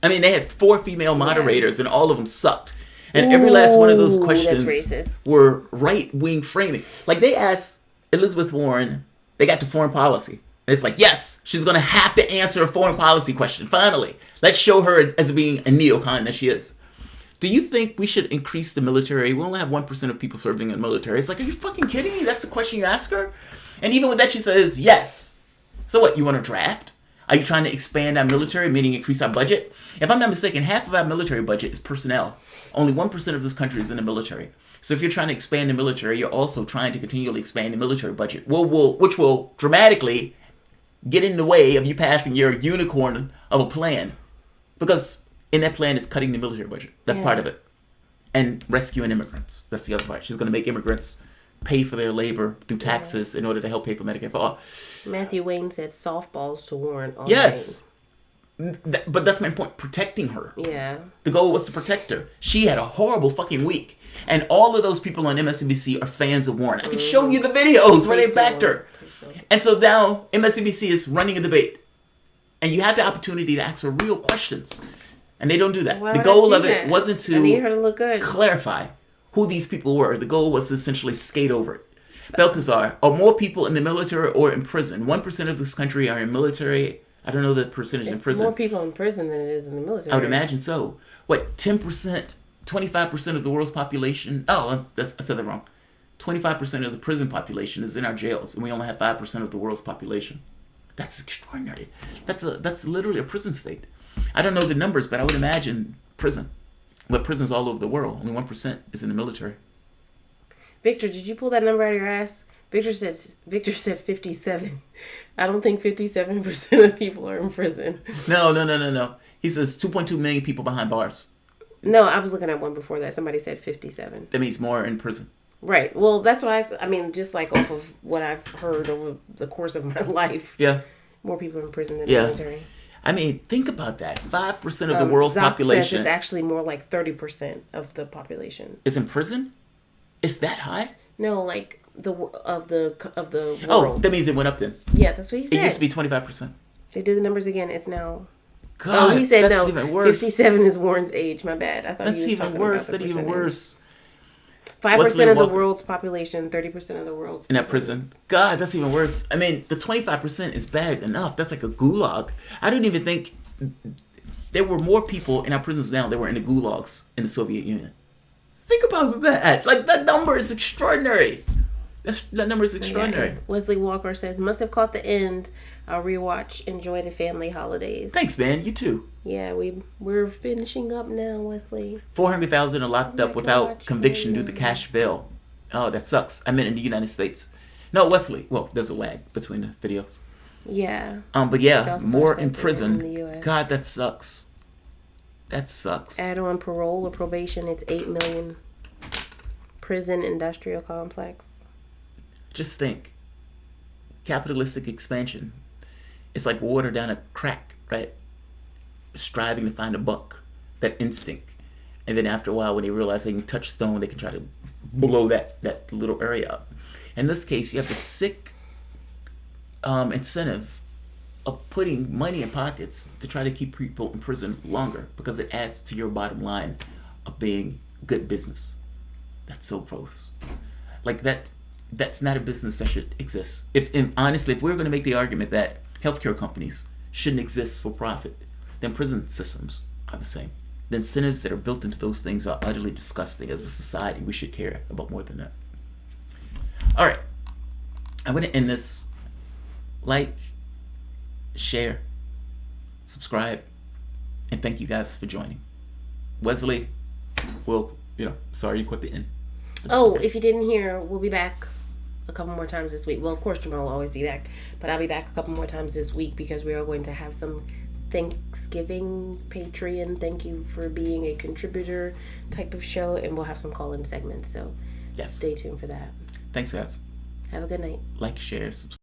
I mean, they had 4 female moderators and all of them sucked. And every last one of those questions were right-wing framing. Like they asked Elizabeth Warren, they got to foreign policy. And it's like, yes, she's going to have to answer a foreign policy question. Finally, let's show her as being a neocon that she is. Do you think we should increase the military? We only have 1% of people serving in the military. It's like, are you fucking kidding me? That's the question you ask her? And even with that, she says, yes. So what, you want to draft? Are you trying to expand our military, meaning increase our budget? If I'm not mistaken, half of our military budget is personnel. Only 1% of this country is in the military. So if you're trying to expand the military, you're also trying to continually expand the military budget, which will dramatically get in the way of you passing your unicorn of a plan. Because in that plan is cutting the military budget. That's part of it. and rescuing immigrants. That's the other part. She's going to make immigrants pay for their labor through taxes in order to help pay for Medicare for all. Matthew Wayne said softballs to Warren. Yes. But that's my point. Protecting her. Yeah. The goal was to protect her. She had a horrible fucking week. And all of those people on MSNBC are fans of Warren. I can show you the videos where they backed her. And so now MSNBC is running a debate. And you had the opportunity to ask her real questions. And they don't do that. The goal of it wasn't to I need her to look good. Clarify who these people were. The goal was to essentially skate over it. Balthazar, are more people in the military or in prison? 1% of this country are in military. I don't know the percentage in prison. It's more people in prison than it is in the military. I would imagine so. What, 10%, 25% of the world's population? Oh, I said that wrong. 25% of the prison population is in our jails, and we only have 5% of the world's population. That's extraordinary. That's literally a prison state. I don't know the numbers, but I would imagine prison. But prisons all over the world. Only 1% is in the military. Victor, did you pull that number out of your ass? Victor said 57. I don't think 57% of people are in prison. No. He says 2.2 million people behind bars. No, I was looking at one before that. Somebody said 57. That means more in prison. Right. Well, that's what I mean, just like off of what I've heard over the course of my life. Yeah. More people in prison than in the military. I mean, think about that. 5% of the world's population. Says it's actually more like 30% of the population is in prison. Is that high? No, like of the world. Oh, that means it went up then. Yeah, that's what he said. It used to be 25%. They did the numbers again. It's now. God, oh, he said that's no. Even worse. 57 is Warren's age. My bad. I thought that's he was even worse. That's even worse. 5% of the world's population, 30% of the world's in that prison. God, that's even worse. I mean, the 25% is bad enough. That's like a gulag. I don't even think there were more people in our prisons now that were in the gulags in the Soviet Union. Think about that. Like, that number is extraordinary. That number is extraordinary. Yeah. Wesley Walker says, must have caught the end. I'll rewatch. Enjoy the family holidays. Thanks, man. You too. Yeah, we're finishing up now, Wesley. 400,000 are locked up without conviction due to cash bail. Oh, that sucks. I meant in the United States. No, Wesley. Well, there's a lag between the videos. Yeah. But yeah, more in prison. In the US. God, that sucks. That sucks. Add on parole or probation, it's 8 million. Prison industrial complex. Just think. Capitalistic expansion. It's like water down a crack, right? Striving to find a buck. That instinct. And then after a while, when they realize they can touch stone, they can try to blow that little area up. In this case, you have the sick incentive of putting money in pockets to try to keep people in prison longer because it adds to your bottom line of being good business. That's so gross. Like that's not a business that should exist. Honestly, if we're going to make the argument that healthcare companies shouldn't exist for profit, then prison systems are the same. The incentives that are built into those things are utterly disgusting. As a society, we should care about more than that. All right. I'm going to end this. Like, share, subscribe, and thank you guys for joining. Wesley, well, sorry you quit the end. Oh, if you didn't hear, we'll be back a couple more times this week. Well, of course, Jamarl will always be back, but I'll be back a couple more times this week because we are going to have some Thanksgiving Patreon thank you for being a contributor type of show, and we'll have some call-in segments, so stay tuned for that. Thanks, guys. Have a good night. Like, share, subscribe.